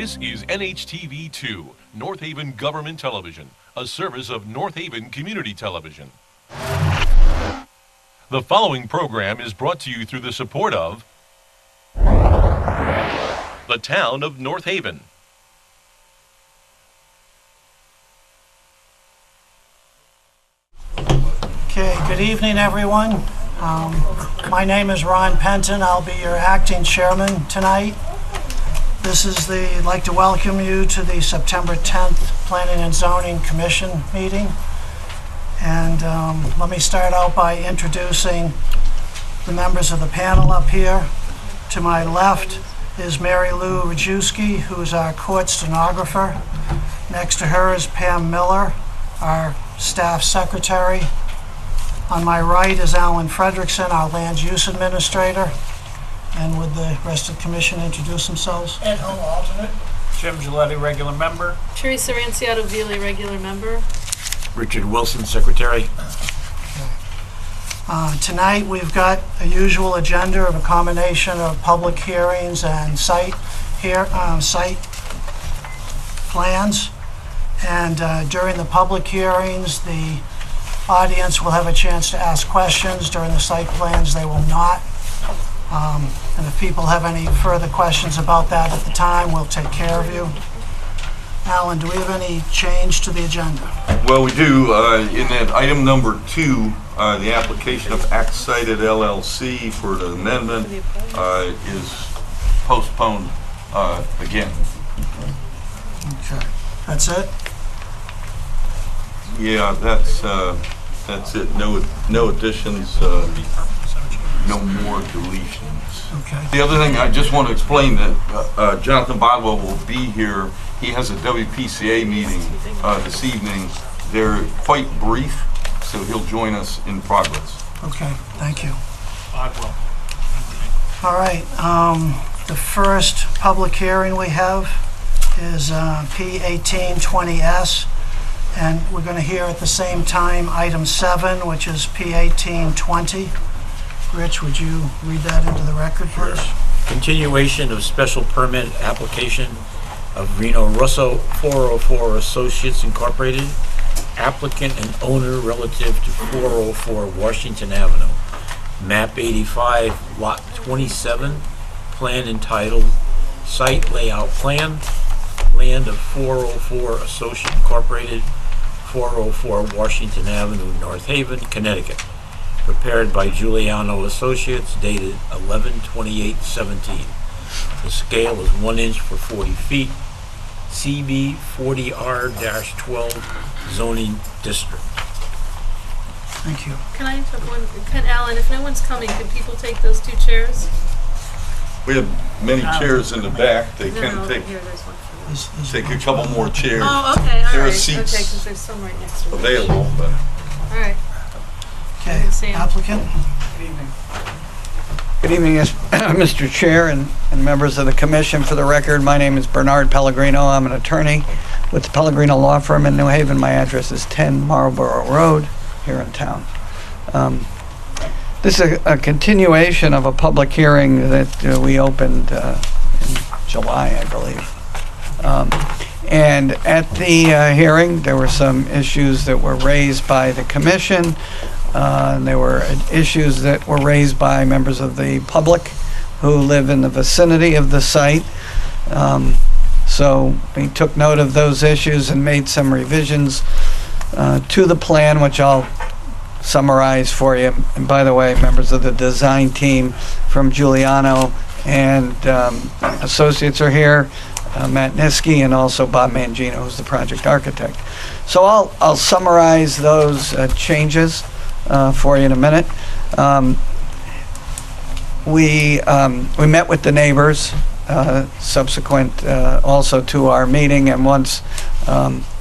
This is NHTV2, North Haven Government Television, a service of North Haven Community Television. The following program is brought to you through the support of the Town of North Haven. Okay, good evening, everyone. My name is Ron Penton. I'll be your acting chairman tonight. I'd like to welcome you to the September 10th Planning and Zoning Commission meeting. And let me start out by introducing the members of the panel up here. To my left is Mary Lou Rajewski, who is our court stenographer. Next to her is Pam Miller, our staff secretary. On my right is Alan Fredrickson, our land use administrator. And would the rest of the commission introduce themselves? Ed Hull, alternate. Jim Giletti, regular member. Teresa Ranciato Vili, regular member. Richard Wilson, secretary. Tonight we've got a usual agenda of a combination of public hearings and site plans. And during the public hearings, the audience will have a chance to ask questions. During the site plans, they will not. And if people have any further questions about that at the time, we'll take care of you. Alan, do we have any change to the agenda? Well, we do. In that item number 2, the application of Act Cited LLC for the amendment is postponed again. Okay, that's it? Yeah, that's it. No additions, no more deletions. Okay. The other thing, I just want to explain that Jonathan Bodwell will be here. He has a WPCA meeting this evening. They're quite brief, so he'll join us in progress. Okay, thank you. Bodwell. All right, the first public hearing we have is P1820S, and we're going to hear at the same time item 7, which is P1820. Rich, would you read that into the record, please? Continuation of special permit application of Reno Russo 404 Associates Incorporated, applicant and owner relative to 404 Washington Avenue, map 85, lot 27, plan entitled Site Layout Plan, land of 404 Associates Incorporated, 404 Washington Avenue, North Haven, Connecticut. Prepared by Giuliano Associates, dated 11/28/17. The scale is 1 inch for 40 feet. CB 40R-12 zoning district. Thank you. Can I interrupt one? Alan, if no one's coming, can people take those 2 chairs? We have many chairs in the back. They No, can take here, there's one for you. take a couple more chairs. Oh, okay, all There are right. seats Okay, because there's some right next to it. available, but All right. Okay, Sam. applicant? Good evening, Mr. Chair and members of the commission. For the record, my name is Bernard Pellegrino. I'm an attorney with the Pellegrino Law Firm in New Haven. My address is 10 Marlborough Road here in town. This is a continuation of a public hearing that we opened in July, I believe. And at the hearing, there were some issues that were raised by the commission. And there were issues that were raised by members of the public who live in the vicinity of the site. So we took note of those issues and made some revisions to the plan, which I'll summarize for you. And by the way, members of the design team from Giuliano and Associates are here, Matt Niski, and also Bob Mangino, who's the project architect. So I'll summarize those changes for you in a minute. We met with the neighbors subsequent also to our meeting, and once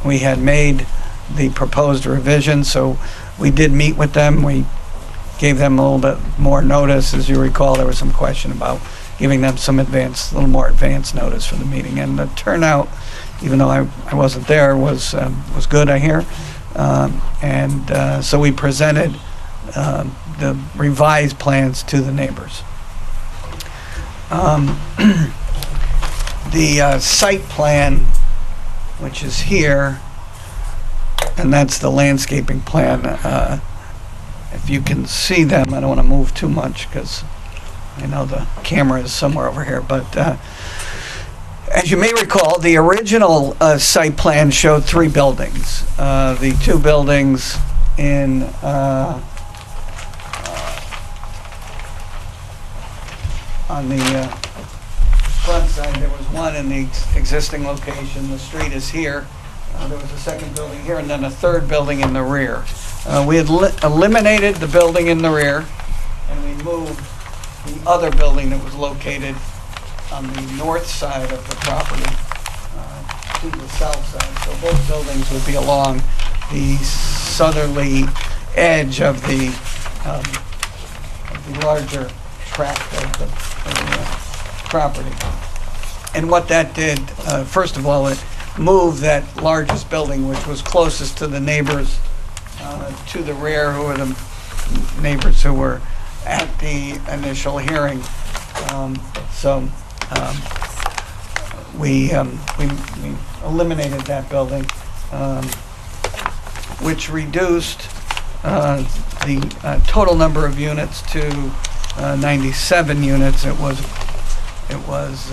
we had made the proposed revision, so we did meet with them. We gave them a little bit more notice. As you recall, there was some question about giving them some little more advance notice for the meeting, and the turnout, even though I wasn't there, was good, I hear. So we presented the revised plans to the neighbors. the site plan, which is here, and that's the landscaping plan. If you can see them, I don't want to move too much because I know the camera is somewhere over here, but as you may recall, the original site plan showed 3 buildings. The 2 buildings in on the front side, there was one in the existing location. The street is here. There was a second building here, and then a third building in the rear. We had eliminated the building in the rear, and we moved the other building that was located on the north side of the property to the south side. So both buildings would be along the southerly edge of the larger tract of the property. And what that did, first of all, it moved that largest building, which was closest to the neighbors to the rear, who were the neighbors who were at the initial hearing. We eliminated that building, which reduced the total number of units to 97 units. It was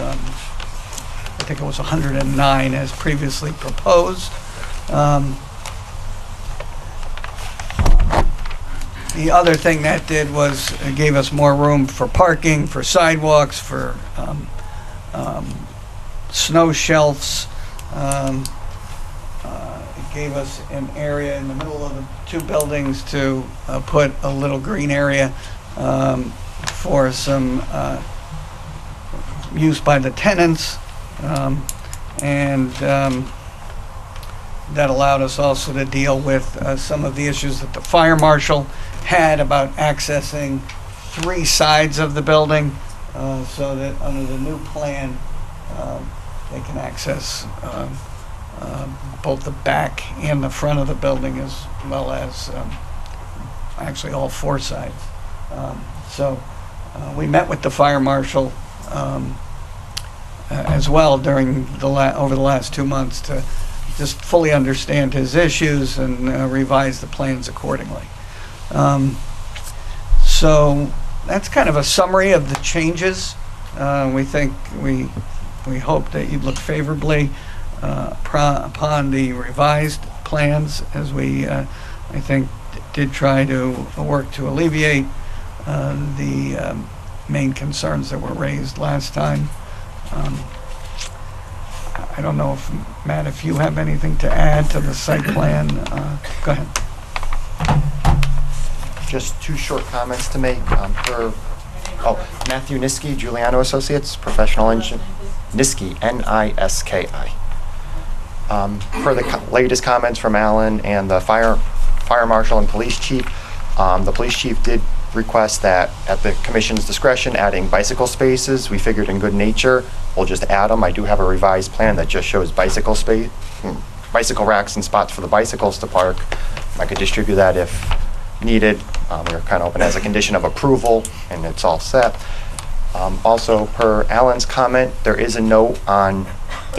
I think it was 109 as previously proposed. The other thing that did was it gave us more room for parking, for sidewalks, for snow shelves. It gave us an area in the middle of the 2 buildings to put a little green area for some use by the tenants. That allowed us also to deal with some of the issues that the fire marshal had about accessing 3 sides of the building, so that under the new plan, they can access both the back and the front of the building, as well as actually all 4 sides. We met with the fire marshal as well during over the last 2 months to just fully understand his issues and revise the plans accordingly. So that's kind of a summary of the changes. We hope that you'd look favorably upon the revised plans, as we I think did try to work to alleviate the main concerns that were raised last time. I don't know if, Matt, if you have anything to add to the site plan. Go ahead. Just 2 short comments to make. Matthew Niski, Giuliano Associates, professional engineer. Niski, N-I-S-K-I. Per the latest comments from Alan and the fire marshal and police chief, the police chief did request that at the commission's discretion, adding bicycle spaces. We figured in good nature, we'll just add them. I do have a revised plan that just shows bicycle racks and spots for the bicycles to park. I could distribute that if needed. We're kind of open as a condition of approval, and it's all set. Also, per Alan's comment, there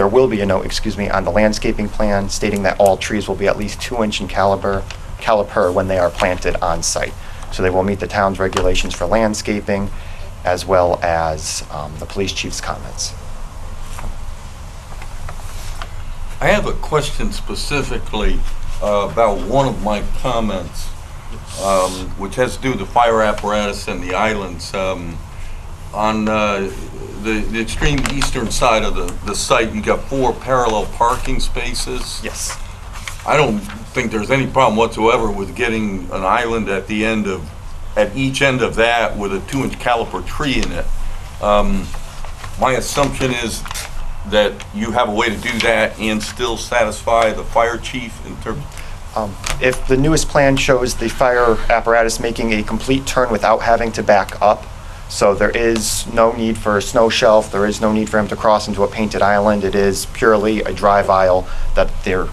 will be a note, on the landscaping plan stating that all trees will be at least 2-inch in caliper when they are planted on site. So they will meet the town's regulations for landscaping, as well as the police chief's comments. I have a question specifically about one of my comments, which has to do with the fire apparatus and the islands. On the extreme eastern side of the site, you got 4 parallel parking spaces. Yes. I don't think there's any problem whatsoever with getting an island at each end of that with a 2-inch caliper tree in it. My assumption is that you have a way to do that and still satisfy the fire chief in terms. If the newest plan shows the fire apparatus making a complete turn without having to back up, so there is no need for a snow shelf, there is no need for him to cross into a painted island. It is purely a drive aisle that the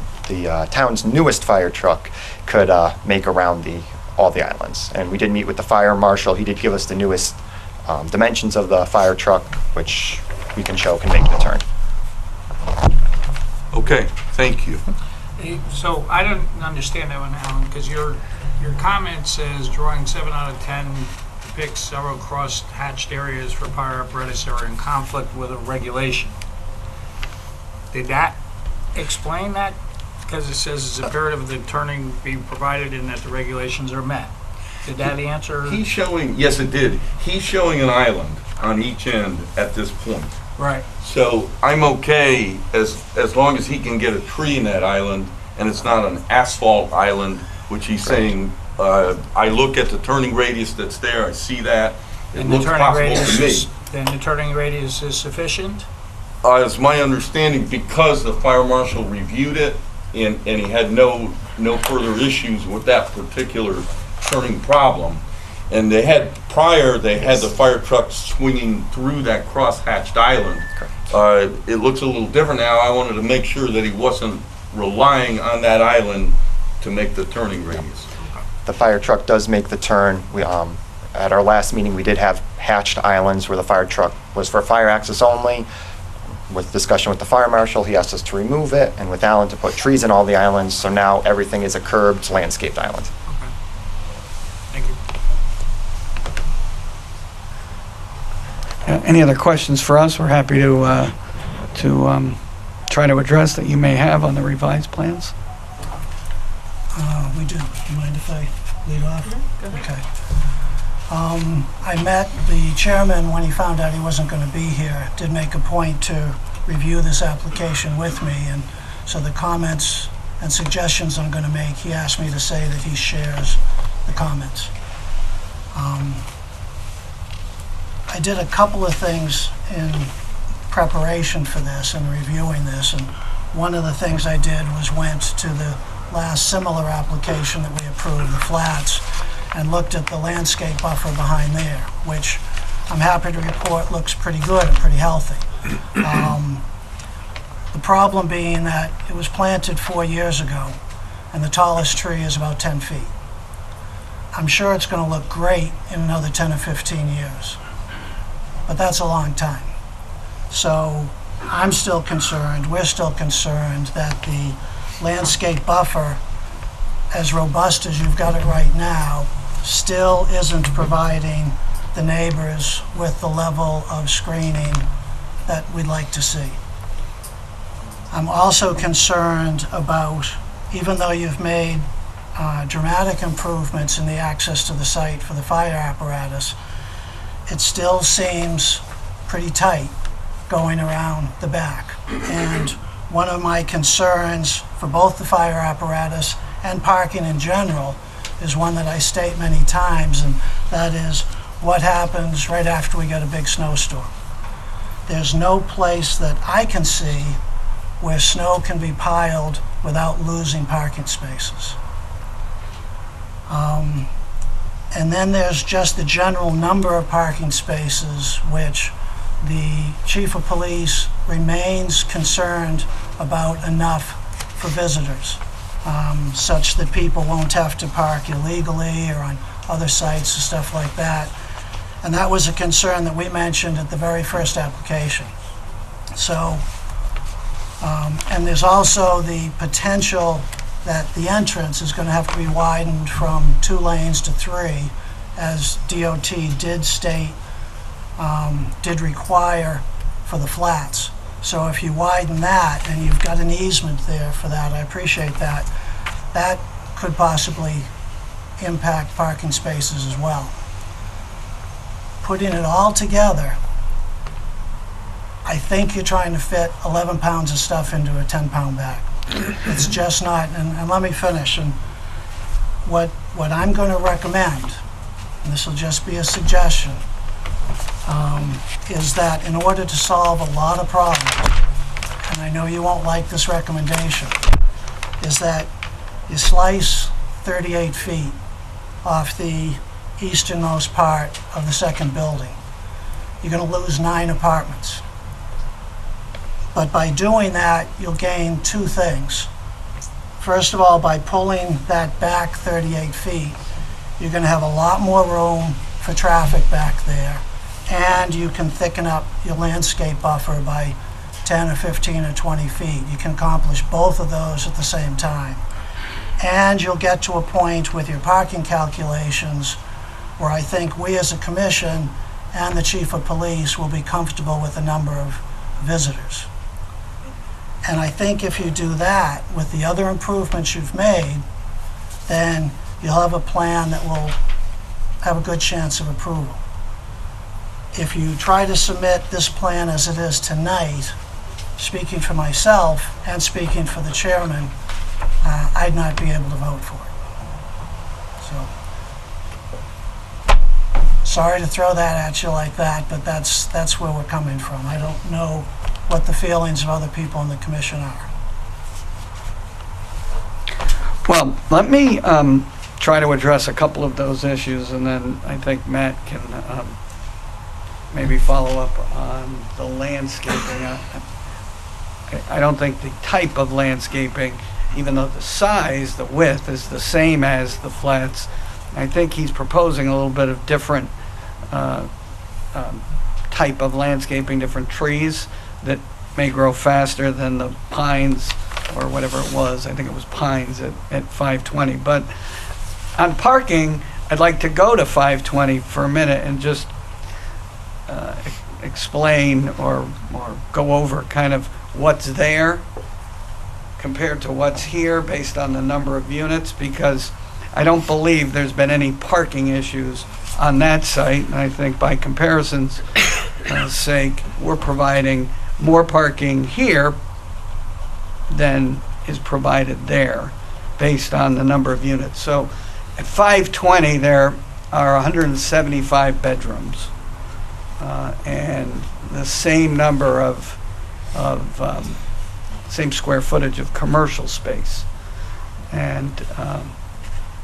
town's newest fire truck could make around all the islands. And we did meet with the fire marshal. He did give us the newest dimensions of the fire truck, which we can show can make the turn. Okay, thank you. So I don't understand that one, Alan, because your comment says drawing 7 out of 10 depicts several cross-hatched areas for fire apparatus are in conflict with a regulation. Did that explain that? Because it says it's imperative that turning be provided and that the regulations are met. Did that answer? He's showing, yes, it did. He's showing an island on each end at this point. Right. So I'm okay as long as he can get a tree in that island and it's not an asphalt island, which he's saying, I look at the turning radius that's there, I see that. It And the looks turning possible radius to me. is, then the turning radius is sufficient? It's my understanding, because the fire marshal reviewed it and he had no further issues with that particular turning problem. And they had the fire truck swinging through that cross-hatched island. It looks a little different now. I wanted to make sure that he wasn't relying on that island to make the turning radius. The fire truck does make the turn. We, at our last meeting, we did have hatched islands where the fire truck was for fire access only. With discussion with the fire marshal, he asked us to remove it, and with Alan to put trees in all the islands, so now everything is a curbed, landscaped island. Thank you. Any other questions for us? We're happy to try to address that you may have on the revised plans. We do. You mind if I lead off? Go ahead. Okay. I met the chairman when he found out he wasn't going to be here, did make a point to review this application with me, and so the comments and suggestions I'm going to make, he asked me to say that he shares the comments. I did a couple of things in preparation for this and reviewing this, and one of the things I did was went to the last similar application that we approved, the flats, and looked at the landscape buffer behind there, which I'm happy to report looks pretty good and pretty healthy. The problem being that it was planted 4 years ago, and the tallest tree is about 10 feet. I'm sure it's going to look great in another 10 or 15 years, but that's a long time. So I'm still concerned, we're still concerned that the landscape buffer, as robust as you've got it right now, still isn't providing the neighbors with the level of screening that we'd like to see. I'm also concerned about, even though you've made dramatic improvements in the access to the site for the fire apparatus, it still seems pretty tight going around the back. And one of my concerns for both the fire apparatus and parking in general is one that I state many times, and that is what happens right after we get a big snowstorm. There's no place that I can see where snow can be piled without losing parking spaces. And then there's just the general number of parking spaces, which the chief of police remains concerned about enough for visitors, such that people won't have to park illegally or on other sites and stuff like that. And that was a concern that we mentioned at the very first application. So, and there's also the potential that the entrance is going to have to be widened from 2 lanes to 3, as DOT did state, did require for the flats. So if you widen that, and you've got an easement there for that, I appreciate that, that could possibly impact parking spaces as well. Putting it all together, I think you're trying to fit 11 pounds of stuff into a 10-pound bag. It's just not, and let me finish. And what I'm going to recommend, and this will just be a suggestion, is that in order to solve a lot of problems, and I know you won't like this recommendation, is that you slice 38 feet off the easternmost part of the second building. You're going to lose 9 apartments. But by doing that, you'll gain 2 things. First of all, by pulling that back 38 feet, you're going to have a lot more room for traffic back there, and you can thicken up your landscape buffer by 10 or 15 or 20 feet. You can accomplish both of those at the same time. And you'll get to a point with your parking calculations where I think we as a commission and the chief of police will be comfortable with the number of visitors. And I think if you do that with the other improvements you've made, then you'll have a plan that will have a good chance of approval. If you try to submit this plan as it is tonight, speaking for myself and speaking for the chairman, I'd not be able to vote for it. So, sorry to throw that at you like that, but that's where we're coming from. I don't know what the feelings of other people in the commission are. Well, let me try to address a couple of those issues, and then I think Matt can maybe follow up on the landscaping. I don't think the type of landscaping, even though the size, the width is the same as the flats, I think he's proposing a little bit of different type of landscaping, different trees that may grow faster than the pines or whatever it was. I think it was pines at 520. But on parking, I'd like to go to 520 for a minute and just explain or go over kind of what's there compared to what's here based on the number of units, because I don't believe there's been any parking issues on that site. And I think by comparison's sake, we're providing more parking here than is provided there based on the number of units. So at 520, there are 175 bedrooms and the same number of same square footage of commercial space. And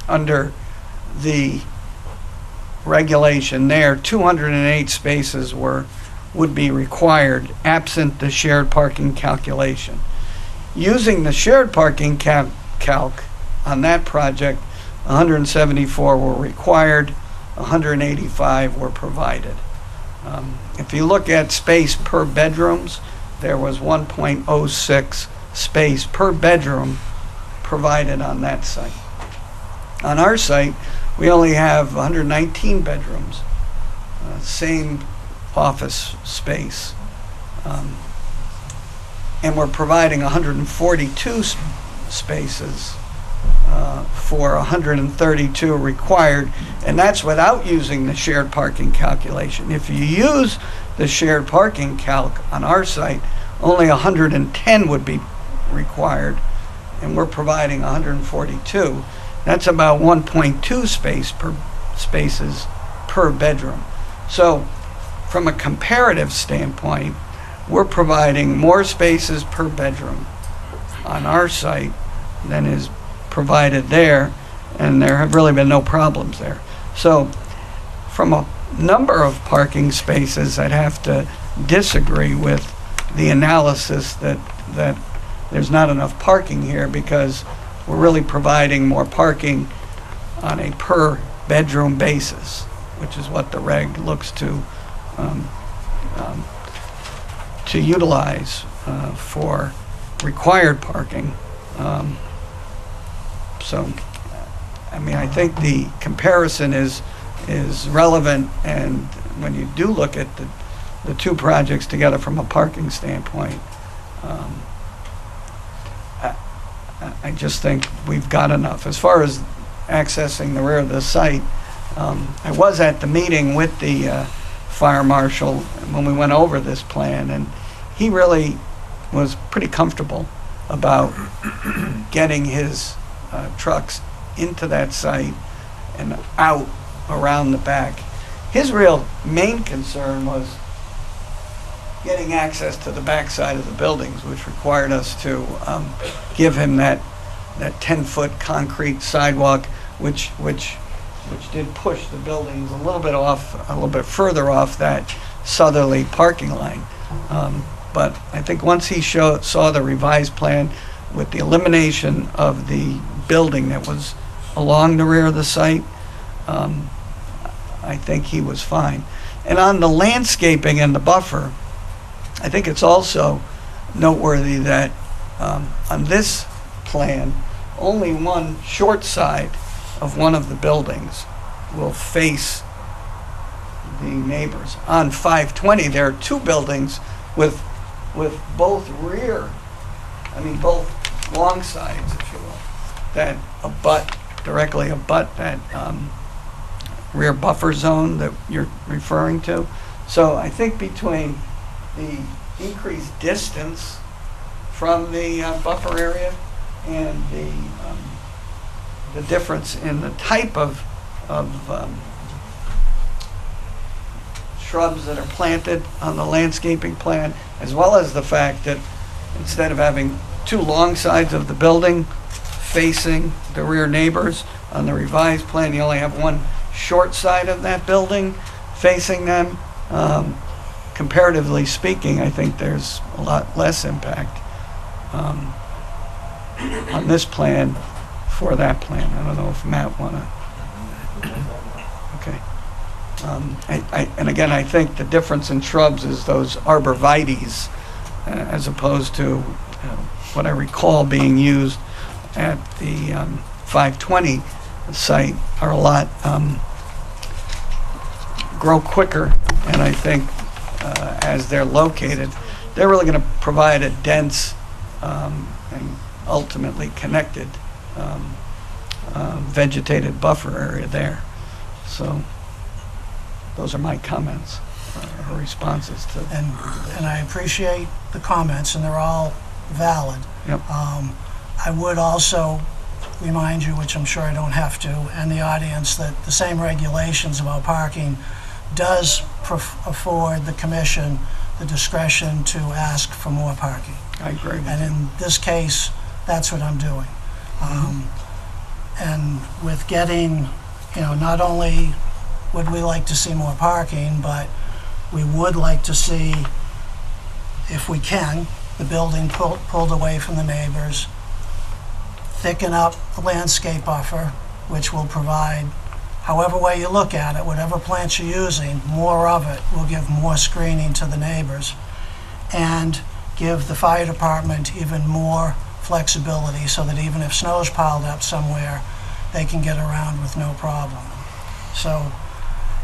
under the regulation there, 208 spaces would be required absent the shared parking calculation. Using the shared parking calc on that project, 174 were required, 185 were provided. If you look at space per bedrooms, there was 1.06 space per bedroom provided on that site. On our site, we only have 119 bedrooms, same office space. And we're providing 142 spaces for 132 required, and that's without using the shared parking calculation. If you use the shared parking calc on our site, only 110 would be required, and we're providing 142. That's about 1.2 spaces per bedroom. So from a comparative standpoint, we're providing more spaces per bedroom on our site than is provided there, and there have really been no problems there. So from a number of parking spaces, I'd have to disagree with the analysis that there's not enough parking here, because we're really providing more parking on a per bedroom basis, which is what the reg looks to utilize for required parking. So, I mean, I think the comparison is relevant, and when you do look at the two projects together from a parking standpoint, I just think we've got enough. As far as accessing the rear of the site, I was at the meeting with the fire marshal when we went over this plan, and he really was pretty comfortable about getting his trucks into that site and out around the back. His real main concern was getting access to the back side of the buildings, which required us to give him that 10-foot concrete sidewalk, which did push the buildings a little bit further off that southerly parking line. But I think once he saw the revised plan with the elimination of the building that was along the rear of the site, I think he was fine. And on the landscaping and the buffer, I think it's also noteworthy that on this plan, only one short side of one of the buildings will face the neighbors. On 520, there are two buildings with both both long sides, if you will, that directly abut that rear buffer zone that you're referring to. So I think between the increased distance from the buffer area and the difference in the type of shrubs that are planted on the landscaping plan, as well as the fact that instead of having two long sides of the building facing the rear neighbors, on the revised plan, you only have one short side of that building facing them. Comparatively speaking, I think there's a lot less impact on this plan for that plan. I don't know if Matt wanna. Okay. And again, I think the difference in shrubs is those arborvitaes, as opposed to what I recall being used at the 520 site, are a lot, grow quicker, and I think as they're located, they're really going to provide a dense and ultimately connected vegetated buffer area there. So those are my comments or responses to. And I appreciate the comments, and they're all valid. Yep. I would also remind you, which I'm sure I don't have to, and the audience, that the same regulations about parking does afford the commission the discretion to ask for more parking. I agree with And you. in this case, that's what I'm doing. And with getting, not only would we like to see more parking, but we would like to see, if we can, the building pulled away from the neighbors, thicken up the landscape buffer, which will provide, however way you look at it, whatever plants you're using, more of it will give more screening to the neighbors, and give the fire department even more flexibility so that even if snow's piled up somewhere, they can get around with no problem. So,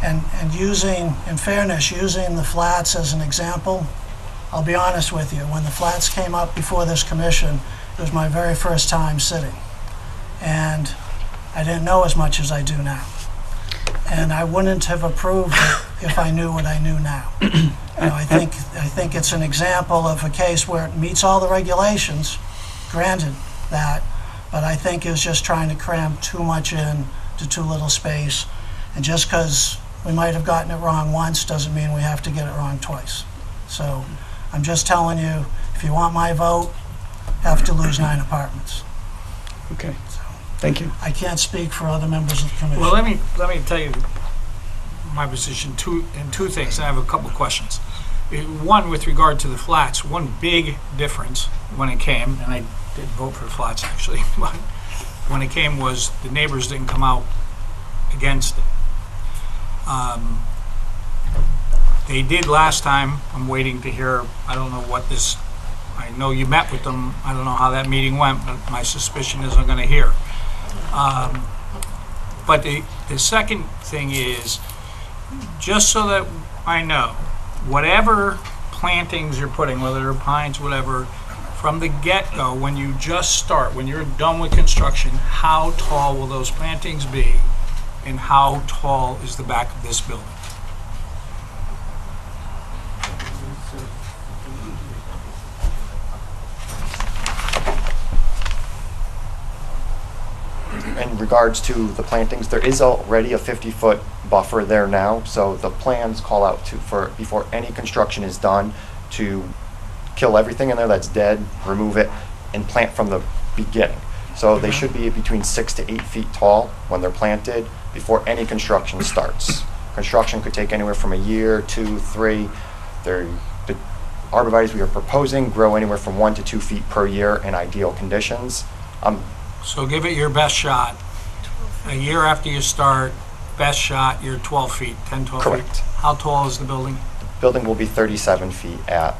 and using, in fairness, using the flats as an example, I'll be honest with you, when the flats came up before this commission, it was my very first time sitting. And I didn't know as much as I do now. And I wouldn't have approved it if I knew what I knew now. I think it's an example of a case where it meets all the regulations, granted that, but I think it was just trying to cram too much in to too little space. And just because we might have gotten it wrong once doesn't mean we have to get it wrong twice. So I'm just telling you, if you want my vote, have to lose 9 apartments. Okay, thank you. I can't speak for other members of the commission. Well, let me tell you my position in two things. I have a couple questions. One, with regard to the flats, one big difference when it came, and I did vote for the flats actually, but when it came was the neighbors didn't come out against it. They did last time. I'm waiting to hear, I don't know what this, I know you met with them. I don't know how that meeting went, but my suspicion is I'm going to hear. But the second thing is, just so that I know, whatever plantings you're putting, whether they're pines, whatever, from the get-go, when you just start, when you're done with construction, how tall will those plantings be, and how tall is the back of this building? In regards to the plantings, there is already a 50-foot buffer there now, so the plans call out for before any construction is done to kill everything in there that's dead, remove it, and plant from the beginning. So they should be between 6 to 8 feet tall when they're planted before any construction starts. Construction could take anywhere from a year, 2, 3. The arborvitaes we are proposing grow anywhere from 1 to 2 feet per year in ideal conditions. So give it your best shot. A year after you start, best shot, you're 12 feet, 10, 12 feet. Correct. How tall is the building? Building will be 37 feet at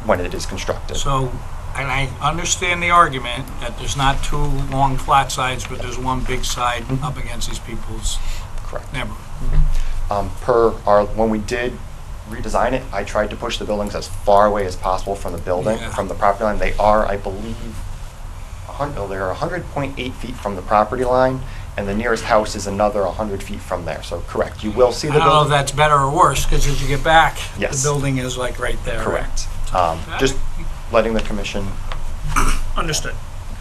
when it is constructed. So, and I understand the argument that there's not two long flat sides, but there's one big side up against these people's Correct. neighborhood. When we did redesign it, I tried to push the buildings as far away as possible from the building, Yeah. from the property line. They are, I believe, they're 100.8 feet from the property line, and the nearest house is another 100 feet from there. So correct, you will see I the don't know if building. that's better or worse, because as you get back, the Yes. building is like right there. Correct. Just letting the commission, Understood.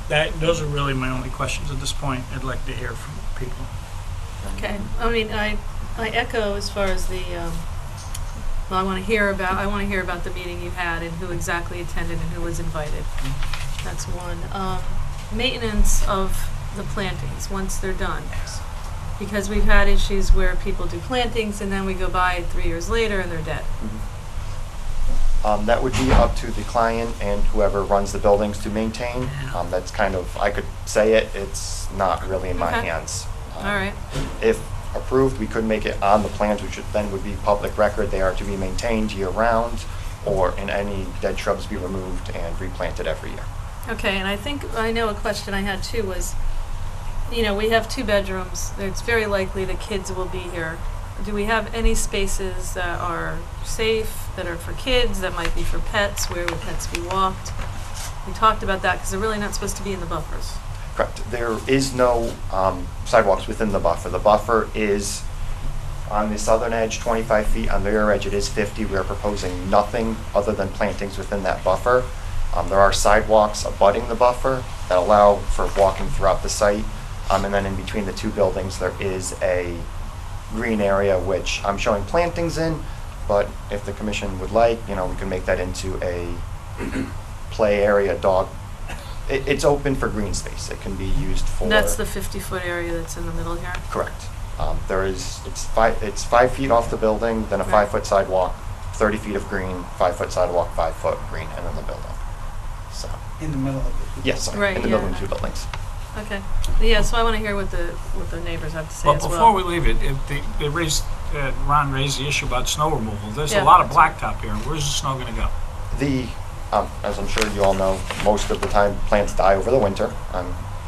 Those are really my only questions at this point. I'd like to hear from people. Okay, I mean, I echo as far as the, well, I want to hear about the meeting you had and who exactly attended and who was invited. That's one. Maintenance of the plantings, once they're done. Because we've had issues where people do plantings and then we go by 3 years later and they're dead. that would be up to the client and whoever runs the buildings to maintain. That's kind of, I could say it, it's not really in my Okay. hands. All right, If approved, we could make it on the plans, which then would be public record. They are to be maintained year-round, or in any dead shrubs be removed and replanted every year. okay, and I know a question I had too was, you know, we have 2 bedrooms, it's very likely the kids will be here. Do we have any spaces that are safe, that are for kids, that might be for pets, where would pets be walked? We talked about that, because they're really not supposed to be in the buffers. Correct. There is no sidewalks within the buffer. The buffer is on the southern edge, 25 feet. On the rear edge, it is 50. We are proposing nothing other than plantings within that buffer. There are sidewalks abutting the buffer that allow for walking throughout the site. And then in between the 2 buildings, there is a green area, which I'm showing plantings in, but if the commission would like, we can make that into a play area, dog. It's open for green space. It can be used for. That's the 50-foot area that's in the middle here? Correct. It's 5 feet off the building, then a Right. 5-foot sidewalk, 30 feet of green, 5-foot sidewalk, 5-foot green, and then the building. So, In the middle of it. yes, sorry, Right, in the yeah. building, 2 buildings. Okay, yeah, so I want to hear what the neighbors have to say But as well. before we leave it, Ron raised the issue about snow removal. There's Yeah. a lot of blacktop here. Where's the snow gonna go? As I'm sure you all know, most of the time plants die over the winter.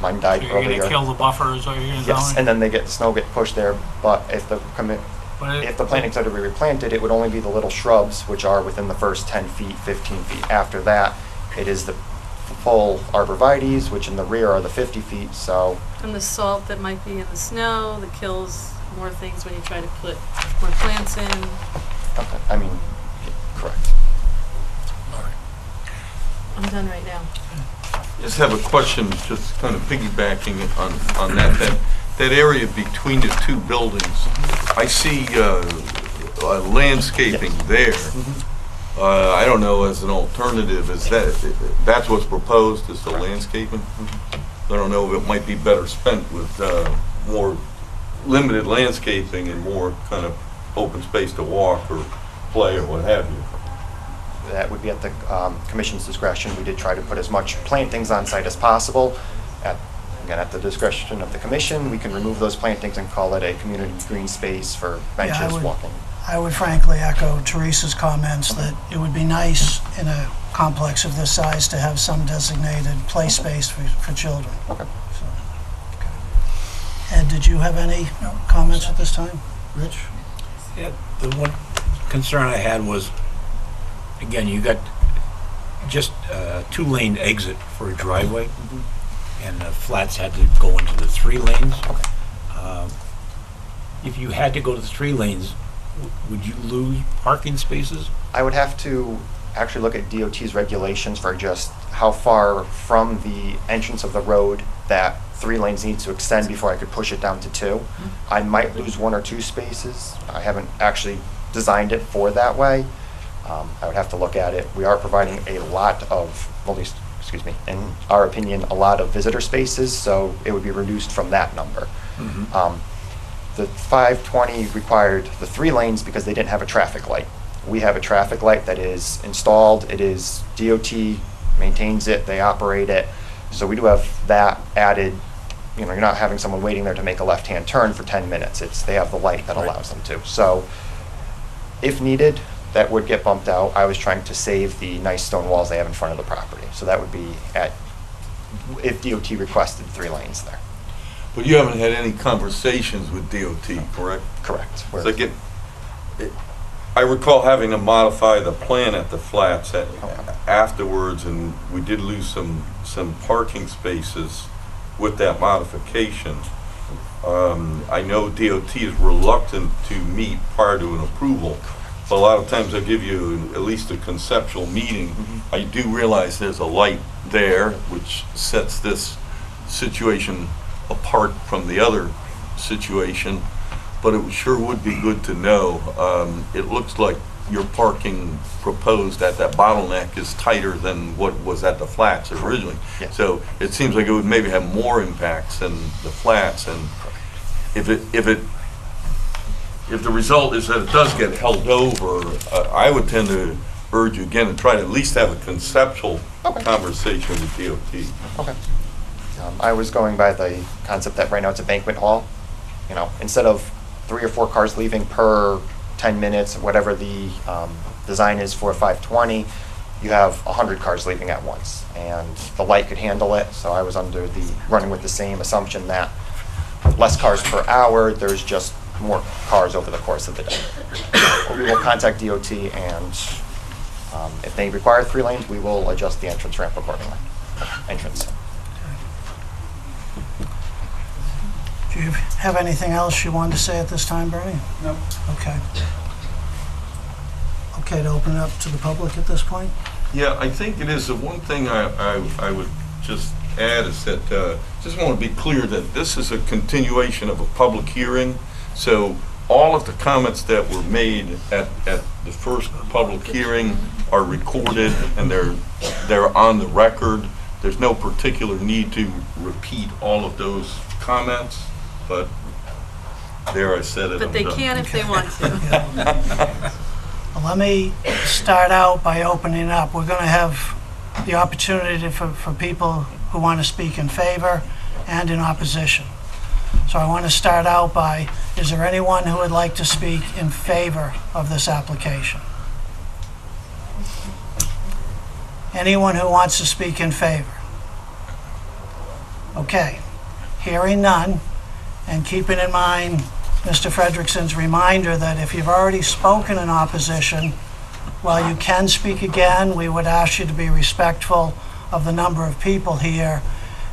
Mine died So you're earlier. gonna kill the buffers, or you're gonna Yes, tell and then snow get pushed there, but if the But plantings are to be replanted, it would only be the little shrubs, which are within the first 10 feet, 15 feet. After that, it is the full arborvitaes, which in the rear are the 50 feet, so And the salt that might be in the snow that kills more things when you try to put more plants in. okay, correct. I'm done right now. Just have a question, just kind of piggybacking on that area between the 2 buildings. I see landscaping there. I don't know, as an alternative, that's what's proposed, is the landscaping? I don't know if it might be better spent with more limited landscaping and more kind of open space to walk or play or what have you. That would be at the commission's discretion. We did try to put as much plantings on site as possible. Again, at the discretion of the commission, we can remove those plantings and call it a community green space for benches, walking. I would frankly echo Teresa's comments that it would be nice in a complex of this size to have some designated play space for children. Okay. So, okay. Ed, did you have any comments at this time? Rich? Yeah, the one concern I had was, again, you got just a 2-lane exit for a driveway, and the flats had to go into the 3 lanes. Okay. If you had to go to the 3 lanes, would you lose parking spaces? I would have to actually look at DOT's regulations for just how far from the entrance of the road that 3 lanes need to extend before I could push it down to 2. I might lose 1 or 2 spaces. I haven't actually designed it for that way. I would have to look at it. We are providing a lot of, at least, in our opinion, a lot of visitor spaces, so it would be reduced from that number. The 520 required the 3 lanes because they didn't have a traffic light. We have a traffic light that is installed. It is DOT maintains it, they operate it. So we do have that added. You're not having someone waiting there to make a left-hand turn for 10 minutes. They have the light that allows them to. So if needed, that would get bumped out. I was trying to save the nice stone walls they have in front of the property. So that would be if DOT requested 3 lanes there. But you haven't had any conversations with DOT, correct? Correct. So again, I recall having to modify the plan at the flats afterwards, and we did lose some parking spaces with that modification. I know DOT is reluctant to meet prior to an approval, but a lot of times they'll give you at least a conceptual meeting. I do realize there's a light there, which sets this situation apart from the other situation, but it sure would be good to know. It looks like your parking proposed at that bottleneck is tighter than what was at the flats originally. Yes. So it seems like it would maybe have more impacts than the flats, and if the result is that it does get held over, I would tend to urge you again to try to at least have a conceptual conversation with DOT. Okay. I was going by the concept that right now it's a banquet hall. You know, instead of 3 or 4 cars leaving per 10 minutes, whatever the design is for 520, you have 100 cars leaving at once, and the light could handle it. So I was running with the same assumption that less cars per hour, there's just more cars over the course of the day. We will contact DOT, and if they require 3 lanes, we will adjust the entrance ramp accordingly. Entrance. Do you have anything else you wanted to say at this time, Bernie? No. Okay. Okay to open it up to the public at this point? Yeah, I think it is. The one thing I would just add is that, just want to be clear that this is a continuation of a public hearing. So all of the comments that were made at the first public hearing are recorded, and they're on the record. There's no particular need to repeat all of those comments, but there I said it. But they can if they want to. Well, let me start out by opening up. We're going to have the opportunity for people who want to speak in favor and in opposition. So I want to start out by, is there anyone who would like to speak in favor of this application? Anyone who wants to speak in favor? Okay, hearing none, and keeping in mind Mr. Frederickson's reminder that if you've already spoken in opposition, while you can speak again, we would ask you to be respectful of the number of people here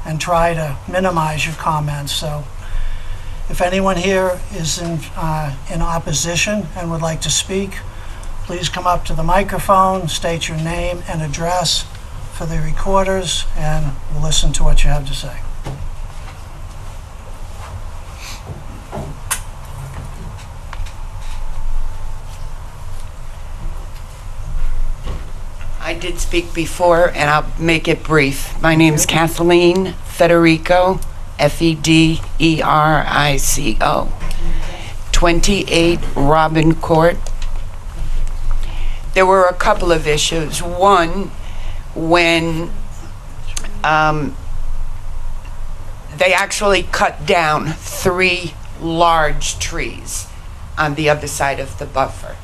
and try to minimize your comments. So if anyone here is in opposition and would like to speak, please come up to the microphone, state your name and address for the recorders, and we'll listen to what you have to say. I did speak before, and I'll make it brief. My name is Kathleen Federico, Federico, 28 Robin Court. There were a couple of issues. One, when they actually cut down 3 large trees on the other side of the buffer.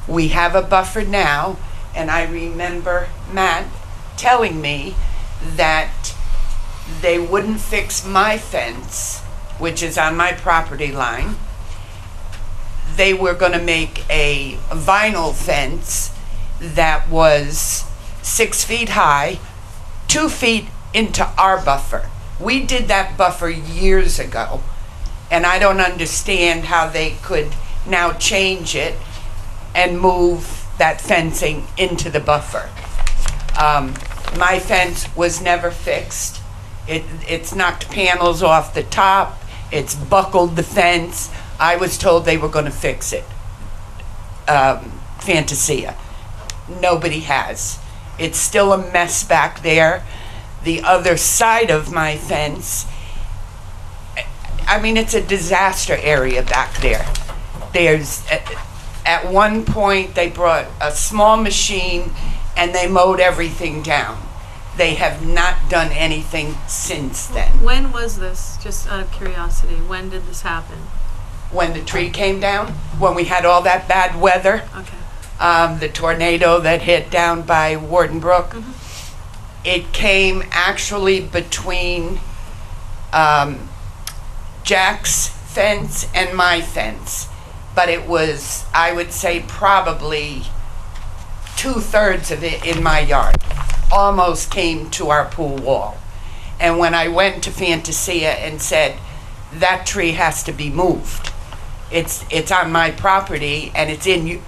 We have a buffer now, and I remember Matt telling me that they wouldn't fix my fence, which is on my property line. They were going to make a vinyl fence that was 6 feet high, 2 feet into our buffer. We did that buffer years ago, and I don't understand how they could now change it and move that fencing into the buffer. My fence was never fixed. It's knocked panels off the top. It's buckled the fence. I was told they were going to fix it. Fantasia. Nobody has. It's still a mess back there. The other side of my fence, I mean, it's a disaster area back there. There's, at one point, they brought a small machine and they mowed everything down. They have not done anything since then. When was this, just out of curiosity? When did this happen? When the tree came down, when we had all that bad weather, Okay. the tornado that hit down by Warden Brook. It came actually between Jack's fence and my fence, but it was, I would say, probably 2/3 of it in my yard. Almost came to our pool wall. And when I went to Fantasia and said, that tree has to be moved. It's on my property and it's in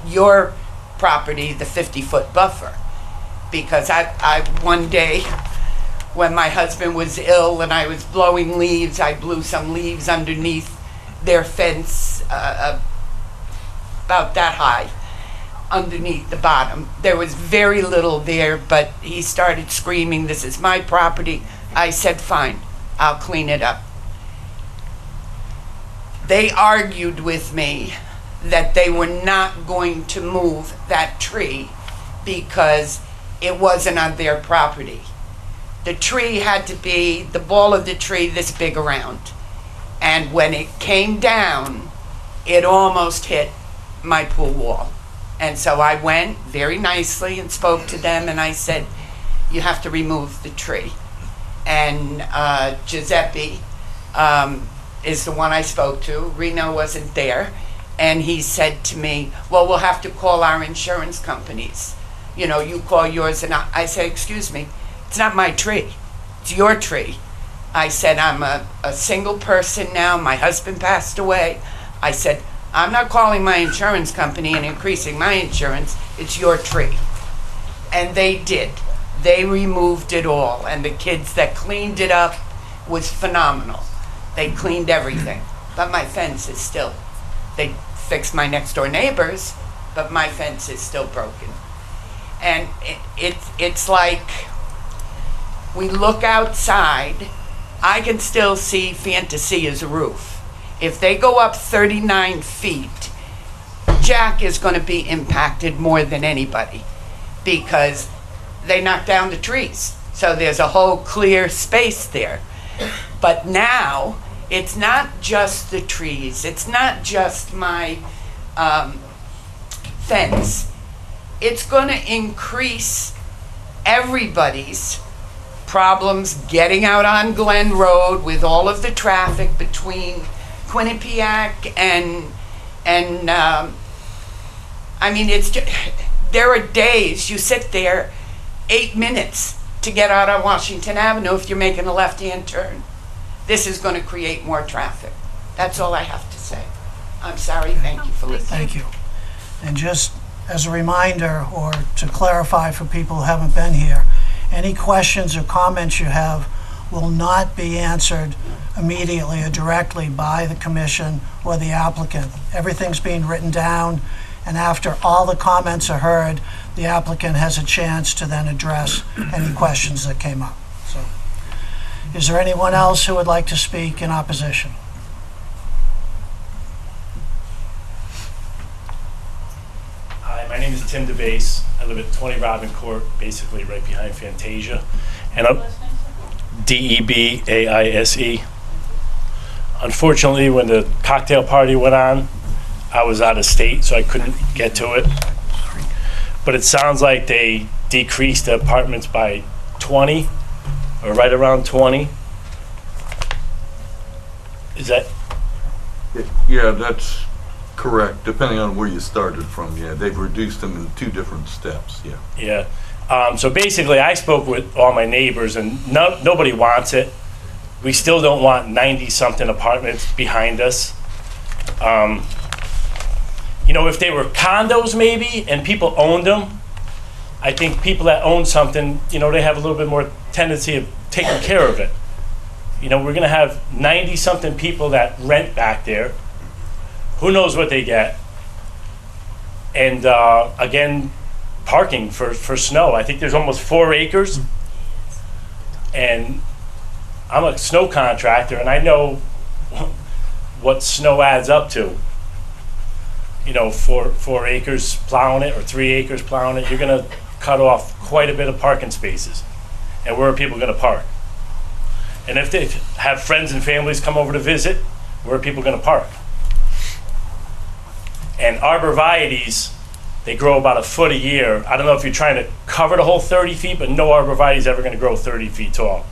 your property, the 50-foot buffer. Because I one day, when my husband was ill and I was blowing leaves, I blew some leaves underneath their fence, about that high, underneath the bottom. There was very little there, but he started screaming, "This is my property." I said, "Fine, I'll clean it up." They argued with me that they were not going to move that tree because it wasn't on their property. The tree had to be, the ball of the tree, this big around. And when it came down, it almost hit my pool wall. And so I went very nicely and spoke to them and I said, "You have to remove the tree." And Giuseppe is the one I spoke to. Reno wasn't there. And he said to me, "Well, we'll have to call our insurance companies. You know, you call yours." And I said, "Excuse me, it's not my tree. It's your tree." I said, "I'm a single person now. My husband passed away." I said, "I'm not calling my insurance company and increasing my insurance. It's your tree." And they did. They removed it all. And the kids that cleaned it up was phenomenal. They cleaned everything. But my fence is still, they fixed my next door neighbors, but my fence is still broken. And it's like, we look outside, I can still see Fantasia's roof. If they go up 39 feet, Jack is going to be impacted more than anybody because they knocked down the trees. So there's a whole clear space there. But now, it's not just the trees. It's not just my fence. It's going to increase everybody's problems getting out on Glen Road with all of the traffic between Quinnipiac and I mean, it's just, there are days you sit there 8 minutes to get out on Washington Avenue if you're making a left-hand turn. This is going to create more traffic. That's all I have to say. I'm sorry. Thank you for listening. Thank you. And just as a reminder, or to clarify for people who haven't been here, any questions or comments you have will not be answered immediately or directly by the commission or the applicant. Everything's being written down, and after all the comments are heard, the applicant has a chance to then address any questions that came up. So, is there anyone else who would like to speak in opposition? Hi, my name is Tim DeBase. I live at 20 Robin Court, basically right behind Fantasia. And I'm DEBAISE. Unfortunately, when the cocktail party went on, I was out of state, so I couldn't get to it. But it sounds like they decreased the apartments by 20, or right around 20. Is that? Yeah, that's correct, depending on where you started from. Yeah, they've reduced them in 2 different steps, yeah. Yeah. So basically, I spoke with all my neighbors, and nobody wants it. We still don't want 90-something apartments behind us. You know, if they were condos maybe, and people owned them, I think people that own something, you know, they have a little bit more tendency of taking care of it. You know, we're gonna have 90-something people that rent back there. Who knows what they get? And again, parking for snow. I think there's almost 4 acres. And I'm a snow contractor, and I know what snow adds up to. You know, 4 acres plowing it, or 3 acres plowing it, you're gonna cut off quite a bit of parking spaces. And where are people gonna park? And if they have friends and families come over to visit, where are people gonna park? And arborvitae's They grow about a foot a year. I don't know if you're trying to cover the whole 30 feet, but no arborvitae is ever going to grow 30 feet tall.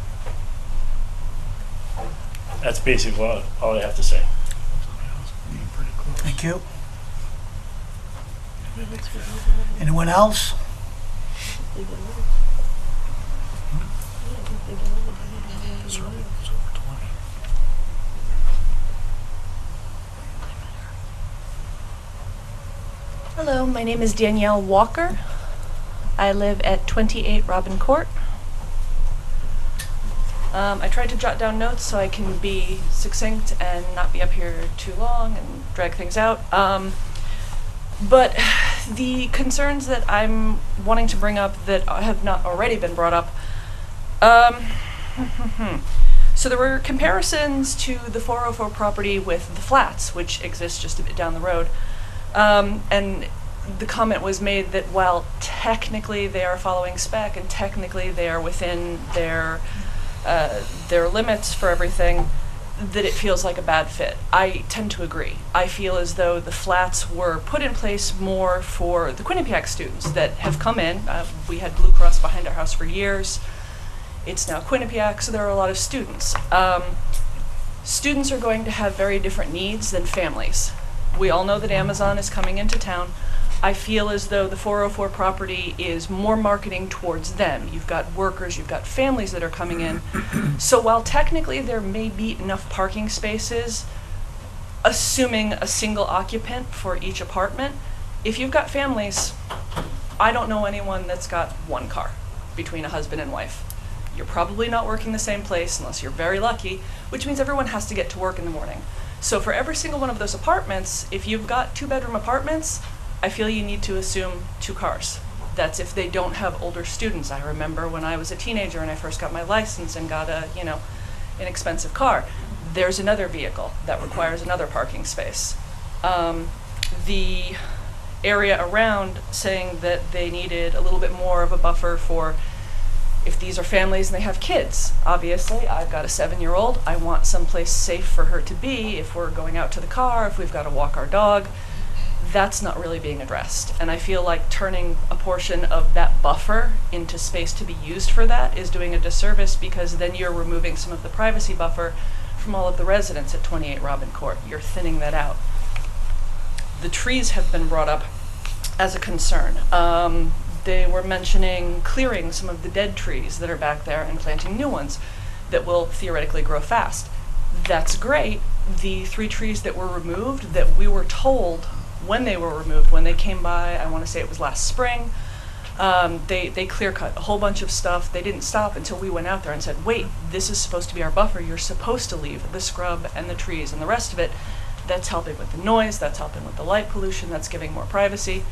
That's basically all I have to say. Thank you. Anyone else? Hello, my name is Danielle Walker. I live at 28 Robin Court. I tried to jot down notes so I can be succinct and not be up here too long and drag things out. But the concerns that I'm wanting to bring up that have not already been brought up, so there were comparisons to the 404 property with the flats, which exists just a bit down the road. And the comment was made that while technically they are following spec and technically they are within their limits for everything, that it feels like a bad fit. I tend to agree. I feel as though the flats were put in place more for the Quinnipiac students that have come in. We had Blue Cross behind our house for years. It's now Quinnipiac, so there are a lot of students. Students are going to have very different needs than families. We all know that Amazon is coming into town. I feel as though the 404 property is more marketing towards them. You've got workers, you've got families that are coming in. So while technically there may be enough parking spaces, assuming a single occupant for each apartment, if you've got families, I don't know anyone that's got one car between a husband and wife. You're probably not working the same place unless you're very lucky, which means everyone has to get to work in the morning. So for every single one of those apartments, if you've got 2-bedroom apartments, I feel you need to assume 2 cars. That's if they don't have older students. I remember when I was a teenager and I first got my license and got an expensive car. There's another vehicle that requires another parking space. The area around saying that they needed a little bit more of a buffer for if these are families and they have kids. Obviously, I've got a 7-year-old. I want someplace safe for her to be if we're going out to the car, if we've got to walk our dog. That's not really being addressed. And I feel like turning a portion of that buffer into space to be used for that is doing a disservice, because then you're removing some of the privacy buffer from all of the residents at 28 Robin Court. You're thinning that out. The trees have been brought up as a concern. They were mentioning clearing some of the dead trees that are back there and planting new ones that will theoretically grow fast. That's great. The 3 trees that were removed, that we were told when they were removed, when they came by, I want to say it was last spring, they clear cut a whole bunch of stuff. They didn't stop until we went out there and said, wait, this is supposed to be our buffer. You're supposed to leave the scrub and the trees and the rest of it. That's helping with the noise, that's helping with the light pollution, that's giving more privacy.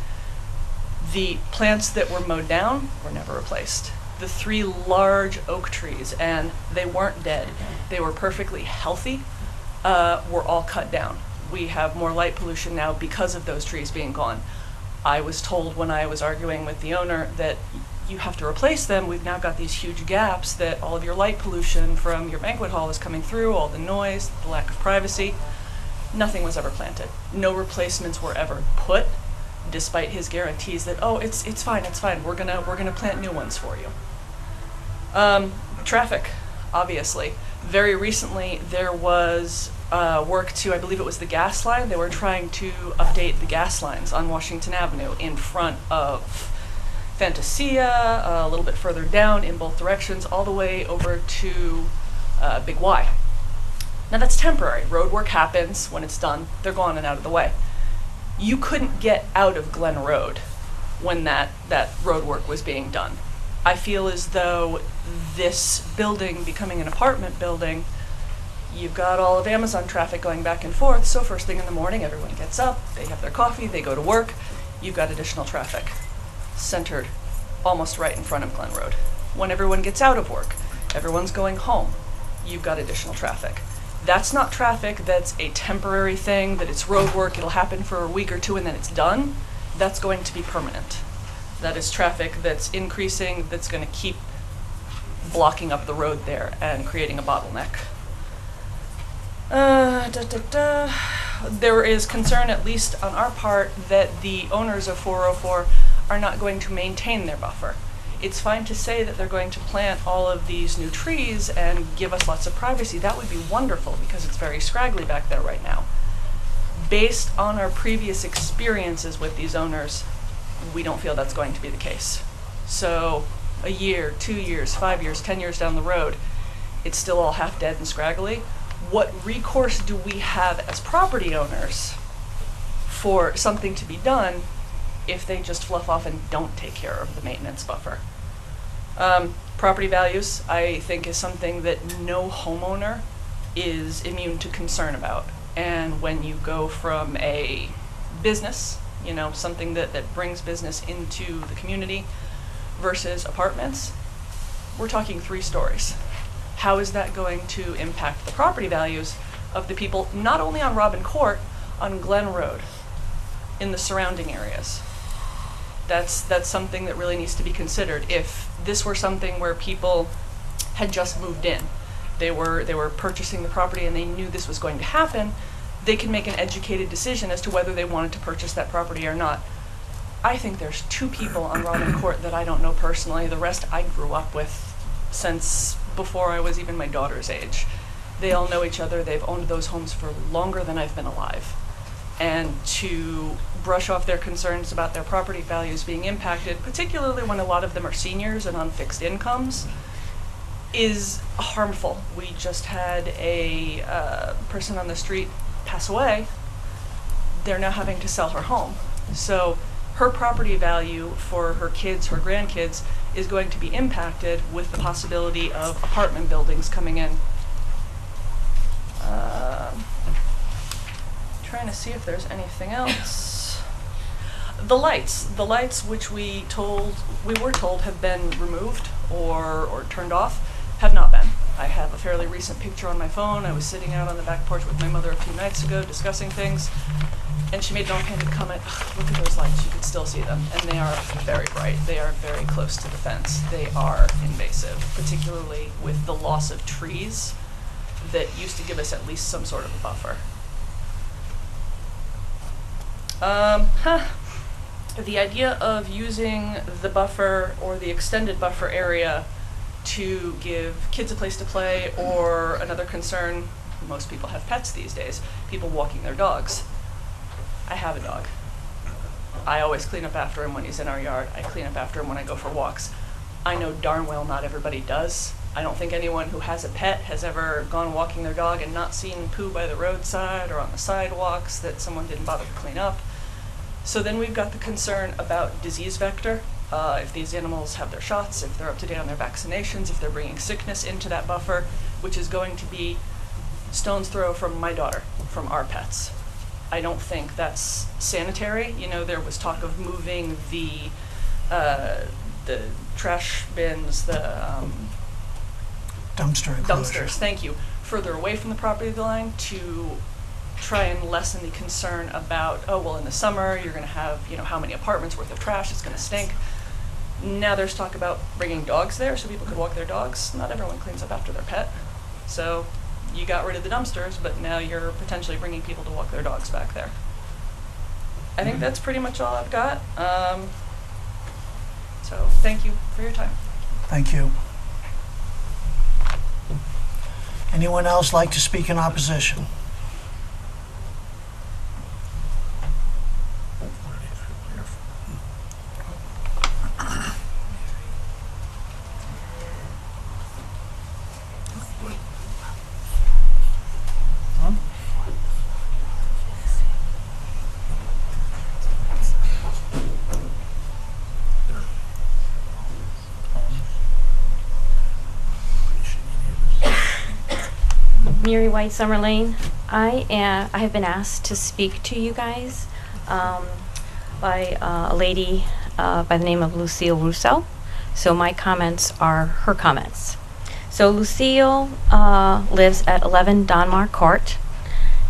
The plants that were mowed down were never replaced. The 3 large oak trees, and they weren't dead, they were perfectly healthy, were all cut down. We have more light pollution now because of those trees being gone. I was told when I was arguing with the owner that you have to replace them. We've now got these huge gaps that all of your light pollution from your banquet hall is coming through, all the noise, the lack of privacy. Nothing was ever planted. No replacements were ever put, despite his guarantees that, oh, it's fine, we're gonna plant new ones for you. Traffic, obviously. Very recently, there was work to, I believe it was the gas line. They were trying to update the gas lines on Washington Avenue in front of Fantasia, a little bit further down in both directions, all the way over to Big Y. Now that's temporary. Road work happens. When it's done, they're gone and out of the way. You couldn't get out of Glen Road when that road work was being done. I feel as though this building becoming an apartment building, you've got all of Amazon traffic going back and forth, so first thing in the morning, everyone gets up, they have their coffee, they go to work, you've got additional traffic centered almost right in front of Glen Road. When everyone gets out of work, everyone's going home, you've got additional traffic. That's not traffic that's a temporary thing, that it's road work, it'll happen for a week or 2 and then it's done. That's going to be permanent. That is traffic that's increasing, that's going to keep blocking up the road there and creating a bottleneck. there is concern, at least on our part, that the owners of 404 are not going to maintain their buffer. It's fine to say that they're going to plant all of these new trees and give us lots of privacy. That would be wonderful because it's very scraggly back there right now. Based on our previous experiences with these owners, we don't feel that's going to be the case. So a year, 2 years, 5 years, 10 years down the road, it's still all half dead and scraggly. What recourse do we have as property owners for something to be done if they just fluff off and don't take care of the maintenance buffer? Property values, I think, is something that no homeowner is immune to concern about. And when you go from a business, you know, something that brings business into the community versus apartments, we're talking 3 stories. How is that going to impact the property values of the people, not only on Robin Court, on Glen Road, in the surrounding areas? That's something that really needs to be considered. If this were something where people had just moved in, they were purchasing the property and they knew this was going to happen, they can make an educated decision as to whether they wanted to purchase that property or not. I think there's 2 people on Robin Court that I don't know personally. The rest I grew up with since before I was even my daughter's age. They all know each other. They've owned those homes for longer than I've been alive. And to brush off their concerns about their property values being impacted, particularly when a lot of them are seniors and on fixed incomes, is harmful. We just had a person on the street pass away. They're now having to sell her home. So her property value for her kids, her grandkids, is going to be impacted with the possibility of apartment buildings coming in. Trying to see if there's anything else. The lights which we were told have been removed or turned off, have not been. I have a fairly recent picture on my phone. I was sitting out on the back porch with my mother a few nights ago discussing things, and she made an offhanded comment, look at those lights, you can still see them, and they are very bright. They are very close to the fence. They are invasive, particularly with the loss of trees that used to give us at least some sort of a buffer. The idea of using the buffer or the extended buffer area to give kids a place to play, or another concern, most people have pets these days, people walking their dogs. I have a dog. I always clean up after him when he's in our yard. I clean up after him when I go for walks. I know darn well not everybody does. I don't think anyone who has a pet has ever gone walking their dog and not seen poo by the roadside or on the sidewalks that someone didn't bother to clean up. So then we've got the concern about disease vector. If these animals have their shots, if they're up to date on their vaccinations, if they're bringing sickness into that buffer, which is going to be stone's throw from my daughter, from our pets. I don't think that's sanitary. You know, there was talk of moving the trash bins, the Dumpster enclosure. dumpsters, thank you, further away from the property line to try and lessen the concern about, oh, well, in the summer, you're going to have, you know, how many apartments worth of trash, it's going to stink. Now there's talk about bringing dogs there so people could walk their dogs. Not everyone cleans up after their pet. So you got rid of the dumpsters, but now you're potentially bringing people to walk their dogs back there. I think that's pretty much all I've got. So thank you for your time. Thank you. Anyone else like to speak in opposition? Mary White, Summer Lane. I have been asked to speak to you guys by a lady by the name of Lucille Russo. So my comments are her comments. So Lucille lives at 11 Donmar Court.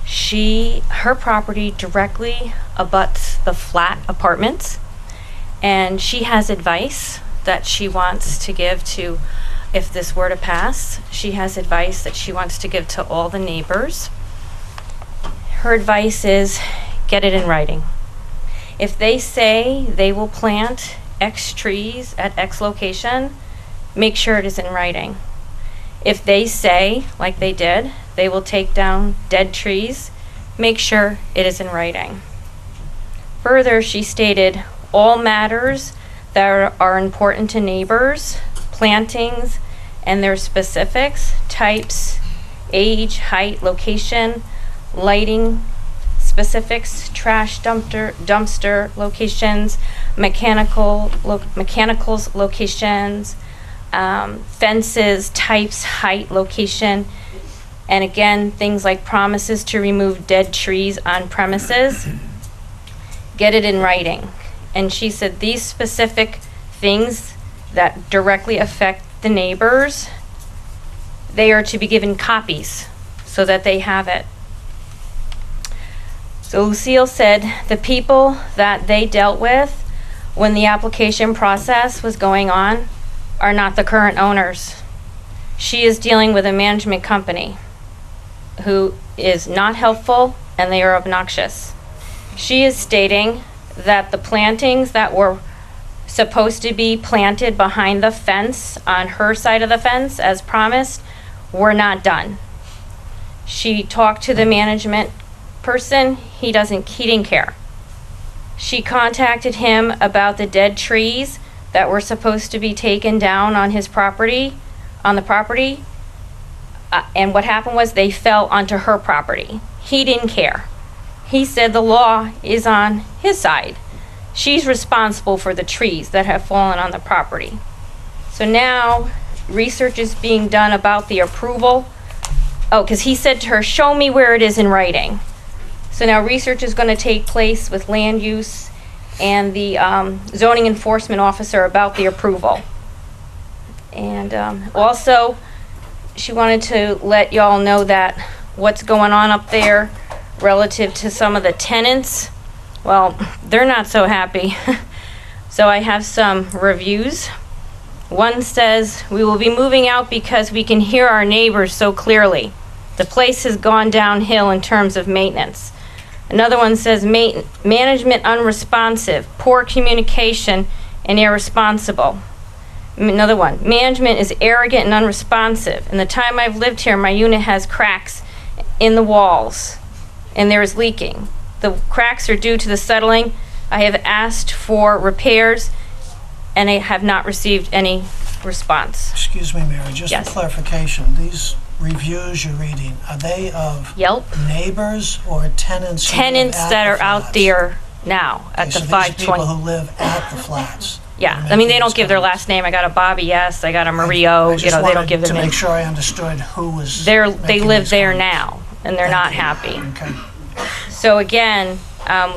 Her property directly abuts the flat apartments, and she has advice that she wants to give to, if this were to pass, she has advice that she wants to give to all the neighbors. her advice is get it in writing. If they say they will plant X trees at X location, make sure it is in writing. If they say, like they did, they will take down dead trees, make sure it is in writing. Further, she stated, all matters that are important to neighbors, plantings, and their specifics, types, age, height, location, lighting, specifics, trash dumpster locations, mechanicals locations, fences, types, height, location, and again, things like promises to remove dead trees on premises. Get it in writing. And she said these specific things that directly affect the neighbors, they are to be given copies so that they have it. So Lucille said the people that they dealt with when the application process was going on are not the current owners. She is dealing with a management company who is not helpful and they are obnoxious. She is stating that the plantings that were supposed to be planted behind the fence on her side of the fence as promised were not done. She talked to the management person, he didn't care. She contacted him about the dead trees that were supposed to be taken down on his property, on the property, and what happened was they fell onto her property. He didn't care. He said the law is on his side. She's responsible for the trees that have fallen on the property. So now research is being done about the approval. Oh, because he said to her, show me where it is in writing. So now research is going to take place with land use and the zoning enforcement officer about the approval. And also, she wanted to let y'all know that what's going on up there relative to some of the tenants, well, they're not so happy. So I have some reviews. One says, we will be moving out because we can hear our neighbors so clearly. The place has gone downhill in terms of maintenance. Another one says, management unresponsive, poor communication, and irresponsible. Another one, management is arrogant and unresponsive. In the time I've lived here, my unit has cracks in the walls, and there is leaking. The cracks are due to the settling. I have asked for repairs, and I have not received any response. Excuse me, Mary, just Yes. for clarification, these reviews you're reading, are they of Yelp. neighbors or tenants? who live Tenants at that the are out flats? there now at Okay, the so these are people 520. who live at the flats. Yeah, are I mean, making they don't these give their comments. last name. I got a Bobby S. I got a I Mario. just You know, they don't wanted give to them make names. sure I understood who was They making live these there comments. now, and they're not happy. Okay. So again,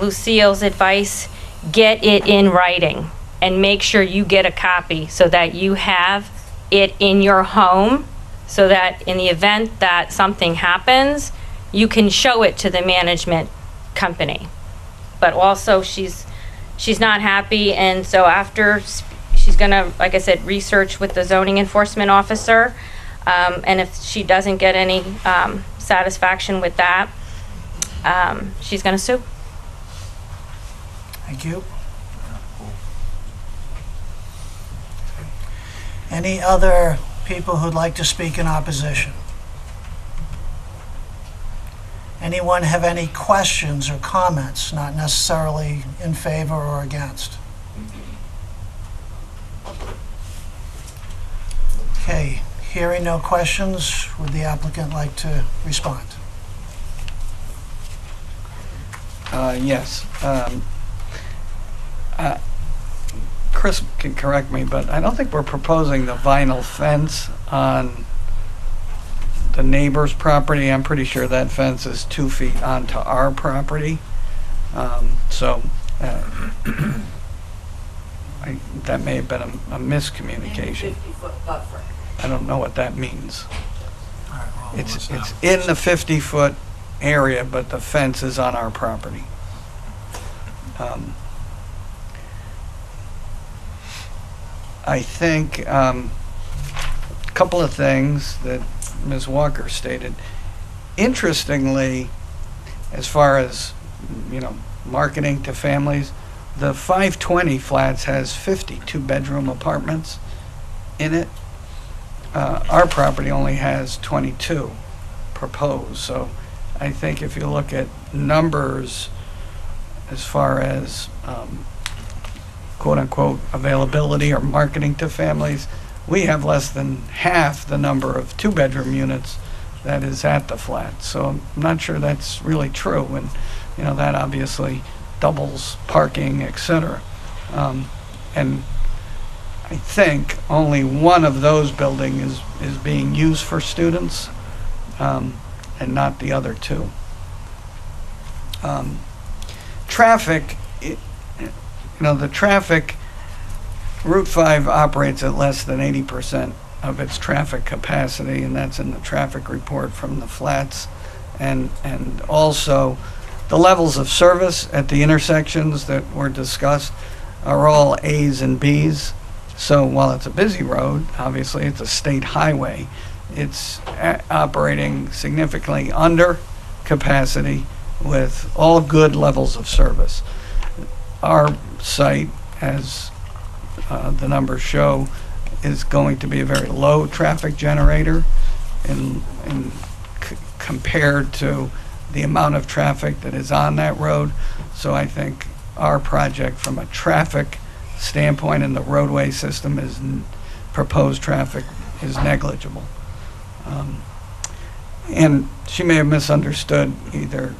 Lucille's advice, get it in writing and make sure you get a copy so that you have it in your home so that in the event that something happens, you can show it to the management company. But also she's not happy, and so after she's gonna, like I said, research with the zoning enforcement officer, and if she doesn't get any satisfaction with that, she's gonna sue. Thank you. Any other people who'd like to speak in opposition? Anyone have any questions or comments, not necessarily in favor or against? Okay, hearing no questions, would the applicant like to respond? Yes. Chris can correct me, but I don't think we're proposing the vinyl fence on the neighbor's property. I'm pretty sure that fence is 2 feet onto our property. That may have been a miscommunication. 50-foot buffer. I don't know what that means. All right, well, It's let's- in the 50-foot area, but the fence is on our property. I think a couple of things that Ms. Walker stated. Interestingly, as far as, marketing to families, the 520 flats has 50 two-bedroom apartments in it. Our property only has 22 proposed, so I think if you look at numbers as far as quote-unquote availability or marketing to families, we have less than half the number of two-bedroom units that is at the flat. So I'm not sure that's really true, and that obviously doubles parking, etc. And I think only one of those buildings is being used for students, and not the other two. Traffic, the traffic, Route 5 operates at less than 80% of its traffic capacity, and that's in the traffic report from the flats. And also, the levels of service at the intersections that were discussed are all A's and B's. So while it's a busy road, obviously it's a state highway, it's operating significantly under capacity with all good levels of service. Our site, as the numbers show, is going to be a very low traffic generator compared to the amount of traffic that is on that road. So I think our project from a traffic standpoint in the roadway system is proposed traffic is negligible. And she may have misunderstood either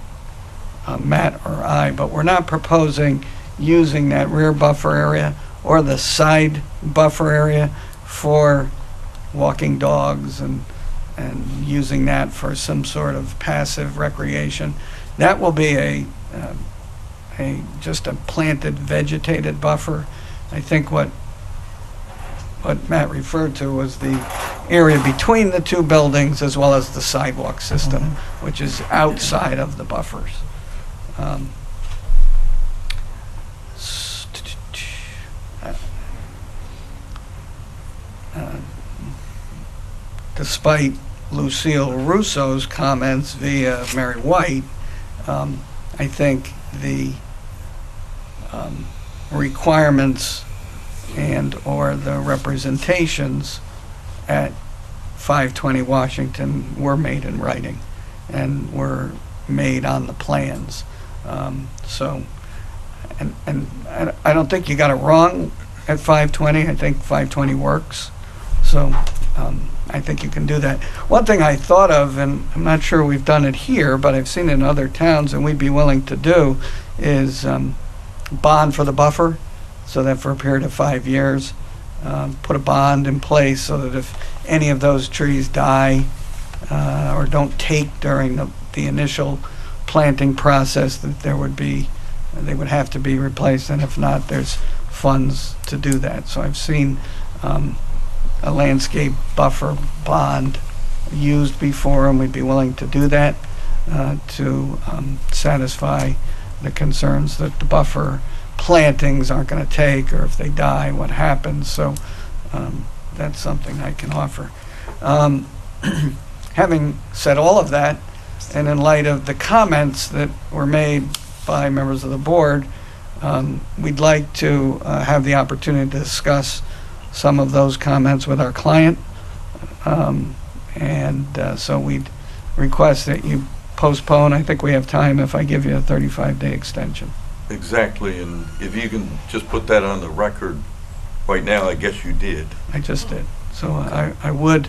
Matt or I, but we're not proposing using that rear buffer area or the side buffer area for walking dogs and using that for some sort of passive recreation. That will be just a planted vegetated buffer. I think what Matt referred to was the area between the two buildings as well as the sidewalk system, which is outside of the buffers. Despite Lucille Russo's comments via Mary White, I think the requirements and or the representations at 520 Washington were made in writing and were made on the plans. So I don't think you got it wrong at 520. I think 520 works. So I think you can do that. One thing I thought of, and I'm not sure we've done it here, but I've seen it in other towns and we'd be willing to do, is bond for the buffer, so that for a period of 5 years, put a bond in place so that if any of those trees die or don't take during the initial planting process, that they would have to be replaced, and if not, there's funds to do that. So I've seen a landscape buffer bond used before, and we'd be willing to do that to satisfy the concerns that the buffer plantings aren't going to take, or if they die, what happens. So that's something I can offer. Having said all of that, and in light of the comments that were made by members of the board, we'd like to have the opportunity to discuss some of those comments with our client. So we'd request that you postpone. I think we have time if I give you a 35-day extension. Exactly, and if you can just put that on the record right now, I guess you did. I just did. So I would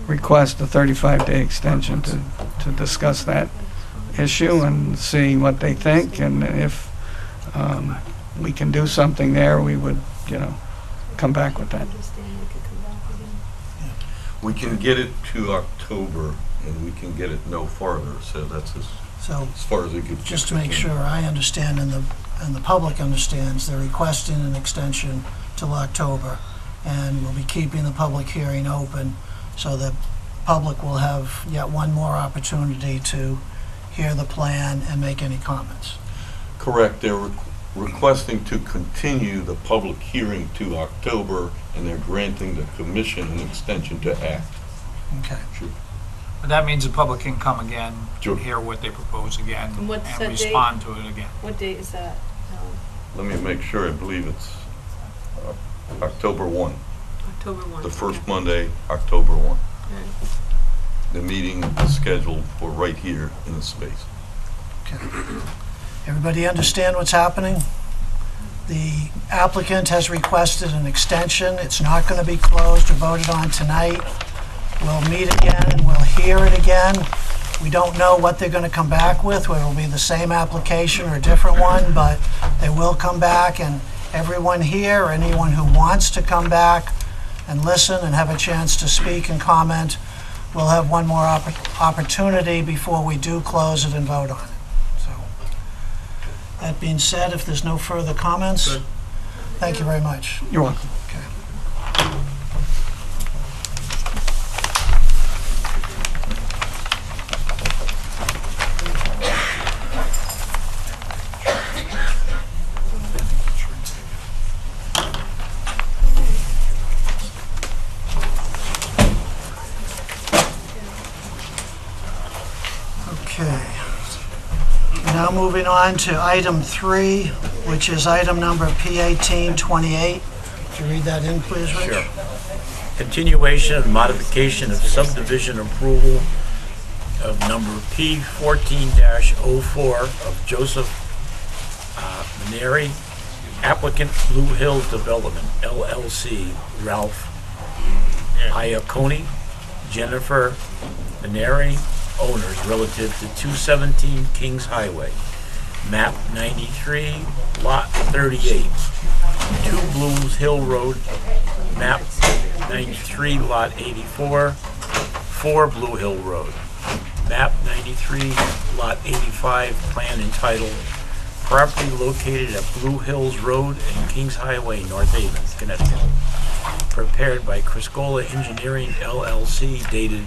request a 35-day extension to discuss that issue and see what they think, and if we can do something there, we would, come back with that. We can get it to October, and we can get it no farther, so that's as far as it gets. Just to make sure I understand and the public understands, they're requesting an extension till October, and we'll be keeping the public hearing open so the public will have yet one more opportunity to hear the plan and make any comments. Correct. They're requesting to continue the public hearing to October, and they're granting the commission an extension to act. Okay. Sure. But that means the public can come again, Sure. hear what they propose again, And what's that date? respond to it again. What date is that? Let me make sure, I believe it's October 1, October 1. the first Monday, October 1. Okay. The meeting is scheduled for right here in this space. Everybody understand what's happening? The applicant has requested an extension. It's not going to be closed or voted on tonight. We'll meet again and we'll hear it again. We don't know what they're going to come back with, whether it'll be the same application or a different one, but they will come back, and everyone here, or anyone who wants to come back and listen and have a chance to speak and comment, will have one more opportunity before we do close it and vote on it. So, that being said, if there's no further comments, Good. thank you very much. You're welcome. Okay. Okay. Now moving on to item 3, which is item number P1828. Would you read that in, please, Rich? Sure. Continuation and modification of subdivision approval of number P14-04 of Joseph Maneri, applicant Blue Hills Development, LLC, Ralph Iaconi, Jennifer Maneri, owners, relative to 217 Kings Highway, map 93, lot 38, 2 Blues Hill Road, map 93, lot 84, 4 Blue Hill Road, map 93, lot 85, plan entitled Property Located at Blue Hills Road and Kings Highway, North Haven, Connecticut. Prepared by Criscola Engineering LLC, dated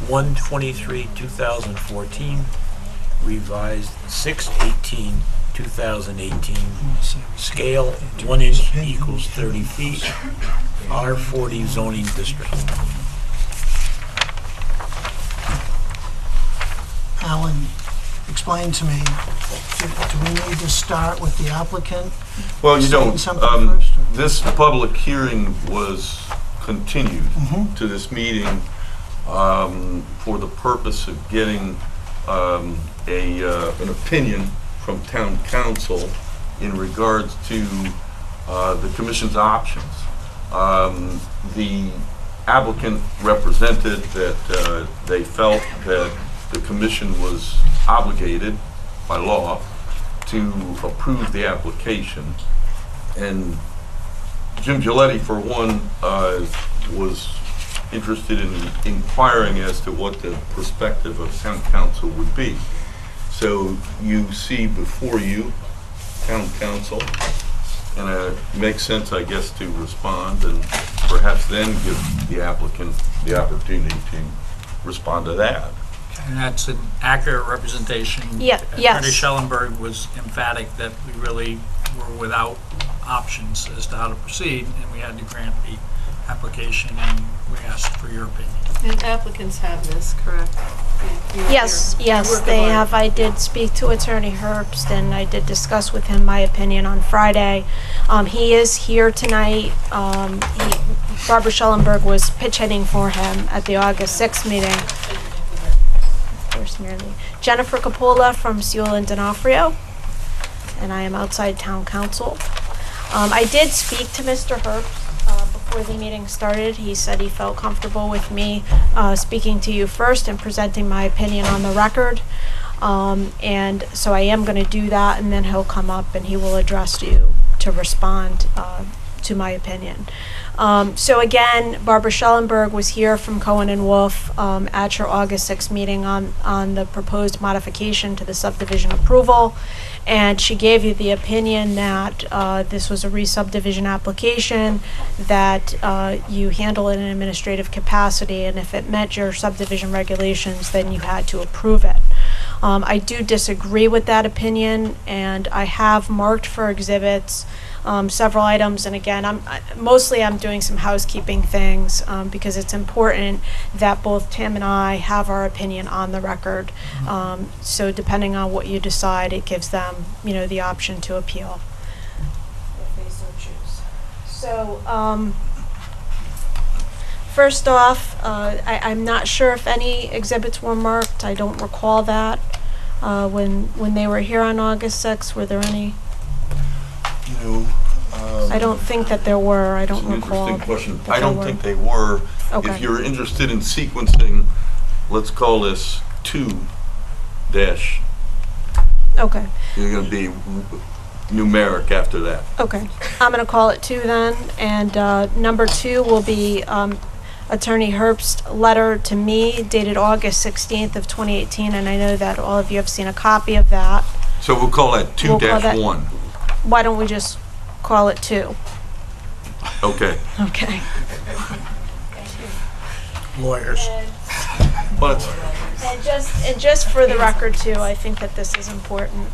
1/23/2014, revised 6/18/2018, scale 1 inch equals 30 feet, R40 zoning district. Alan, explain to me, do we need to start with the applicant? Well, you Saying don't. something first, or- This public hearing was continued to this meeting for the purpose of getting an opinion from town council in regards to the commission's options. The applicant represented that they felt that the commission was obligated by law to approve the application. And Jim Giletti, for one, was interested in inquiring as to what the perspective of town council would be. So you see before you, town council, and it makes sense, I guess, to respond and perhaps then give the applicant the opportunity to respond to that. And that's an accurate representation. Yeah, yes. Attorney Schellenberg was emphatic that we really were without options as to how to proceed, and we had to grant the application, and we asked for your opinion. And applicants have this, correct? Yes, yes, they have. I did speak to Attorney Herbst, and I did discuss with him my opinion on Friday. He is here tonight. Barbara Schellenberg was pitch hitting for him at the August 6th meeting. Jennifer Capola from Sewell and D'Onofrio, and I am outside town council. I did speak to Mr. Herbst before the meeting started. He said he felt comfortable with me speaking to you first and presenting my opinion on the record. And so I am going to do that, and then he'll come up and he will address you to respond to my opinion. So again, Barbara Schellenberg was here from Cohen and Wolf at your August 6th meeting on the proposed modification to the subdivision approval. And she gave you the opinion that this was a re-subdivision application, that you handle it in an administrative capacity, and if it met your subdivision regulations, then you had to approve it. I do disagree with that opinion, and I have marked for exhibits several items. And again, mostly I'm doing some housekeeping things because it's important that both Tim and I have our opinion on the record. So depending on what you decide, it gives them, the option to appeal if they so choose. So, first off, I'm not sure if any exhibits were marked. I don't recall that. When they were here on August 6th, were there any? I don't think that there were. I don't recall. Interesting question. that I don't there think they were. Okay. If you're interested in sequencing, let's call this 2 dash. Okay. You're going to be numeric after that. Okay. I'm going to call it 2 then. And number 2 will be Attorney Herbst's letter to me dated August 16th of 2018. And I know that all of you have seen a copy of that. So we'll call that 2 We'll call dash that- 1. Why don't we just call it 2? Okay. Okay. Lawyers. But And just for the record too, I think that this is important.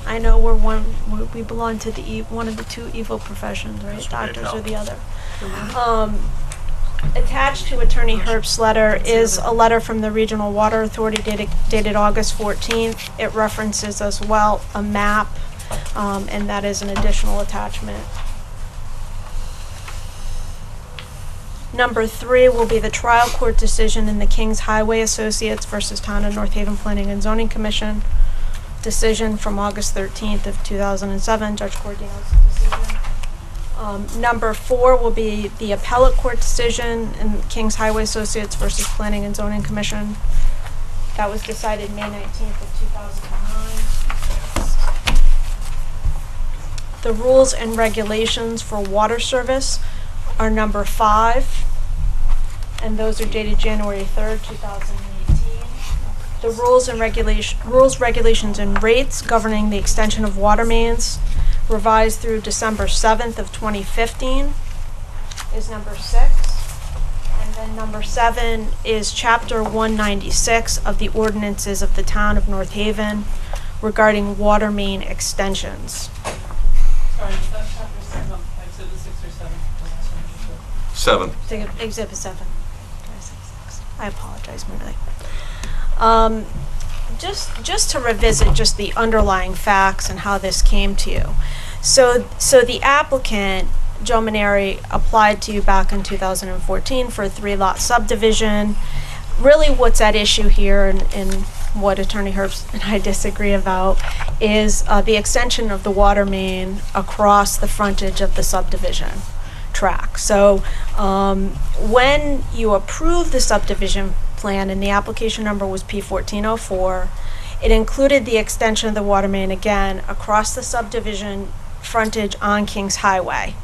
I know we belong to one of the 2 evil professions, right? Doctors or the other. Attached to Attorney Herbst's letter is a letter from the Regional Water Authority dated August 14th. It references as well a map, and that is an additional attachment. Number 3 will be the trial court decision in the Kings Highway Associates versus Town of North Haven Planning and Zoning Commission decision from August 13th of 2007, Judge Cordino's decision. Number 4 will be the appellate court decision in Kings Highway Associates versus Planning and Zoning Commission. That was decided May 19th of 2009. The rules and regulations for water service are number 5, and those are dated January 3rd, 2018. The rules, regulations, and rates governing the extension of water mains revised through December 7th of 2015 is number 6. And then number 7 is Chapter 196 of the ordinances of the Town of North Haven regarding water main extensions. Sorry, is that chapter 6 on exhibit 6 or 7? 7. Exhibit 7. Did I say 6? I apologize, Mary. Just to revisit just the underlying facts and how this came to you. So the applicant, Joe Maneri, applied to you back in 2014 for a 3-lot subdivision. Really what's at issue here and what Attorney Herbst and I disagree about is the extension of the water main across the frontage of the subdivision track. So when you approved the subdivision plan and the application number was P1404, it included the extension of the water main again across the subdivision frontage on Kings Highway.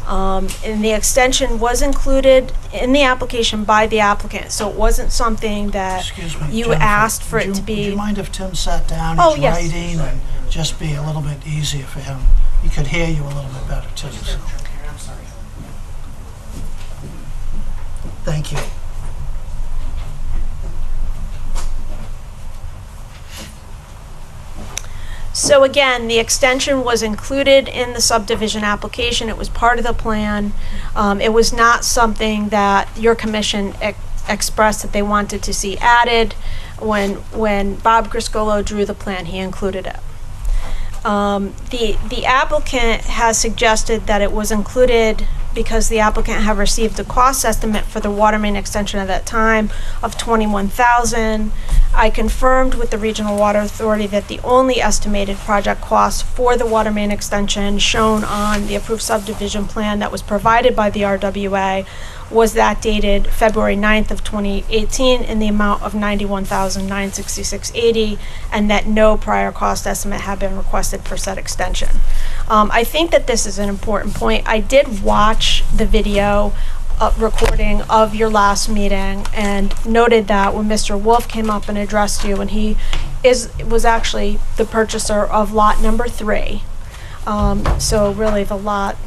And the extension was included in the application by the applicant, so it wasn't something that Excuse me, you Jennifer, asked for it would to you- Would you be. mind if Tim sat down? Oh, He's yes. writing and just be a little bit easier for him. He could hear you a little bit better too. So. Thank you. So again, the extension was included in the subdivision application. It was part of the plan. It was not something that your commission expressed that they wanted to see added. When Bob Griscolo drew the plan, he included it. The applicant has suggested that it was included because the applicant had received a cost estimate for the water main extension at that time of $21,000. I confirmed with the Regional Water Authority that the only estimated project cost for the water main extension shown on the approved subdivision plan that was provided by the RWA was that dated February 9th of 2018 in the amount of $91,966.80, and that no prior cost estimate had been requested for said extension. I think that this is an important point. I did watch the video recording of your last meeting and noted that when Mr. Wolf came up and addressed you, and he was actually the purchaser of lot number 3. So really the lot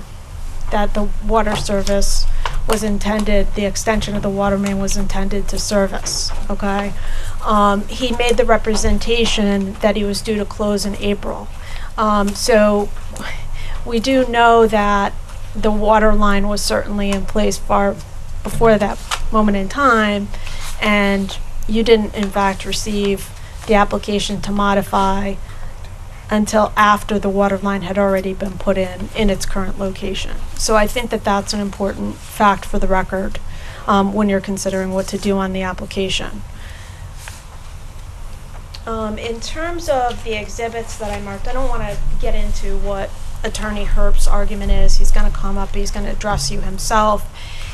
that the water service was intended, the extension of the water main was intended to service, okay? He made the representation that he was due to close in April. So We do know that the water line was certainly in place far before that moment in time, and you didn't in fact receive the application to modify until after the water line had already been put in its current location. So I think that that's an important fact for the record when you're considering what to do on the application. In terms of the exhibits that I marked, I don't want to get into what Attorney Herbst's argument is. He's going to come up, he's going to address you himself.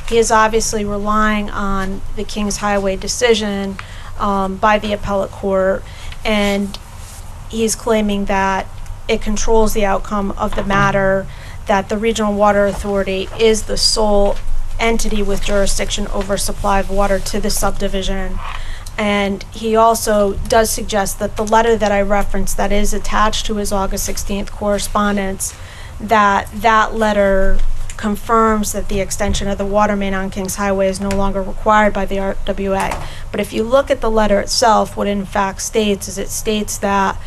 He is obviously relying on the Kings Highway decision by the appellate court, and he's claiming that it controls the outcome of the matter, that the Regional Water Authority is the sole entity with jurisdiction over supply of water to the subdivision. And he also does suggest that the letter that I referenced that is attached to his August 16th correspondence, that letter confirms that the extension of the water main on Kings Highway is no longer required by the RWA. But if you look at the letter itself, what it in fact states is it states that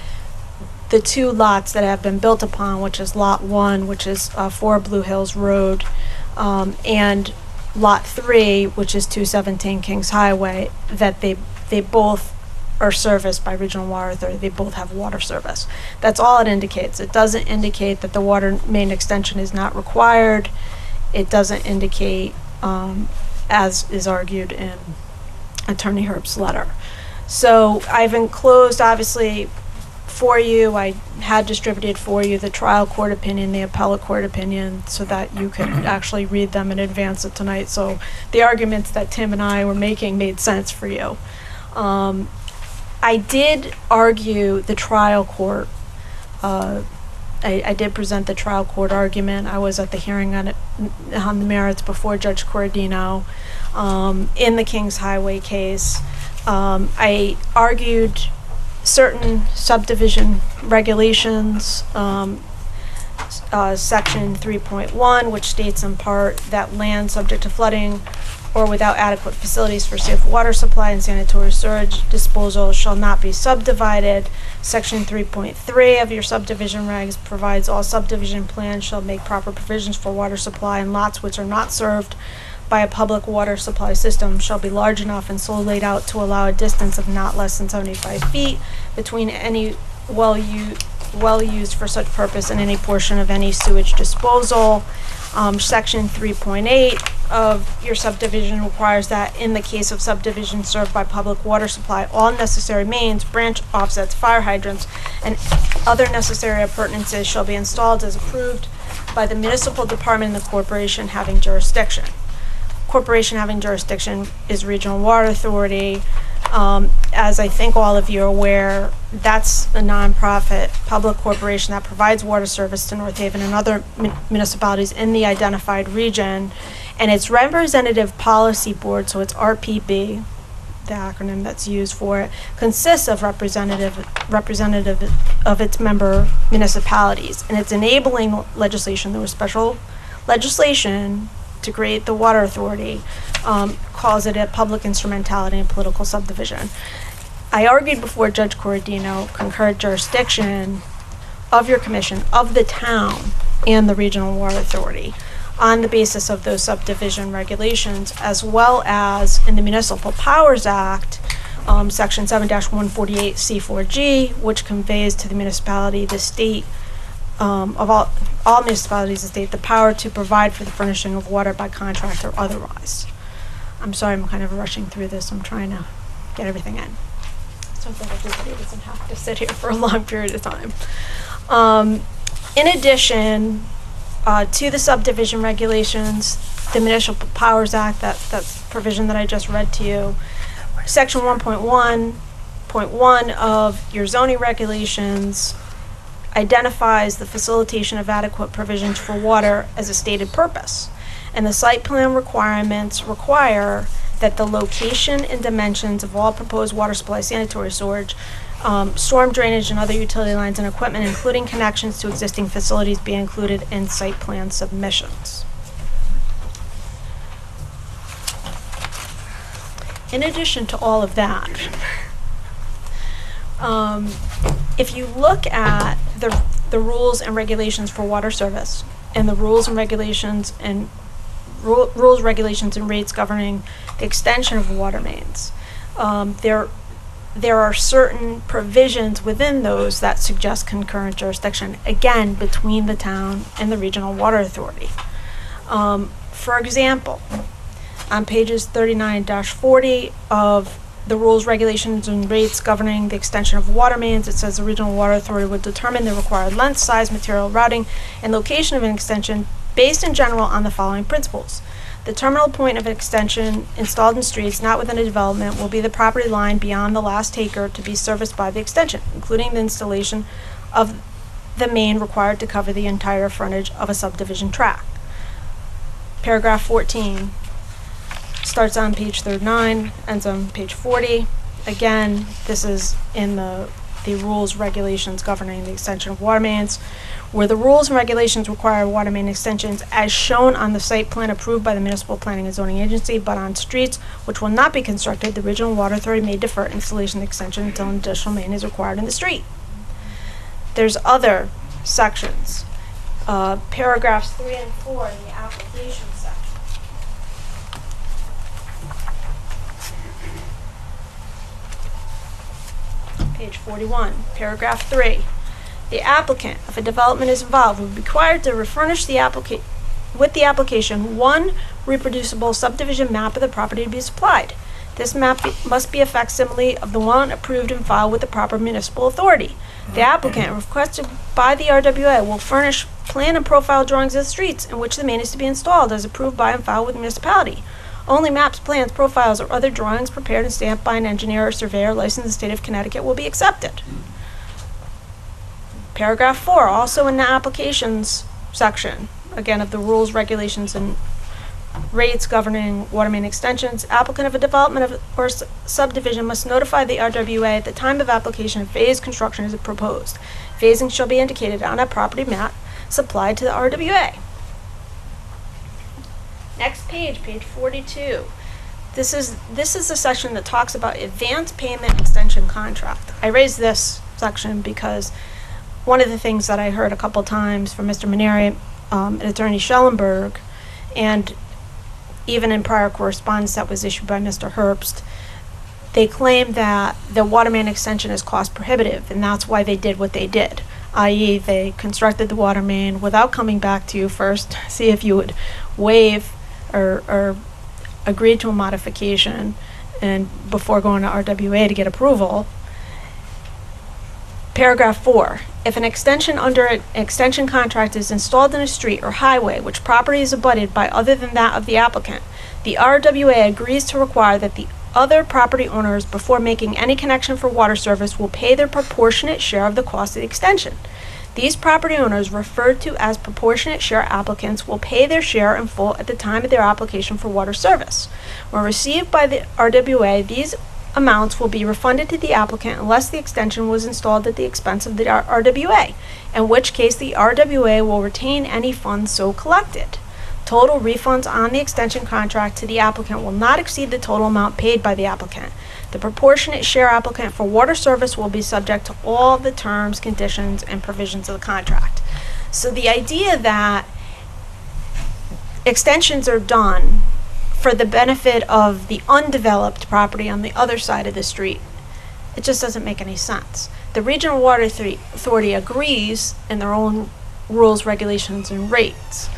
the two lots that have been built upon, which is Lot 1, which is 4 Blue Hills Road, and Lot 3, which is 217 Kings Highway, that they both are serviced by Regional Water Authority. They both have water service. That's all it indicates. It doesn't indicate that the water main extension is not required. It doesn't indicate, as is argued in Attorney Herbst's letter. So I've enclosed, obviously, for you, I had distributed for you the trial court opinion, the appellate court opinion, so that you could actually read them in advance of tonight. So the arguments that Tim and I were making made sense for you. I did argue the trial court. I did present the trial court argument. I was at the hearing on the merits before Judge Corradino in the Kings Highway case. I argued certain subdivision regulations, section 3.1, which states in part that land subject to flooding or without adequate facilities for safe water supply and sanitary sewage disposal shall not be subdivided. Section 3.3 of your subdivision regs provides all subdivision plans shall make proper provisions for water supply, and lots which are not served by a public water supply system shall be large enough and so laid out to allow a distance of not less than 75 feet between any well used for such purpose and any portion of any sewage disposal. Section 3.8 of your subdivision requires that in the case of subdivision served by public water supply, all necessary mains, branch offsets, fire hydrants, and other necessary appurtenances shall be installed as approved by the municipal department and the corporation having jurisdiction. Corporation having jurisdiction is Regional Water Authority. As I think all of you are aware, that's a nonprofit public corporation that provides water service to North Haven and other municipalities in the identified region. And its representative policy board, so it's RPB, the acronym that's used for it, consists of representative of its member municipalities. And it's enabling legislation. There was special legislation to create the water authority, calls it a public instrumentality and political subdivision. I argued before Judge Corradino concurrent jurisdiction of your commission, of the town, and the Regional Water Authority on the basis of those subdivision regulations, as well as in the Municipal Powers Act, Section 7-148 C4G, which conveys to the municipality, the state, of all municipalities, the state, the power to provide for the furnishing of water by contract or otherwise. I'm sorry, I'm kind of rushing through this. I'm trying to get everything in, so that everybody doesn't have to sit here for a long period of time. In addition to the subdivision regulations, the Municipal Powers Act, that's provision that I just read to you, Section 1.1.1 of your zoning regulations identifies the facilitation of adequate provisions for water as a stated purpose. And the site plan requirements require that the location and dimensions of all proposed water supply, sanitary storage, storm drainage, and other utility lines and equipment, including connections to existing facilities, be included in site plan submissions. In addition to all of that, if you look at the rules and regulations for water service and the rules and regulations and rules, regulations, and rates governing the extension of water mains. There are certain provisions within those that suggest concurrent jurisdiction, again, between the town and the regional water authority. For example, on pages 39-40 of the rules, regulations, and rates governing the extension of water mains, it says the regional water authority would determine the required length, size, material, routing, and location of an extension based in general on the following principles. The terminal point of an extension installed in streets not within a development will be the property line beyond the last acre to be serviced by the extension, including the installation of the main required to cover the entire frontage of a subdivision tract. Paragraph 14 starts on page 39, ends on page 40. Again, this is in the rules, regulations governing the extension of water mains, where the rules and regulations require water main extensions as shown on the site plan approved by the municipal planning and zoning agency, but on streets which will not be constructed, the regional water authority may defer installation of the extension until an additional main is required in the street. There's other sections, paragraphs 3 and 4 in the application section. Page 41, paragraph 3. The applicant, if a development is involved, will be required to refurnish the application one reproducible subdivision map of the property to be supplied. This map must be a facsimile of the one approved and filed with the proper municipal authority. The applicant, requested by the RWA, will furnish plan and profile drawings of the streets in which the main is to be installed as approved by and filed with the municipality. Only maps, plans, profiles, or other drawings prepared and stamped by an engineer or surveyor licensed in the state of Connecticut will be accepted. Paragraph 4, also in the applications section, again of the rules, regulations, and rates governing water main extensions, applicant of a development or subdivision must notify the RWA at the time of application if phased construction is proposed. Phasing shall be indicated on a property map supplied to the RWA. Next page, page 42. This is the section that talks about advance payment extension contract. I raised this section because one of the things that I heard a couple times from Mr. Maneri and Attorney Schellenberg, and even in prior correspondence that was issued by Mr. Herbst, they claim that the water main extension is cost prohibitive, and that's why they did what they did, i.e. they constructed the water main without coming back to you first, see if you would waive or agree to a modification and before going to RWA to get approval. Paragraph 4, if an extension under an extension contract is installed in a street or highway which property is abutted by other than that of the applicant, the RWA agrees to require that the other property owners, before making any connection for water service, will pay their proportionate share of the cost of the extension. These property owners, referred to as proportionate share applicants, will pay their share in full at the time of their application for water service. When received by the RWA, these amounts will be refunded to the applicant unless the extension was installed at the expense of the RWA, in which case the RWA will retain any funds so collected. Total refunds on the extension contract to the applicant will not exceed the total amount paid by the applicant. The proportionate share applicant for water service will be subject to all the terms, conditions, and provisions of the contract. So the idea that extensions are done for the benefit of the undeveloped property on the other side of the street, it just doesn't make any sense. The Regional Water Authority agrees in their own rules, regulations, and rates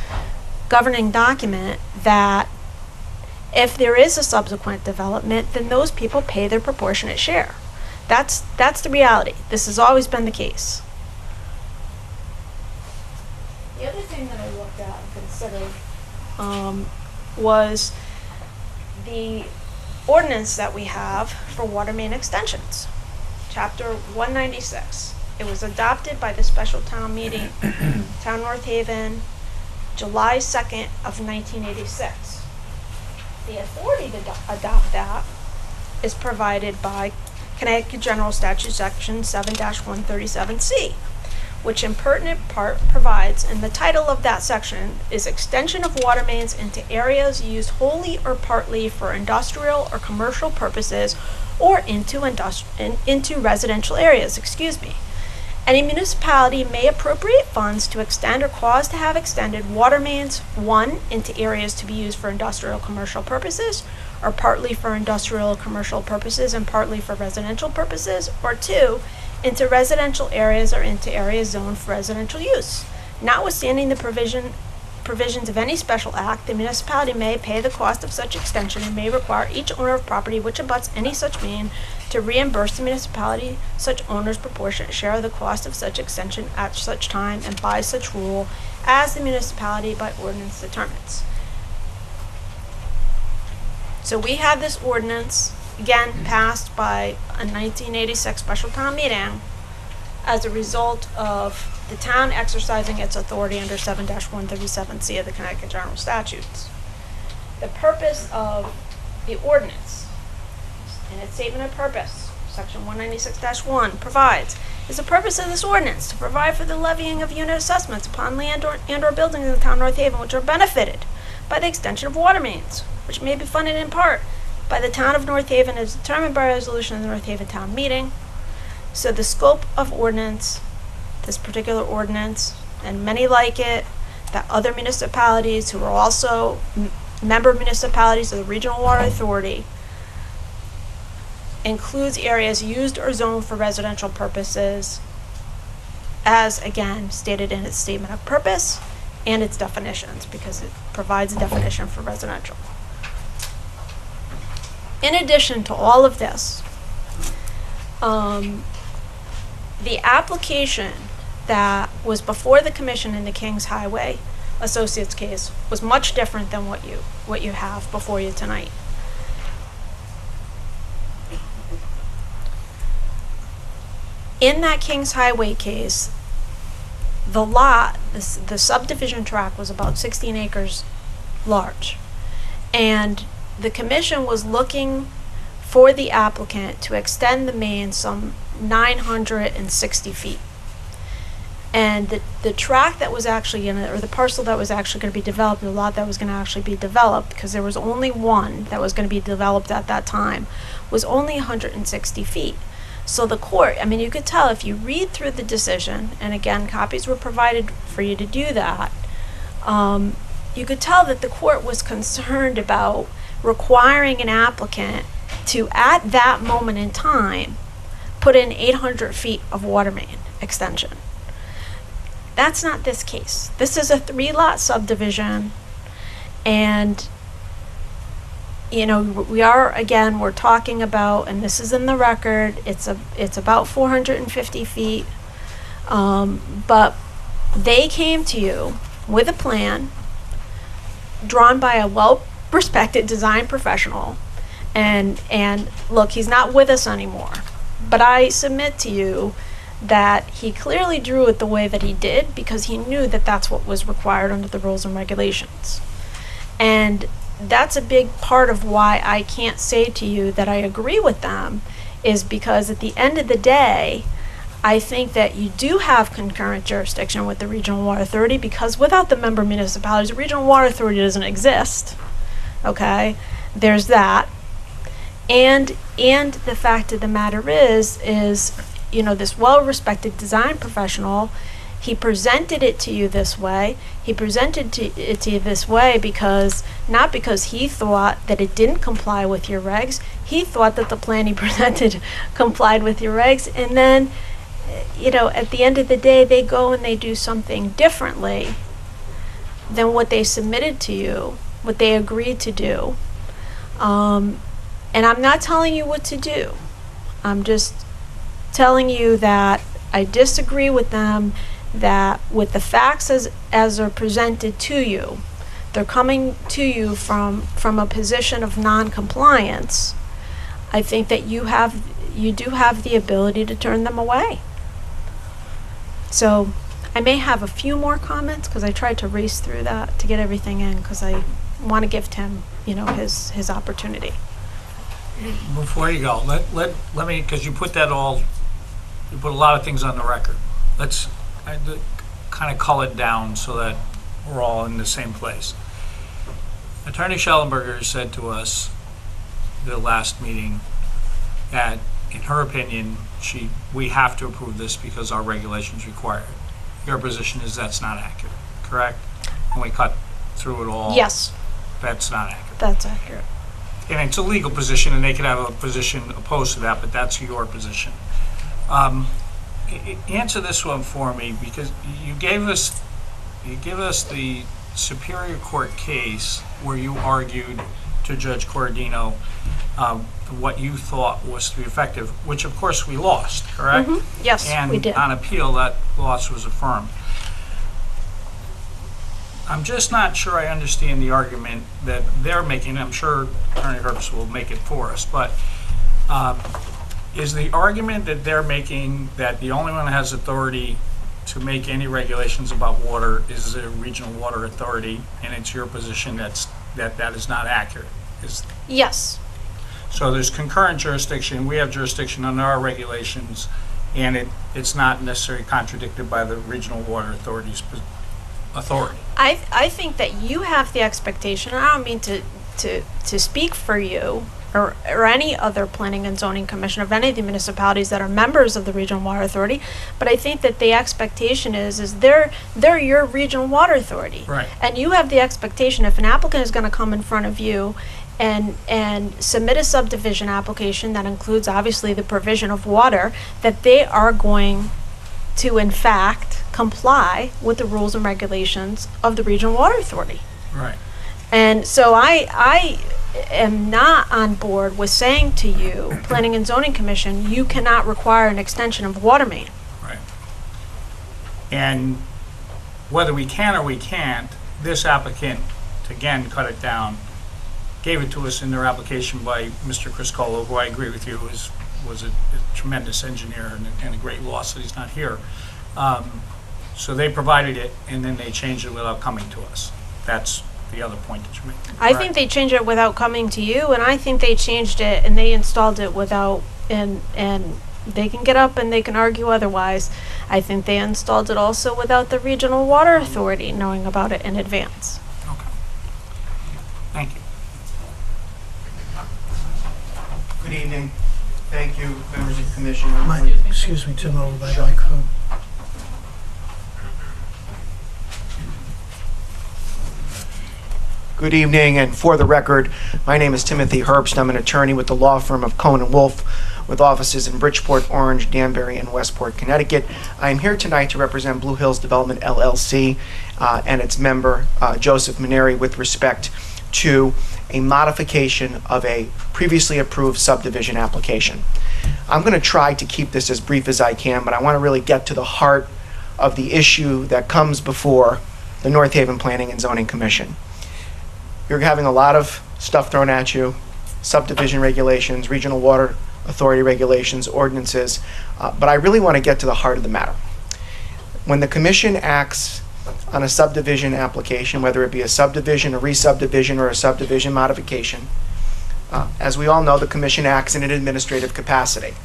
governing document that if there is a subsequent development, then those people pay their proportionate share. That's the reality. This has always been the case. The other thing that I looked at and considered was the ordinance that we have for water main extensions, Chapter 196. It was adopted by the special town meeting, Town North Haven, July 2nd of 1986. The authority to adopt that is provided by Connecticut General Statute Section 7-137C, which in pertinent part provides, and the title of that section is Extension of Water Mains into Areas Used Wholly or Partly for Industrial or Commercial Purposes or into residential areas, Any municipality may appropriate funds to extend or cause to have extended water mains, 1, into areas to be used for industrial commercial purposes, or partly for industrial commercial purposes and partly for residential purposes, or 2, into residential areas or into areas zoned for residential use. Notwithstanding the provisions of any special act, the municipality may pay the cost of such extension and may require each owner of property which abuts any such main to reimburse the municipality such owner's proportionate share of the cost of such extension at such time and by such rule as the municipality by ordinance determines. So we have this ordinance, again, passed by a 1986 special town meeting as a result of the town exercising its authority under 7-137C of the Connecticut General Statutes. The purpose of the ordinance, in its statement of purpose, section 196-1, provides, is the purpose of this ordinance to provide for the levying of unit assessments upon land and/or buildings in the town of North Haven which are benefited by the extension of water mains, which may be funded in part by the town of North Haven as determined by resolution of the North Haven Town Meeting. So the scope of ordinance, this particular ordinance, and many like it, that other municipalities who are also member municipalities of the Regional Water Authority, includes areas used or zoned for residential purposes, as again stated in its statement of purpose and its definitions, because it provides a definition for residential. In addition to all of this, the application that was before the commission in the Kings Highway Associates case was much different than what you have before you tonight. In that Kings Highway case, the lot, the subdivision tract was about 16 acres large. And the commission was looking for the applicant to extend the main some 960 feet. And the tract that was actually in it, or the parcel that was actually going to be developed, the lot that was going to actually be developed, because there was only one that was going to be developed at that time, was only 160 feet. So the court, I mean, you could tell if you read through the decision, and again, copies were provided for you to do that, you could tell that the court was concerned about requiring an applicant to, at that moment in time, put in 800 feet of water main extension. That's not this case. This is a 3-lot subdivision, and you know, we're talking about, and this is in the record, it's about 450 feet, but they came to you with a plan drawn by a well-respected design professional, and look, he's not with us anymore, but I submit to you that he clearly drew it the way that he did because he knew that that's what was required under the rules and regulations. And that's a big part of why I can't say to you that I agree with them, is because at the end of the day, I think that you do have concurrent jurisdiction with the Regional Water Authority, because without the member municipalities, the Regional Water Authority doesn't exist. Okay? There's that. And the fact of the matter is, you know, this well-respected design professional, he presented it to you this way. He presented it to you this way because, not because he thought that it didn't comply with your regs. He thought that the plan he presented complied with your regs. And then, you know, at the end of the day, they go and they do something differently than what they submitted to you, what they agreed to do. And I'm not telling you what to do. I'm just telling you that I disagree with them, that with the facts as they're presented to you, they're coming to you from a position of non-compliance. I think that you do have the ability to turn them away. So I may have a few more comments because I tried to race through that to get everything in, because I want to give Tim, you know, his opportunity. Before you go, let me, because you put a lot of things on the record. Let's kind of cull it down so that we're all in the same place. Attorney Schellenberger said to us the last meeting that, in her opinion, we have to approve this because our regulations require it. Your position is that's not accurate, correct? When we cut through it all? Yes, That's not accurate. that's accurate. And it's a legal position, and they could have a position opposed to that, but that's your position. Answer this one for me, because you gave us the Superior Court case where you argued to Judge Corradino what you thought was to be effective, which of course we lost, correct? Yes, we did. And on appeal, that loss was affirmed. I'm just not sure I understand the argument that they're making. I'm sure Attorney Herbst will make it for us, but is the argument that they're making that the only one that has authority to make any regulations about water is the Regional Water Authority, and it's your position that is not accurate? Yes, So there's concurrent jurisdiction, we have jurisdiction under our regulations, and it's not necessarily contradicted by the Regional Water Authority's authority. I think that you have the expectation, and I don't mean to speak for you or any other planning and zoning commission of any of the municipalities that are members of the Regional Water Authority, but I think that the expectation is they're your Regional Water Authority. Right. And you have the expectation, if an applicant is going to come in front of you and submit a subdivision application that includes obviously the provision of water, that they are going to in fact comply with the rules and regulations of the Regional Water Authority. Right. And so I am not on board with saying to you, Planning and Zoning Commission, you cannot require an extension of water main. Right. And whether we can or we can't, this applicant, to again cut it down, gave it to us in their application by Mr. Criscolo, who I agree with you was a tremendous engineer and a great loss that he's not here. So they provided it, and then they changed it without coming to us. That's the other point that you made. I think they changed it without coming to you, and I think they changed it and they installed it without, and they can get up and they can argue otherwise. I think they installed it also without the Regional Water Authority knowing about it in advance. Okay. Thank you. Good evening. Thank you, members of the commission. Excuse me, Tim, over by the microphone. Good evening, and for the record, my name is Timothy Herbst. I'm an attorney with the law firm of Cohen & Wolfe, with offices in Bridgeport, Orange, Danbury, and Westport, Connecticut. I am here tonight to represent Blue Hills Development LLC and its member, Joseph Maneri, with respect to a modification of a previously approved subdivision application. I'm going to try to keep this as brief as I can, but I want to really get to the heart of the issue that comes before the North Haven Planning and Zoning Commission. You're having a lot of stuff thrown at you, subdivision regulations, Regional Water Authority regulations, ordinances, but I really want to get to the heart of the matter. When the commission acts on a subdivision application, whether it be a subdivision, a re-subdivision, or a subdivision modification, as we all know, the commission acts in an administrative capacity.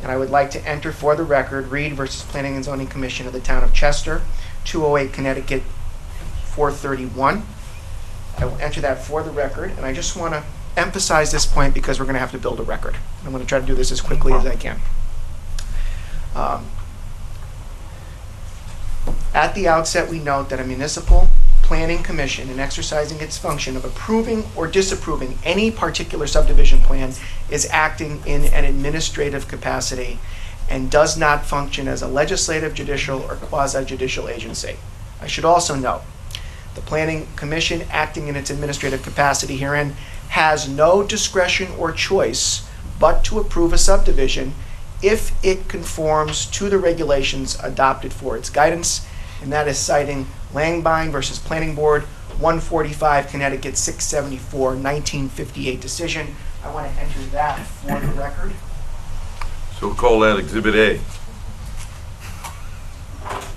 And I would like to enter for the record Reed versus Planning and Zoning Commission of the Town of Chester, 208 Connecticut 431. I will enter that for the record, and I just want to emphasize this point because we're going to have to build a record. I'm going to try to do this as quickly as I can. At the outset, we note that a municipal planning commission, in exercising its function of approving or disapproving any particular subdivision plan, is acting in an administrative capacity and does not function as a legislative, judicial, or quasi-judicial agency. I should also note, the Planning Commission, acting in its administrative capacity herein, has no discretion or choice but to approve a subdivision if it conforms to the regulations adopted for its guidance, and that is citing Langbine versus Planning Board, 145 Connecticut 674, 1958 decision. I want to enter that for the record. So we'll call that Exhibit A.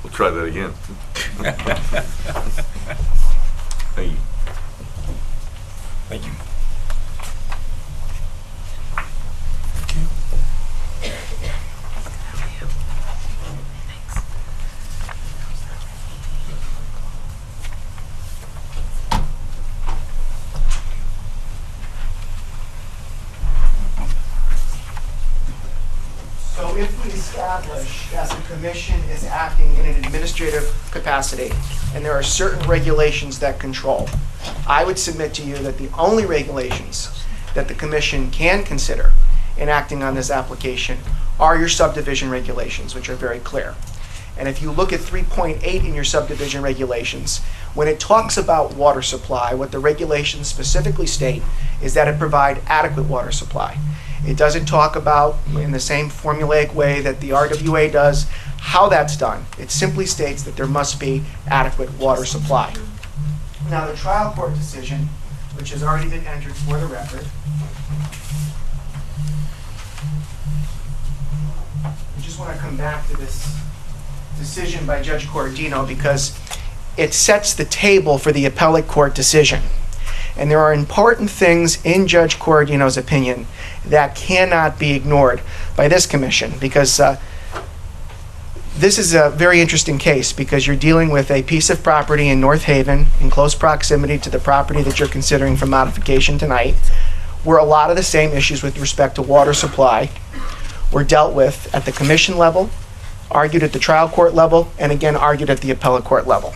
We'll try that again. Thank you. Thank you. So if establish that the commission is acting in an administrative capacity, and there are certain regulations that control. I would submit to you that the only regulations that the commission can consider in acting on this application are your subdivision regulations, which are very clear. And if you look at 3.8 in your subdivision regulations, when it talks about water supply, what the regulations specifically state is that it provide adequate water supply. It doesn't talk about, in the same formulaic way that the RWA does, how that's done. It simply states that there must be adequate water supply. Now, the trial court decision, which has already been entered for the record, I just want to come back to this decision by Judge Cordino because it sets the table for the appellate court decision. And there are important things in Judge Cordino's opinion that cannot be ignored by this commission because this is a very interesting case because you're dealing with a piece of property in North Haven in close proximity to the property that you're considering for modification tonight, where a lot of the same issues with respect to water supply were dealt with at the commission level, argued at the trial court level, and again argued at the appellate court level.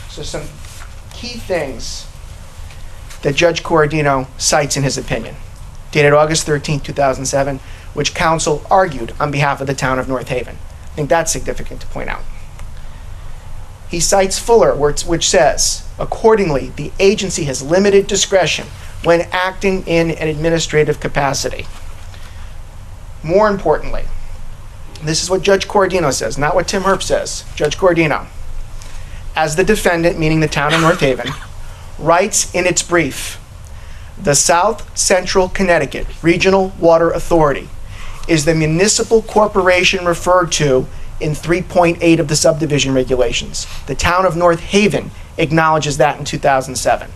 So some key things that Judge Cordino cites in his opinion, dated August 13, 2007, which counsel argued on behalf of the town of North Haven. I think that's significant to point out. He cites Fuller, which says, accordingly, the agency has limited discretion when acting in an administrative capacity. More importantly, this is what Judge Cordino says, not what Tim Herb says. Judge Cordino, as the defendant, meaning the town of North Haven, writes in its brief, the South Central Connecticut Regional Water Authority is the municipal corporation referred to in 3.8 of the subdivision regulations. The town of North Haven acknowledges that in 2007.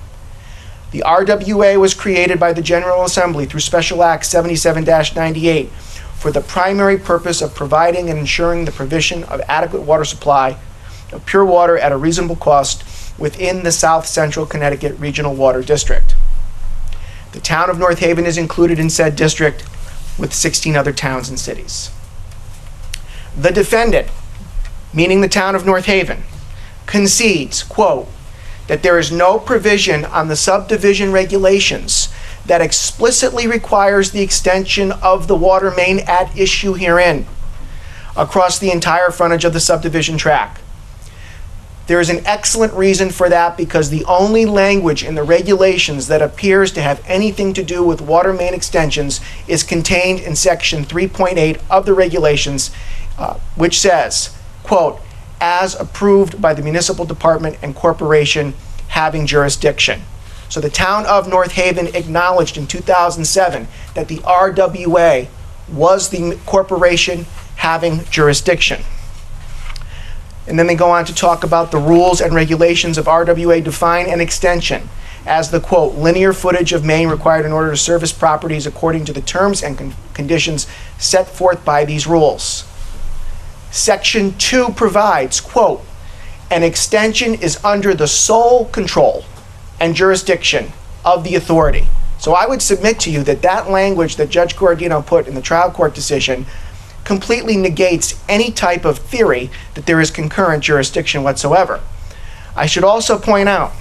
The RWA was created by the General Assembly through Special Act 77-98 for the primary purpose of providing and ensuring the provision of adequate water supply of pure water at a reasonable cost within the South Central Connecticut Regional Water District. The town of North Haven is included in said district with 16 other towns and cities. The defendant, meaning the town of North Haven, concedes, quote, that there is no provision on the subdivision regulations that explicitly requires the extension of the water main at issue herein across the entire frontage of the subdivision tract. There is an excellent reason for that because the only language in the regulations that appears to have anything to do with water main extensions is contained in section 3.8 of the regulations, which says, quote, as approved by the municipal department and corporation having jurisdiction. So the town of North Haven acknowledged in 2007 that the RWA was the corporation having jurisdiction. And then they go on to talk about the rules and regulations of RWA define an extension as the, quote, linear footage of main required in order to service properties according to the terms and conditions set forth by these rules. Section 2 provides, quote, an extension is under the sole control and jurisdiction of the authority. So I would submit to you that that language that Judge Cordino put in the trial court decision completely negates any type of theory that there is concurrent jurisdiction whatsoever. I should also point out,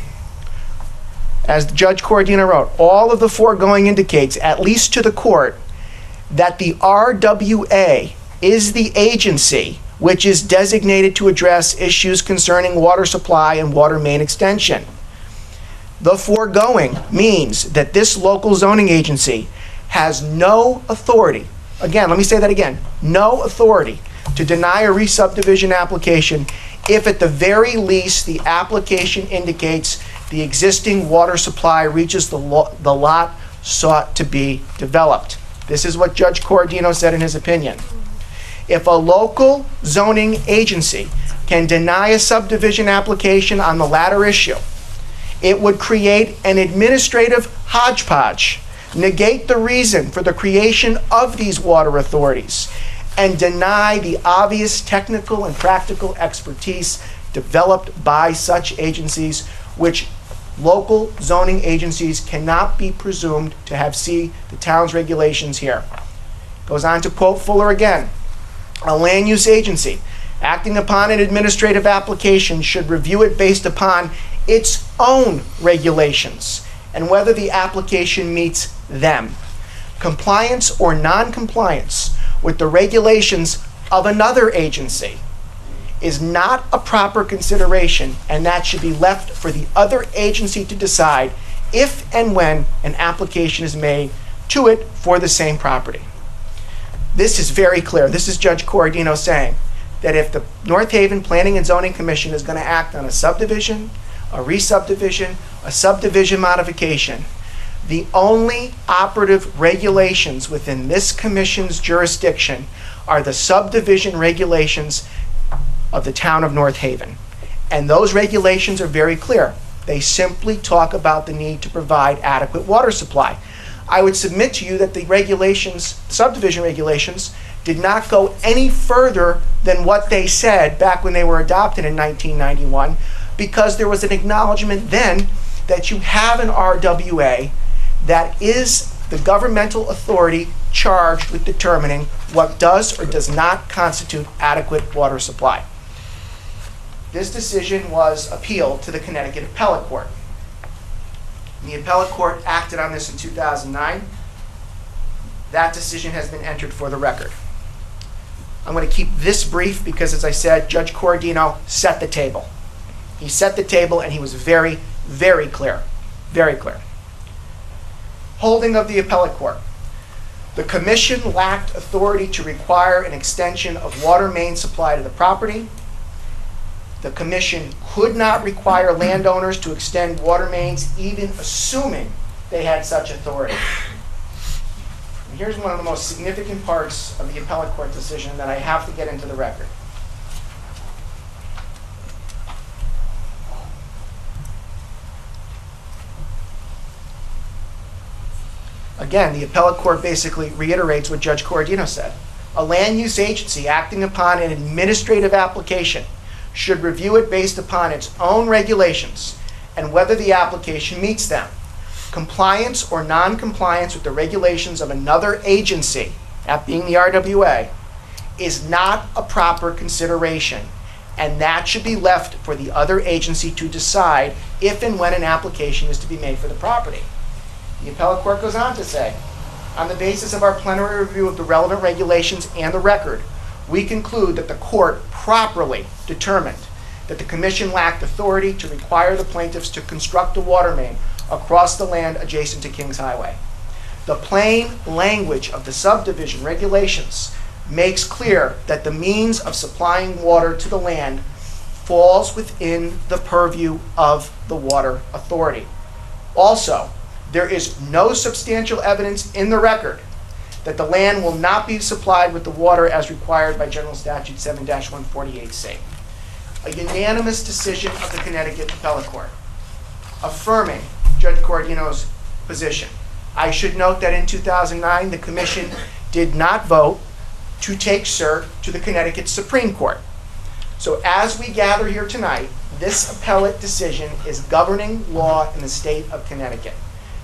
as Judge Cordino wrote, all of the foregoing indicates, at least to the court, that the RWA is the agency which is designated to address issues concerning water supply and water main extension. The foregoing means that this local zoning agency has no authority, again, let me say that again, no authority to deny a re-subdivision application if at the very least the application indicates the existing water supply reaches the lot sought to be developed. This is what Judge Cordino said in his opinion. If a local zoning agency can deny a subdivision application on the latter issue, it would create an administrative hodgepodge, negate the reason for the creation of these water authorities, and deny the obvious technical and practical expertise developed by such agencies, which local zoning agencies cannot be presumed to have seen the town's regulations here. Goes on to quote Fuller again. A land use agency acting upon an administrative application should review it based upon its own regulations and whether the application meets them. Compliance or non-compliance with the regulations of another agency is not a proper consideration, and that should be left for the other agency to decide if and when an application is made to it for the same property. This is very clear. This is Judge Corradino saying that if the North Haven Planning and Zoning Commission is going to act on a subdivision, a re-subdivision, a subdivision modification, the only operative regulations within this commission's jurisdiction are the subdivision regulations of the town of North Haven. And those regulations are very clear. They simply talk about the need to provide adequate water supply. I would submit to you that the regulations, subdivision regulations, did not go any further than what they said back when they were adopted in 1991, because there was an acknowledgement then that you have an RWA that is the governmental authority charged with determining what does or does not constitute adequate water supply. This decision was appealed to the Connecticut Appellate Court. The Appellate Court acted on this in 2009. That decision has been entered for the record. I'm going to keep this brief because, as I said, Judge Corradino set the table. He set the table and he was very, very clear. Very clear. Holding of the Appellate Court. The Commission lacked authority to require an extension of water main supply to the property. The Commission could not require landowners to extend water mains, even assuming they had such authority. And here's one of the most significant parts of the Appellate Court decision that I have to get into the record. Again, the Appellate Court basically reiterates what Judge Corradino said. A land use agency acting upon an administrative application should review it based upon its own regulations and whether the application meets them. Compliance or non-compliance with the regulations of another agency, that being the RWA, is not a proper consideration, and that should be left for the other agency to decide if and when an application is to be made for the property. The Appellate Court goes on to say, on the basis of our plenary review of the relevant regulations and the record, we conclude that the court properly determined that the Commission lacked authority to require the plaintiffs to construct a water main across the land adjacent to Kings Highway. The plain language of the subdivision regulations makes clear that the means of supplying water to the land falls within the purview of the Water Authority. Also, there is no substantial evidence in the record that the land will not be supplied with the water as required by General Statute 7-148C. A unanimous decision of the Connecticut Appellate Court affirming Judge Corradino's position. I should note that in 2009, the Commission did not vote to take cert to the Connecticut Supreme Court. So as we gather here tonight, this appellate decision is governing law in the state of Connecticut.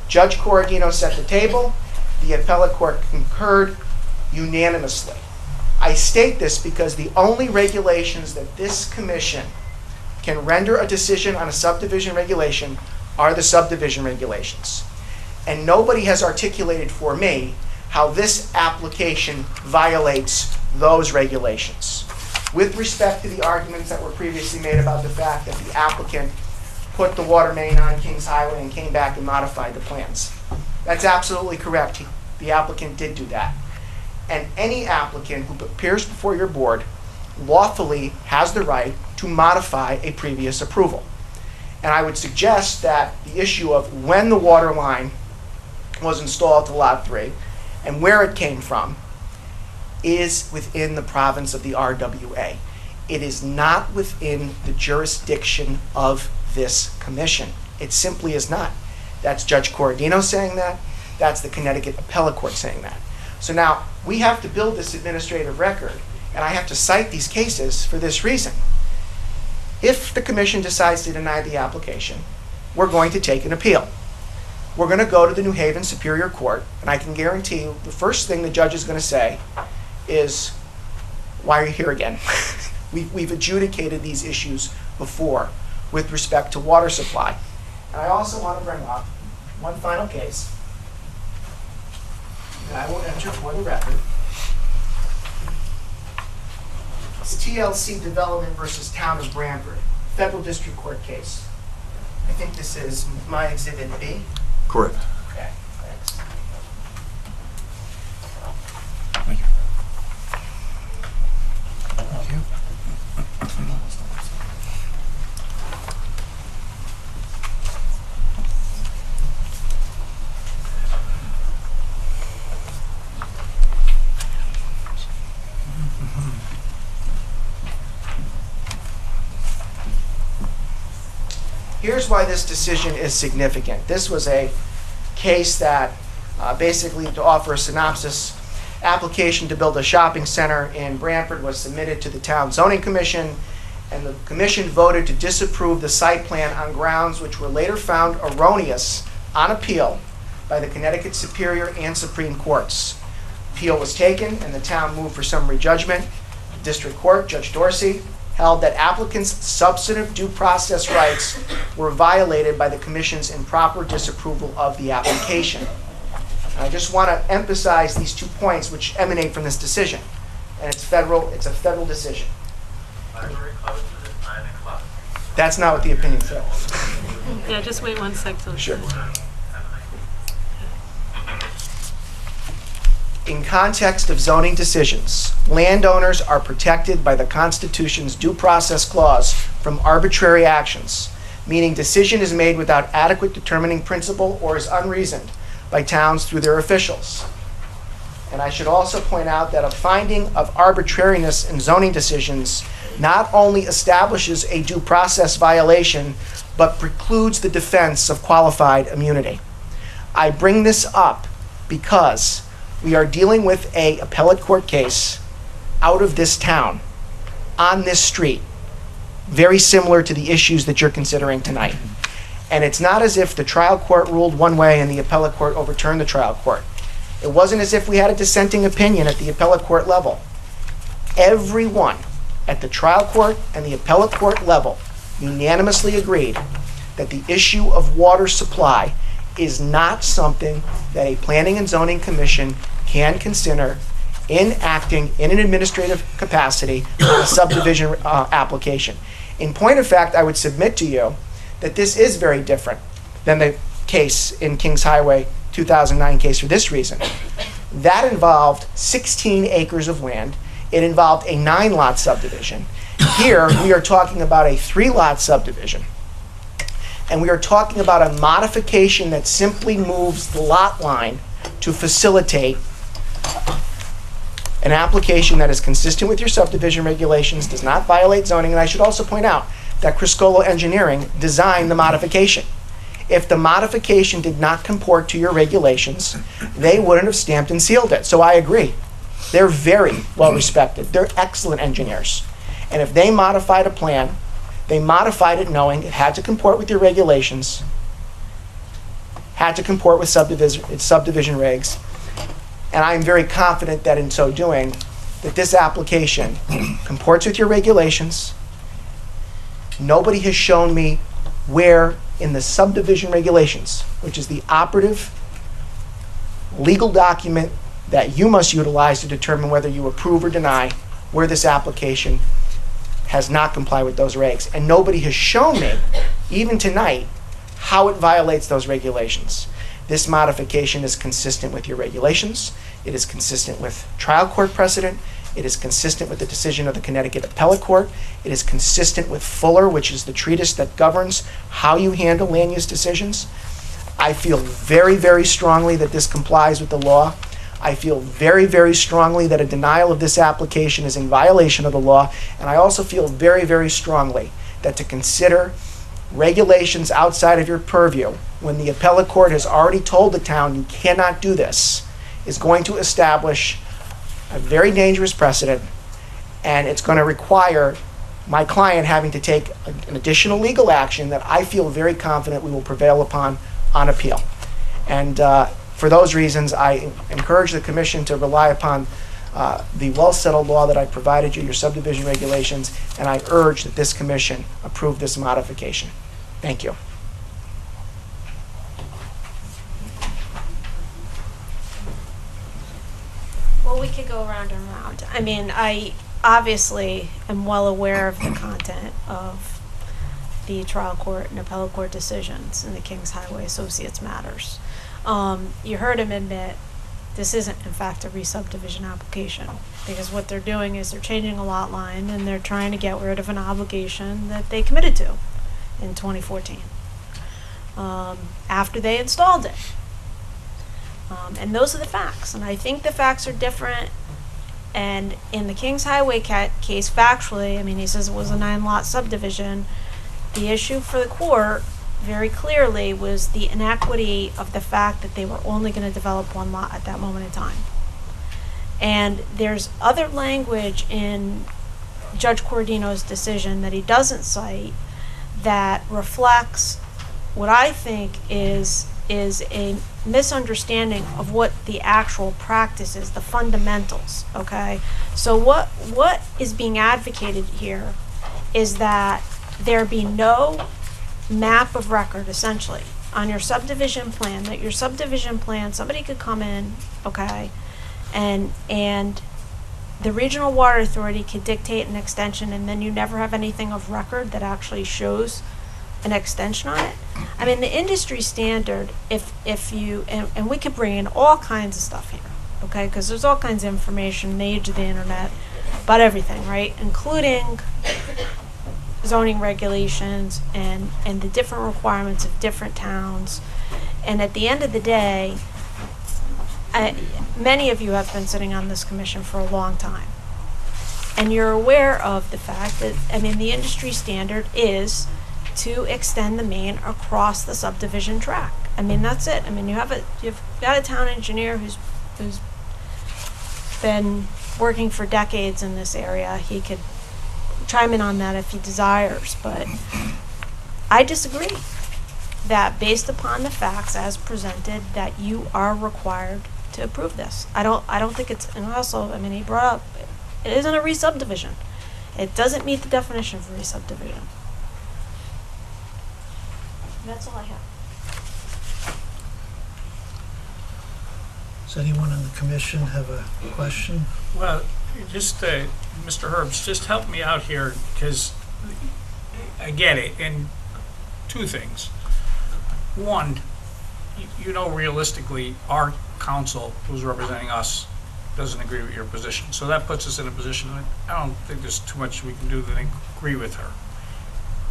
Judge Corradino set the table. The Appellate Court concurred unanimously. I state this because the only regulations that this Commission can render a decision on a subdivision regulation are the subdivision regulations. And nobody has articulated for me how this application violates those regulations. With respect to the arguments that were previously made about the fact that the applicant put the water main on Kings Highway and came back and modified the plans. That's absolutely correct. The applicant did do that. And any applicant who appears before your board lawfully has the right to modify a previous approval. And I would suggest that the issue of when the water line was installed to Lot 3 and where it came from is within the province of the RWA. It is not within the jurisdiction of this Commission. It simply is not. That's Judge Corradino saying that. That's the Connecticut Appellate Court saying that. So now we have to build this administrative record, and I have to cite these cases for this reason. If the Commission decides to deny the application, we're going to take an appeal. We're going to go to the New Haven Superior Court, and I can guarantee you the first thing the judge is going to say is, why are you here again? We've adjudicated these issues before with respect to water supply. And I also want to bring up one final case that I will enter for the record. It's TLC Development versus Town of Branford, Federal District Court case. I think this is my Exhibit B. Correct. Okay, thanks. Here's why this decision is significant. This was a case that, basically, to offer a synopsis, application to build a shopping center in Branford was submitted to the Town Zoning Commission, and the commission voted to disapprove the site plan on grounds which were later found erroneous on appeal by the Connecticut Superior and Supreme Courts. Appeal was taken, and the town moved for summary judgment. The District Court, Judge Dorsey, held that applicants' substantive due process rights were violated by the commission's improper disapproval of the application. And I just want to emphasize these 2 points which emanate from this decision. And it's a federal decision. Library closed at 9 o'clock. That's not what the opinion says. Yeah, just wait 1 sec till. Sure. In context of zoning decisions, landowners are protected by the Constitution's due process clause from arbitrary actions, meaning decision is made without adequate determining principle or is unreasoned by towns through their officials. And I should also point out that a finding of arbitrariness in zoning decisions not only establishes a due process violation, but precludes the defense of qualified immunity. I bring this up because we are dealing with an appellate court case out of this town, on this street, very similar to the issues that you're considering tonight. And it's not as if the trial court ruled one way and the appellate court overturned the trial court. It wasn't as if we had a dissenting opinion at the appellate court level. Everyone at the trial court and the appellate court level unanimously agreed that the issue of water supply is not something that a planning and zoning commission can consider in acting in an administrative capacity on a subdivision application. In point of fact, I would submit to you that this is very different than the case in Kings Highway 2009 case for this reason. That involved 16 acres of land. It involved a 9-lot subdivision. Here, we are talking about a 3-lot subdivision. And we are talking about a modification that simply moves the lot line to facilitate an application that is consistent with your subdivision regulations, does not violate zoning, and I should also point out that Criscolo Engineering designed the modification. If the modification did not comport to your regulations, they wouldn't have stamped and sealed it. So I agree. They're very well respected. They're excellent engineers. And if they modified a plan, they modified it knowing it had to comport with your regulations, had to comport with subdivision regs, and I'm very confident that in so doing, that this application comports with your regulations. Nobody has shown me where in the subdivision regulations, which is the operative legal document that you must utilize to determine whether you approve or deny, where this application has not complied with those regs. And nobody has shown me, even tonight, how it violates those regulations. This modification is consistent with your regulations. It is consistent with trial court precedent. It is consistent with the decision of the Connecticut Appellate Court. It is consistent with Fuller, which is the treatise that governs how you handle land use decisions. I feel very, very strongly that this complies with the law. I feel very, very strongly that a denial of this application is in violation of the law. And I also feel very, very strongly that to consider regulations outside of your purview when the appellate court has already told the town you cannot do this is going to establish a very dangerous precedent, and it's going to require my client having to take an additional legal action that I feel very confident we will prevail upon on appeal. And for those reasons, I encourage the commission to rely upon the well-settled law that I provided you, your subdivision regulations, and I urge that this commission approve this modification. Thank you. Well, we could go around and around. I mean, I obviously am well aware of the content of the trial court and appellate court decisions in the Kings Highway Associates matters. You heard him admit this isn't, in fact, a re-subdivision application, because what they're doing is they're changing a lot line and they're trying to get rid of an obligation that they committed to in 2014 after they installed it. And those are the facts, and I think the facts are different. And in the Kings Highway case, factually, I mean, he says it was a 9-lot subdivision. The issue for the court very clearly was the inequity of the fact that they were only going to develop 1 lot at that moment in time. And there's other language in Judge Cordino's decision that he doesn't cite that reflects what I think is a misunderstanding of what the actual practice is, the fundamentals, okay? So what is being advocated here is that there be no map of record, essentially, on your subdivision plan, that your subdivision plan, somebody could come in, okay, and the Regional Water Authority could dictate an extension, and then you never have anything of record that actually shows an extension on it. I mean, the industry standard, if you, and we could bring in all kinds of stuff here, okay, because there's all kinds of information in the age of the internet about everything, right, including zoning regulations and the different requirements of different towns. And at the end of the day, many of you have been sitting on this commission for a long time, and you're aware of the fact that, I mean, the industry standard is to extend the main across the subdivision tract. I mean, that's it. I mean, you've got a town engineer who's been working for decades in this area. He could chime in on that if he desires, but I disagree that based upon the facts as presented that you are required to approve this. I don't think it's, and also, I mean, he brought up, it isn't a re-subdivision. It doesn't meet the definition of re-subdivision. That's all I have. Does anyone on the commission have a question? Well, just, Mr. Herbst, just help me out here, because I get it, and 2 things. One, you know, realistically, our counsel who's representing us doesn't agree with your position. So that puts us in a position that I don't think there's too much we can do than agree with her,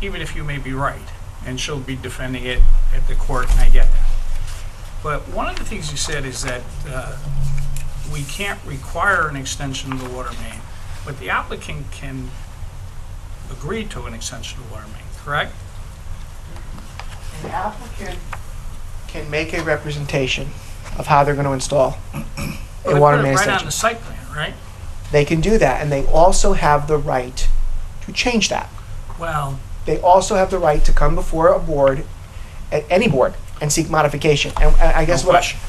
even if you may be right, and she'll be defending it at the court, and I get that. But one of the things you said is that we can't require an extension of the water main, but the applicant can agree to an extension of the water main, correct? An applicant can make a representation of how they're going to install a water main Right extension. on the site plan, right? They can do that, and they also have the right to change that. Well, They also have the right to come before a board, any board, and seek modification. And I guess no question.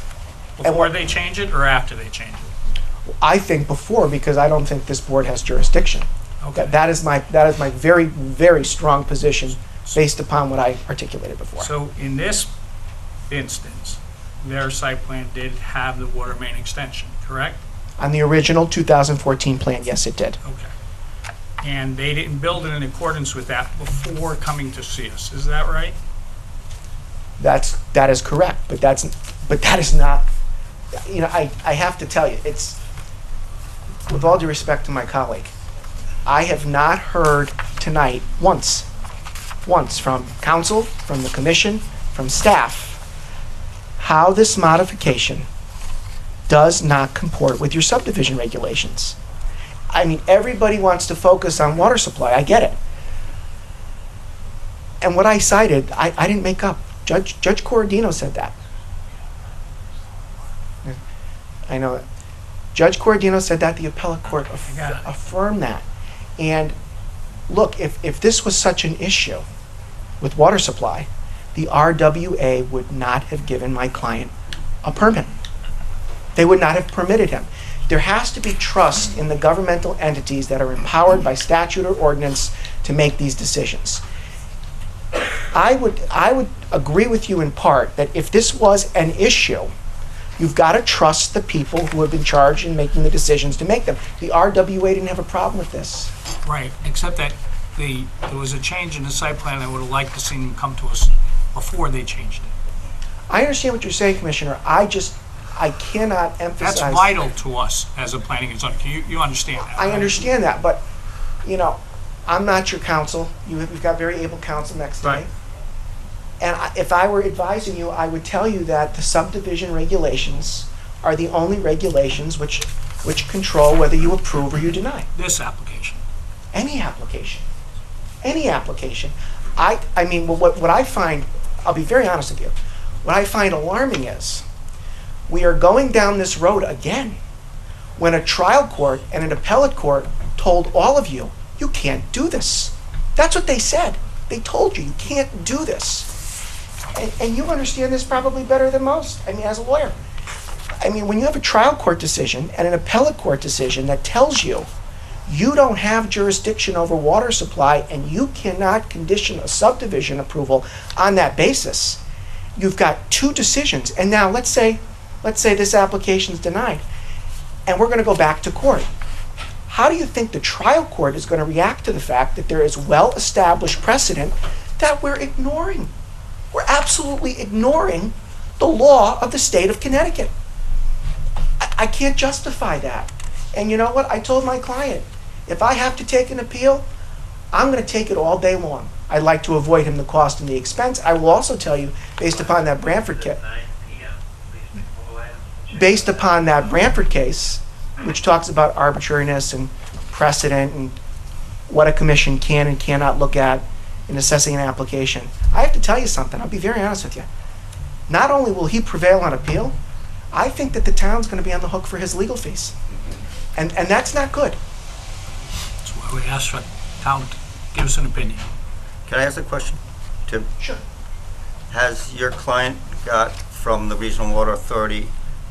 Before they change it or after they change it? I think before, because I don't think this board has jurisdiction. Okay. That is my very, very strong position based upon what I articulated before. So in this instance, their site plan did have the water main extension, correct? On the original 2014 plan, yes, it did. Okay. And they didn't build it in accordance with that before coming to see us, is that right? That is correct, but that is not, you know, I have to tell you, it's, with all due respect to my colleague, I have not heard tonight once from council, from the commission, from staff, how this modification does not comport with your subdivision regulations. I mean, everybody wants to focus on water supply, I get it. And what I cited, I didn't make up. Judge Cordino said that. I know it. Judge Cordino said that, the appellate court affirmed that. And look, if this was such an issue with water supply, the RWA would not have given my client a permit. They would not have permitted him. There has to be trust in the governmental entities that are empowered by statute or ordinance to make these decisions. I would agree with you in part that if this was an issue, you've got to trust the people who have been charged in making the decisions to make them. The RWA didn't have a problem with this. Right, except that there was a change in the site plan. I would have liked to see them come to us before they changed it. I understand what you're saying, Commissioner. I cannot emphasize. That's vital to us as a planning and zoning. You understand that? I right? understand that, but, you know, I'm not your counsel. You've got very able counsel next to me. Right. And if I were advising you, I would tell you that the subdivision regulations are the only regulations which control whether you approve or you deny. This application. Any application. Any application. I mean, what I find, I'll be very honest with you, what I find alarming is we are going down this road again when a trial court and an appellate court told all of you, you can't do this. That's what they said. They told you, you can't do this. And you understand this probably better than most, I mean, as a lawyer. I mean, when you have a trial court decision and an appellate court decision that tells you you don't have jurisdiction over water supply and you cannot condition a subdivision approval on that basis, you've got two decisions. And now let's say this application is denied and we're going to go back to court. How do you think the trial court is going to react to the fact that there is well-established precedent that we're ignoring? We're absolutely ignoring the law of the state of Connecticut. I can't justify that. And you know what? I told my client, if I have to take an appeal, I'm going to take it all day long. I'd like to avoid him the cost and the expense. I will also tell you, based upon that Branford case, which talks about arbitrariness and precedent and what a commission can and cannot look at in assessing an application. I have to tell you something. I'll be very honest with you. Not only will he prevail on appeal, I think that the town's going to be on the hook for his legal fees. And that's not good. That's why we asked for town to give us an opinion. Can I ask a question, Tim? Sure. Has your client got from the Regional Water Authority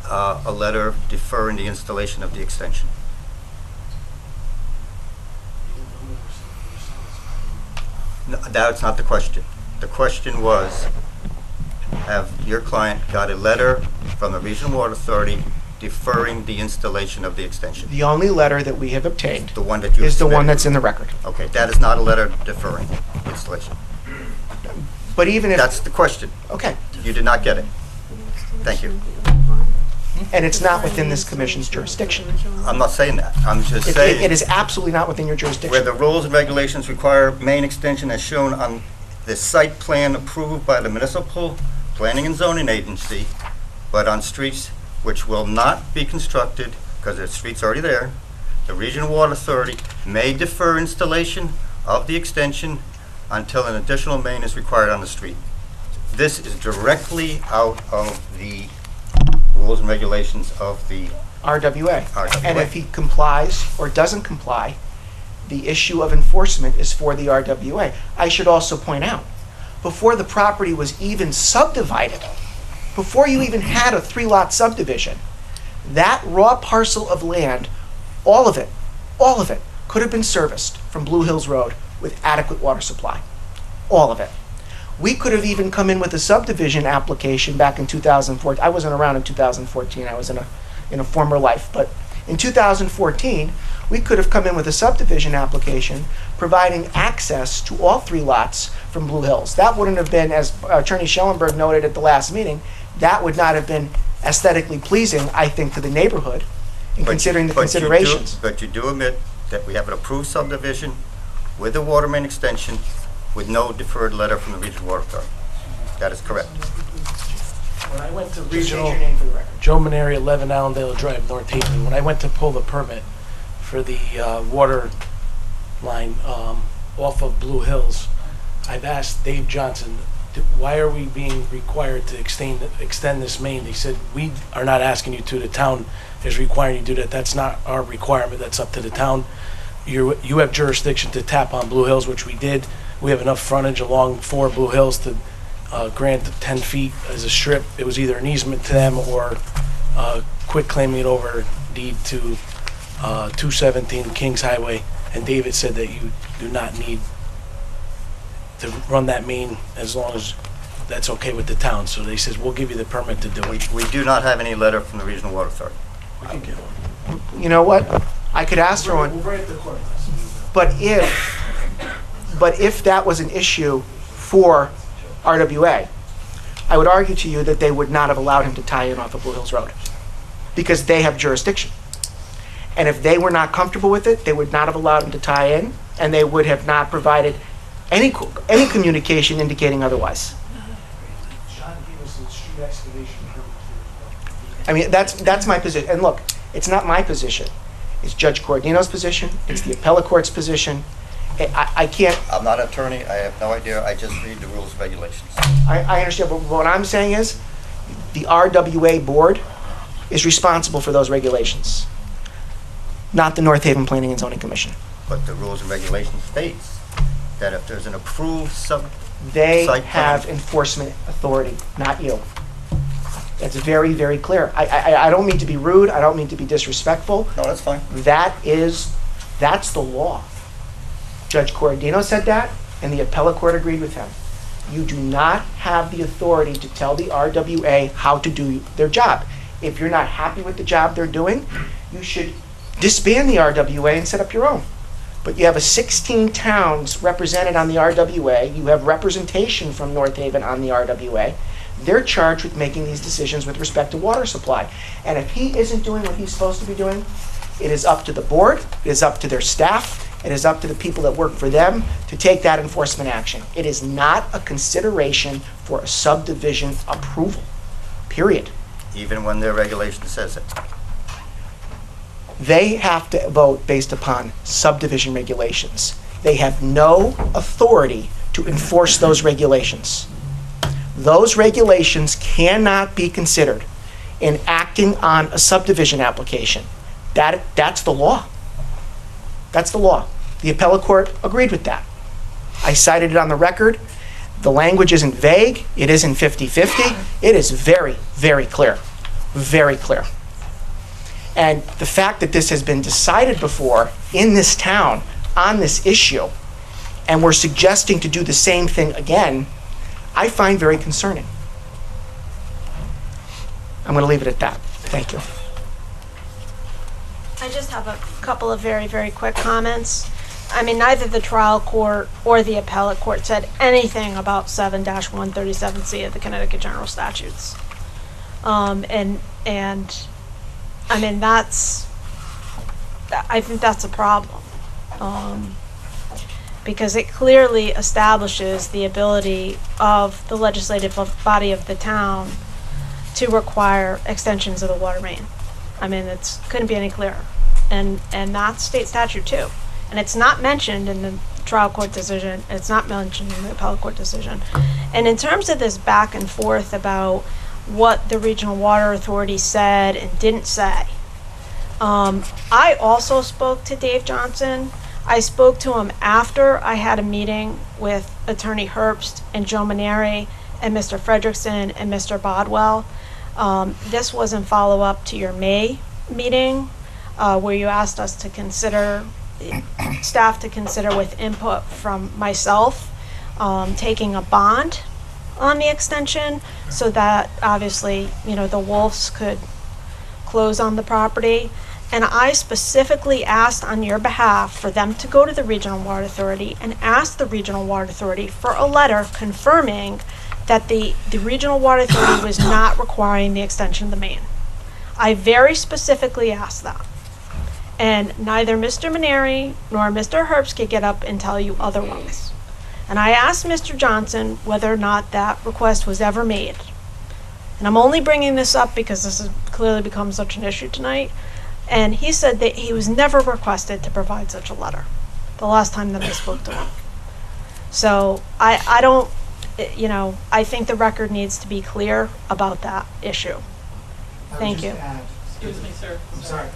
a letter deferring the installation of the extension? No, that's not the question. The question was, have your client got a letter from the Regional Water Authority deferring the installation of the extension? The only letter that we have obtained The one that you is the one submitted. that's in the record. Okay, that is not a letter deferring installation. But even if... That's the question. Okay. You did not get it. Thank you. And it's not within this commission's jurisdiction. I'm not saying that. I'm just saying... It is absolutely not within your jurisdiction. Where the rules and regulations require main extension as shown on the site plan approved by the Municipal Planning and Zoning Agency, but on streets which will not be constructed, because the street's already there, the Regional Water Authority may defer installation of the extension until an additional main is required on the street. This is directly out of the rules and regulations of the RWA. RWA. And if he complies or doesn't comply, the issue of enforcement is for the RWA. I should also point out, before the property was even subdivided, before you even had a 3-lot subdivision, that raw parcel of land, all of it, could have been serviced from Blue Hills Road with adequate water supply. All of it. We could have even come in with a subdivision application back in 2014. I wasn't around in 2014. I was in a former life. But in 2014, we could have come in with a subdivision application providing access to all 3 lots from Blue Hills. That wouldn't have been, as Attorney Schellenberg noted at the last meeting, that would not have been aesthetically pleasing, I think, to the neighborhood in considering the considerations. But you do admit that we have an approved subdivision with a water main extension with no deferred letter from the Regional Water Authority. That is correct. When I went to Just state Regional, your name for the record. Joe Maneri, 11 Allendale Drive, North Haven, when I went to pull the permit for the water line off of Blue Hills, I've asked Dave Johnson, why are we being required to extend this main? They said, we are not asking you to. The town is requiring you to do that. That's not our requirement. That's up to the town. You have jurisdiction to tap on Blue Hills, which we did. We have enough frontage along 4 Blue Hills to grant 10 feet as a strip. It was either an easement to them or quit claiming it over deed to 217 Kings Highway, and David said that you do not need to run that main as long as that's okay with the town. So they says, we'll give you the permit to do it. We do not have any letter from the Regional Water Authority. We can get one. You know what? I could ask for one. We'll bring it to court. But if that was an issue for RWA, I would argue to you that they would not have allowed him to tie in off of Blue Hills Road because they have jurisdiction. And if they were not comfortable with it, they would not have allowed him to tie in, and they would have not provided any communication indicating otherwise. John gave us a street excavation permit. I mean, that's my position. And look, it's not my position. It's Judge Cordino's position. It's the appellate court's position. I can't... I'm not an attorney. I have no idea. I just read the rules and regulations. I understand, but what I'm saying is the RWA board is responsible for those regulations, not the North Haven Planning and Zoning Commission. But the rules and regulations states that if there's an approved They site have plan- enforcement authority, not you. It's very, very clear. I don't mean to be rude. I don't mean to be disrespectful. No, that's fine. That's the law. Judge Cordino said that, and the appellate court agreed with him. You do not have the authority to tell the RWA how to do their job. If you're not happy with the job they're doing, you should disband the RWA and set up your own. But you have 16 towns represented on the RWA. You have representation from North Haven on the RWA. They're charged with making these decisions with respect to water supply. And if he isn't doing what he's supposed to be doing, it is up to the board, it is up to their staff, it is up to the people that work for them to take that enforcement action. It is not a consideration for a subdivision approval, period. Even when their regulation says it. They have to vote based upon subdivision regulations. They have no authority to enforce those regulations. Those regulations cannot be considered in acting on a subdivision application. That's the law. That's the law. The appellate court agreed with that. I cited it on the record. The language isn't vague. It isn't 50-50. It is very, very clear. Very clear. And the fact that this has been decided before in this town on this issue, and we're suggesting to do the same thing again, I find very concerning. I'm going to leave it at that. Thank you. I just have a couple of very, very quick comments. I mean, neither the trial court or the appellate court said anything about 7-137C of the Connecticut General Statutes. And I mean, I think that's a problem. Because it clearly establishes the ability of the legislative body of the town to require extensions of the water main. I mean, it couldn't be any clearer. And that's state statute too. And it's not mentioned in the trial court decision. It's not mentioned in the appellate court decision. And in terms of this back and forth about what the Regional Water Authority said and didn't say, I also spoke to Dave Johnson. I spoke to him after I had a meeting with Attorney Herbst and Joe Maneri and Mr. Fredrickson and Mr. Bodwell. This was in follow-up to your May meeting where you asked us to consider, staff to consider with input from myself, taking a bond on the extension so that obviously, you know, the Wolves could close on the property. And I specifically asked on your behalf for them to go to the Regional Water Authority and ask the Regional Water Authority for a letter confirming that the Regional Water Authority was not requiring the extension of the main. I very specifically asked that. And neither Mr. Maneri nor Mr. Herbst could get up and tell you otherwise. And I asked Mr. Johnson whether or not that request was ever made. And I'm only bringing this up because this has clearly become such an issue tonight. And he said that he was never requested to provide such a letter the last time that I spoke to him. So I don't, you know, I think the record needs to be clear about that issue. Thank you. Excuse me, sir. I'm sorry.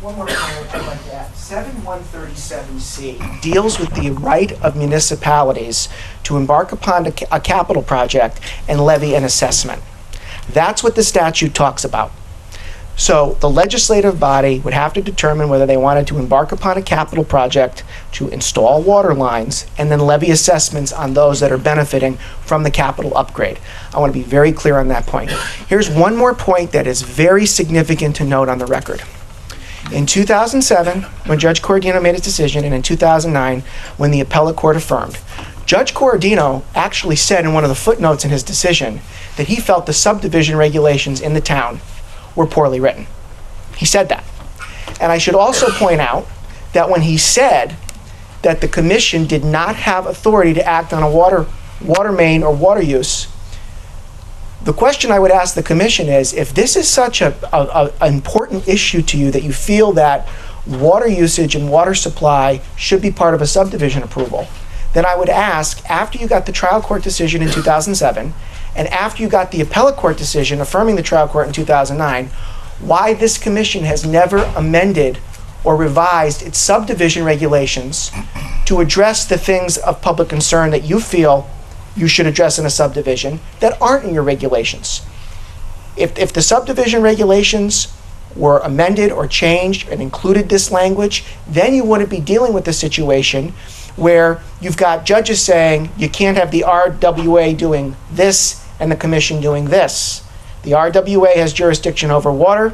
One more comment I'd like to add. 7137C deals with the right of municipalities to embark upon a capital project and levy an assessment. That's what the statute talks about. So the legislative body would have to determine whether they wanted to embark upon a capital project to install water lines and then levy assessments on those that are benefiting from the capital upgrade. I want to be very clear on that point. Here's one more point that is very significant to note on the record. In 2007, when Judge Corradino made his decision, and in 2009, when the appellate court affirmed, Judge Corradino actually said in one of the footnotes in his decision that he felt the subdivision regulations in the town were poorly written. He said that. And I should also point out that when he said that the commission did not have authority to act on a water main or water use, the question I would ask the commission is, if this is such an important issue to you that you feel that water usage and water supply should be part of a subdivision approval, then I would ask, after you got the trial court decision in 2007, and after you got the appellate court decision affirming the trial court in 2009, why this commission has never amended or revised its subdivision regulations to address the things of public concern that you feel you should address in a subdivision that aren't in your regulations. If the subdivision regulations were amended or changed and included this language, then you wouldn't be dealing with a situation where you've got judges saying you can't have the RWA doing this and the commission doing this. The RWA has jurisdiction over water.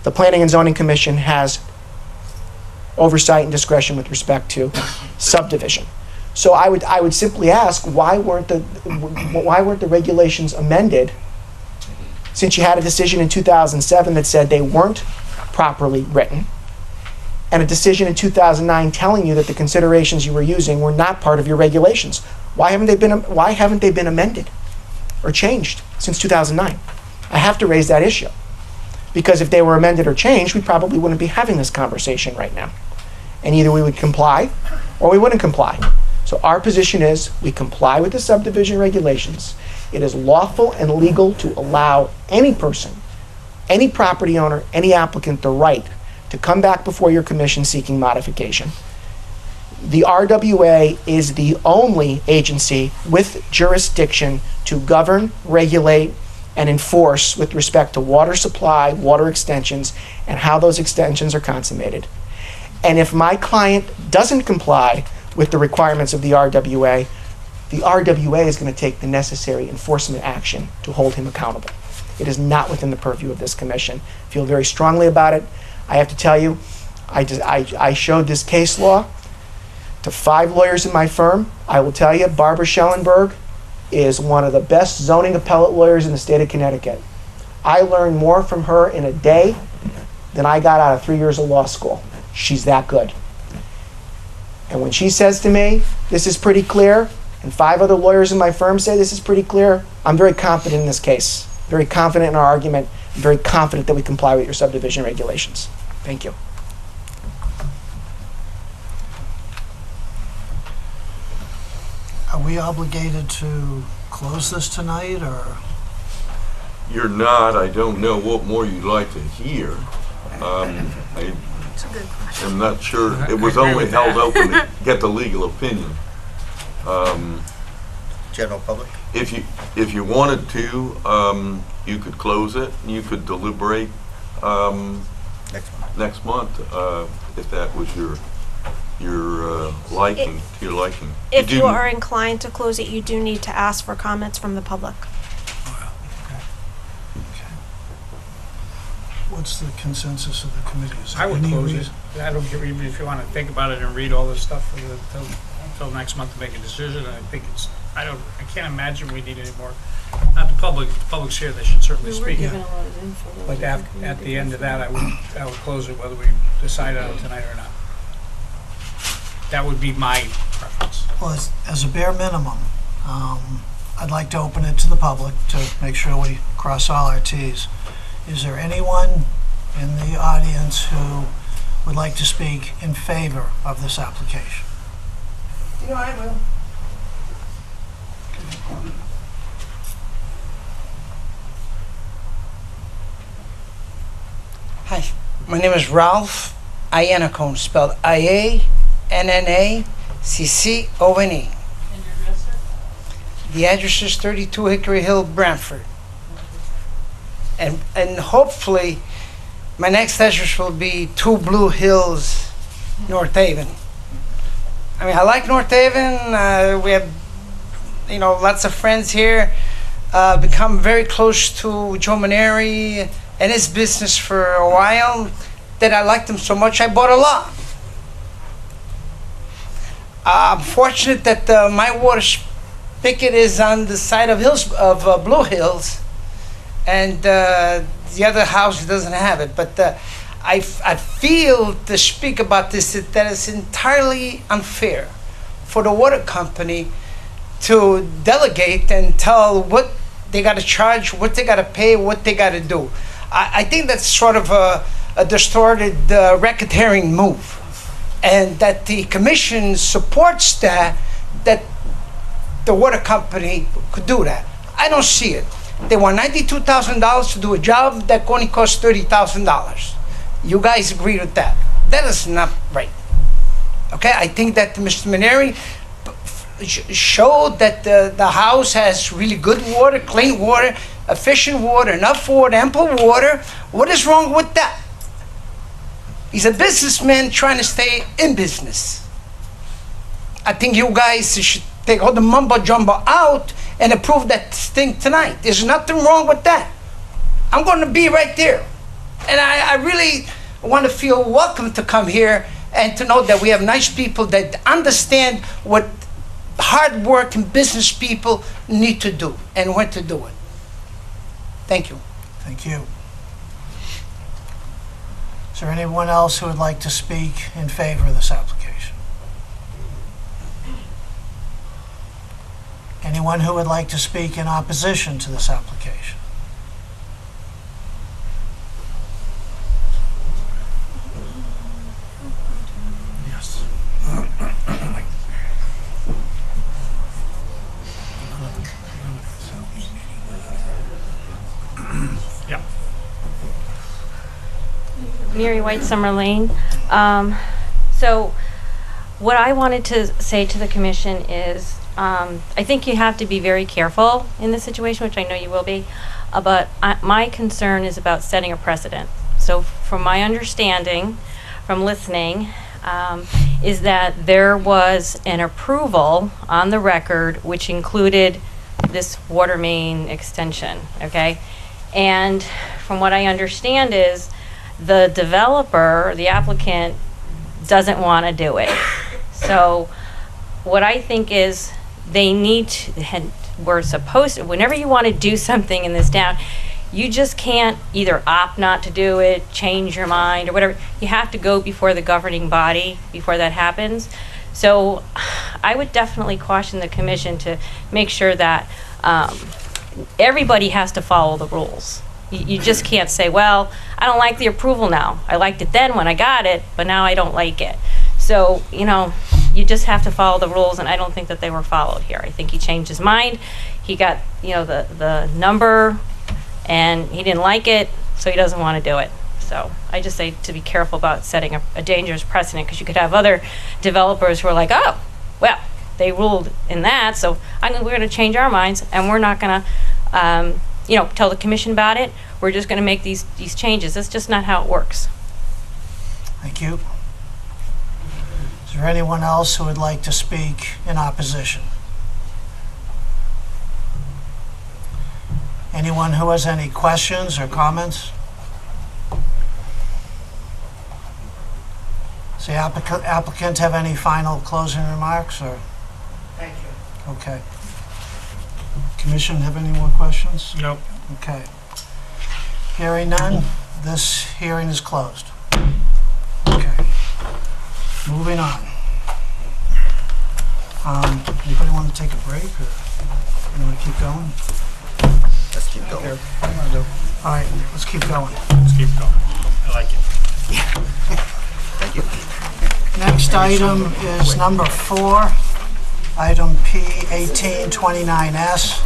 The Planning and Zoning Commission has oversight and discretion with respect to subdivision. So I would simply ask, why weren't the regulations amended, since you had a decision in 2007 that said they weren't properly written, and a decision in 2009 telling you that the considerations you were using were not part of your regulations? Why haven't they been amended or changed since 2009? I have to raise that issue, because if they were amended or changed, we probably wouldn't be having this conversation right now. And either we would comply or we wouldn't comply. So our position is we comply with the subdivision regulations. It is lawful and legal to allow any person, any property owner, any applicant the right to come back before your commission seeking modification. The RWA is the only agency with jurisdiction to govern, regulate, and enforce with respect to water supply, water extensions, and how those extensions are consummated. And if my client doesn't comply with the requirements of the RWA is going to take the necessary enforcement action to hold him accountable. It is not within the purview of this commission. I feel very strongly about it. I have to tell you, I showed this case law to 5 lawyers in my firm. I will tell you, Barbara Schellenberg is one of the best zoning appellate lawyers in the state of Connecticut. I learned more from her in a day than I got out of 3 years of law school. She's that good. And when she says to me, this is pretty clear, and 5 other lawyers in my firm say this is pretty clear, I'm very confident in this case, very confident in our argument, and very confident that we comply with your subdivision regulations. Thank you. Are we obligated to close this tonight, or? You're not. I don't know what more you'd like to hear. I'm not sure. It was only held open to get the legal opinion. General public? If you wanted to, you could close it, and you could deliberate next month, if that was your liking, to your liking. If you are inclined to close it, you do need to ask for comments from the public. What's the consensus of the committee? Is there I would any close it. reason- I don't care, even if you want to think about it and read all this stuff until next month to make a decision. I think I can't imagine we need any more. Not the public. The public's here. They should certainly We were speak. given a lot of info. But at the end of that, I would close it whether we decide on it tonight or not. That would be my preference. Well, as a bare minimum, I'd like to open it to the public to make sure we cross all our Ts. Is there anyone in the audience who would like to speak in favor of this application? You know, I will. Hi, my name is Ralph Iannacone, spelled Iannacccone. And your address, sir? The address is 32 Hickory Hill, Brantford. And hopefully, my next address will be 2 Blue Hills, North Haven. I mean, I like North Haven. We have, lots of friends here. Become very close to Joe Maneri and his business for a while, that I liked him so much I bought a lot. I'm fortunate that my water spigot is on the side of Blue Hills, and the other house doesn't have it. But I feel to speak about this, that it's entirely unfair for the water company to delegate and tell what they got to charge, what they got to pay, what they got to do. I think that's sort of a distorted racketeering move, and that the commission supports that the water company could do that. I don't see it. They want $92,000 to do a job that only costs $30,000. You guys agree with that? That is not right. Okay, I think that Mr. Maneri showed that the house has really good water, clean water, efficient water, enough water, ample water. What is wrong with that? He's a businessman trying to stay in business. I think you guys should take all the mumbo jumbo out and approve that thing tonight. There's nothing wrong with that. I'm going to be right there. And I really want to feel welcome to come here and to know that we have nice people that understand what hard-working business people need to do and when to do it. Thank you. Thank you. Is there anyone else who would like to speak in favor of this application? Anyone who would like to speak in opposition to this application? Yes. Yeah. Mary White, Summer Lane. So what I wanted to say to the commission is, I think you have to be very careful in this situation, which I know you will be, but my concern is about setting a precedent. So from my understanding, from listening, is that there was an approval on the record which included this water main extension, okay? And from what I understand is the developer, the applicant, doesn't want to do it. So what I think is they need to, we're supposed to, whenever you want to do something in this town, you just can't either opt not to do it, change your mind, or whatever. You have to go before the governing body before that happens. So I would definitely caution the commission to make sure that everybody has to follow the rules. You just can't say, well, I don't like the approval now. I liked it then when I got it, but now I don't like it. So, you just have to follow the rules, and I don't think that they were followed here. I think he changed his mind. He got, the number, and he didn't like it, so he doesn't want to do it. So I just say to be careful about setting a dangerous precedent, because you could have other developers who are like, oh, well, they ruled in that, so we're going to change our minds, and we're not going to, tell the commission about it. We're just going to make these changes. That's just not how it works. Thank you. Is there anyone else who would like to speak in opposition? Anyone who has any questions or comments? Does the applicant have any final closing remarks, or? Thank you. Okay. Commission have any more questions? Nope. Okay. Hearing none, this hearing is closed. Okay. Moving on. Anybody want to take a break, or you want to keep going? Let's keep going. All right, let's keep going. Let's keep going. I like it. Thank you. Next item is number 4, item P1829S.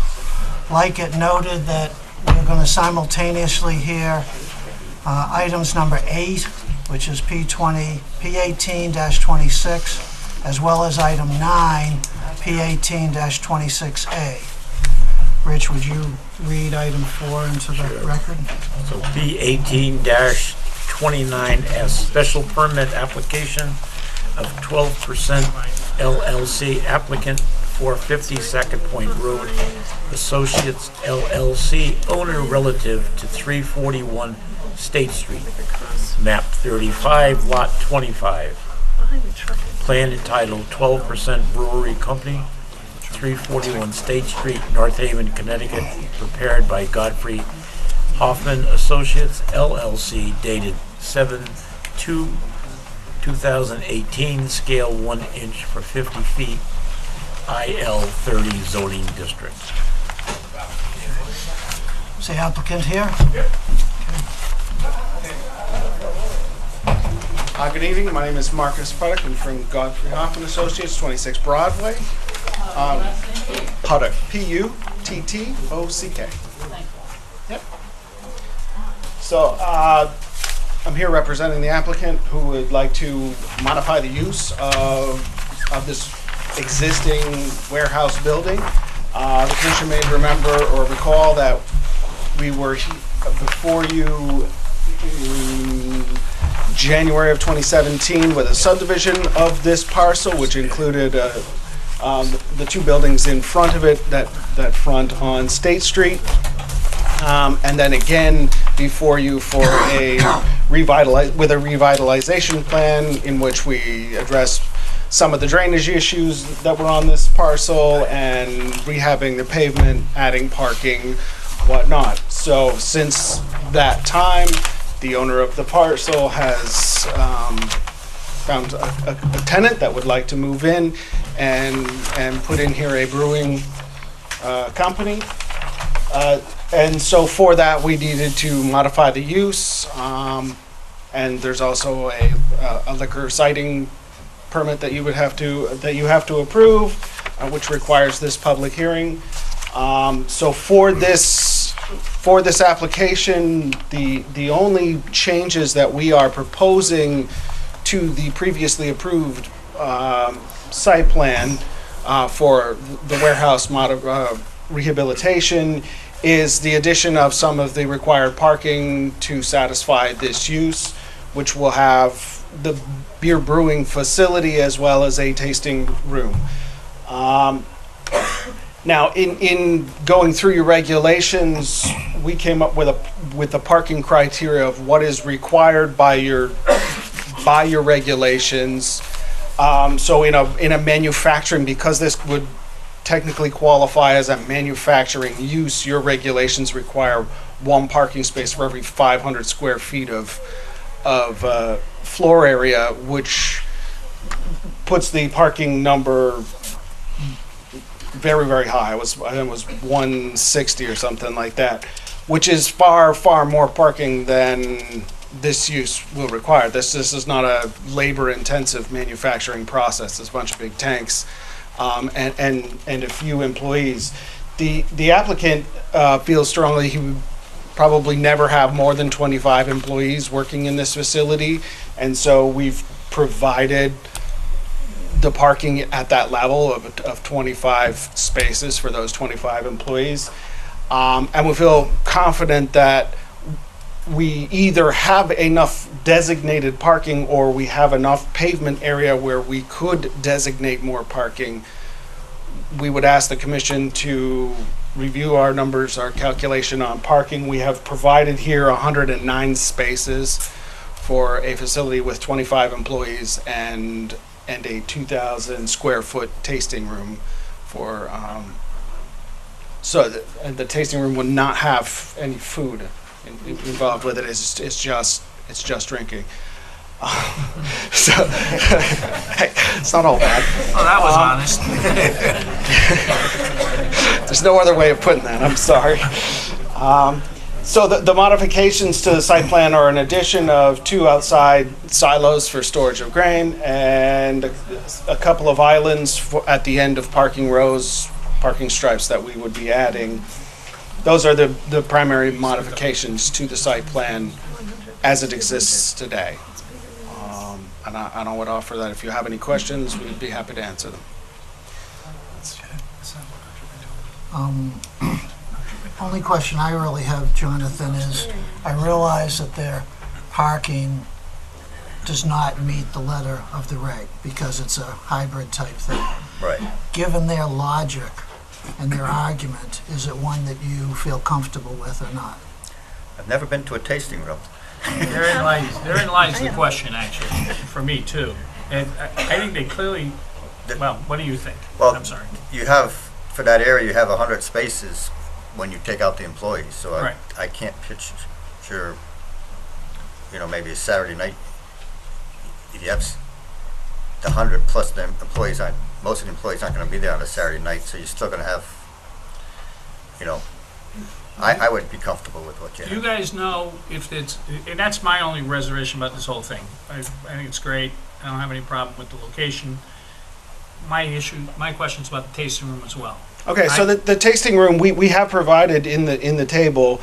Like it noted that we're going to simultaneously hear items number 8, which is P18-26, as well as item 9, P18-26A. Rich, would you read item 4 into the record? So B 18-29S, special permit application of 12% LLC applicant for 50 Second Point Road Associates LLC, owner relative to 341 State Street, map 35, lot 25. Plan entitled 12% Brewery Company, 341 State Street, North Haven, Connecticut, prepared by Godfrey Hoffman Associates LLC, dated 7/2/2018, scale 1 inch for 50 feet, IL 30 zoning district. Is the applicant here? Good evening. My name is Marcus Puddock. I'm from Godfrey Hoffman Associates, 26 Broadway. Puddock, P-U-T-T-O-C-K. Yep. So I'm here representing the applicant who would like to modify the use of this existing warehouse building. The commission may remember or recall that we were before you in January of 2017 with a subdivision of this parcel, which included the two buildings in front of it that front on State Street. And then again before you for a revitalization plan in which we addressed some of the drainage issues that were on this parcel and rehabbing the pavement, adding parking, whatnot. So since that time, the owner of the parcel has found a tenant that would like to move in and put in here a brewing company. And so for that, we needed to modify the use. And there's also a liquor citing permit that you have to approve, which requires this public hearing. So for this application, the only changes that we are proposing to the previously approved site plan for the warehouse rehabilitation is the addition of some of the required parking to satisfy this use, which will have the beer brewing facility as well as a tasting room. Now, in going through your regulations, we came up with a parking criteria of what is required by your regulations. So in a manufacturing, because this would technically qualify as a manufacturing use, your regulations require one parking space for every 500 square feet of floor area, which puts the parking number very, very high. I think it was 160 or something like that, which is far, far more parking than this use will require. This is not a labor-intensive manufacturing process. It's a bunch of big tanks and a few employees. The applicant feels strongly he would probably never have more than 25 employees working in this facility, and so we've provided the parking at that level of 25 spaces for those 25 employees. And we feel confident that we either have enough designated parking or we have enough pavement area where we could designate more parking. We would ask the commission to review our numbers, our calculation on parking. We have provided here 109 spaces for a facility with 25 employees and a 2,000 square foot tasting room for, so the tasting room would not have any food involved with it. It's just drinking. So it's not all bad. Oh, that was honest. There's no other way of putting that. I'm sorry. So the modifications to the site plan are an addition of 2 outside silos for storage of grain and a couple of islands at the end of parking rows, parking stripes that we would be adding. Those are the primary modifications to the site plan as it exists today. And I would offer that if you have any questions, we'd be happy to answer them. only question I really have, Jonathan, is I realize that their parking does not meet the letter of the reg because it's a hybrid type thing. Right. Given their logic and their argument, is it one that you feel comfortable with or not? I've never been to a tasting room. Therein lies the question, actually, for me too. And I think they clearly, well, what do you think? Well, I'm sorry. You have, for that area, you have 100 spaces when you take out the employees, so Right. I can't picture, maybe a Saturday night, if you have the 100 plus the employees, most of the employees aren't going to be there on a Saturday night, so you're still going to have, I would be comfortable with what you Do have. you guys know if it's, and that's my only reservation about this whole thing. I think it's great. I don't have any problem with the location. My question's about the tasting room as well. Okay, so the tasting room, we have provided in the table,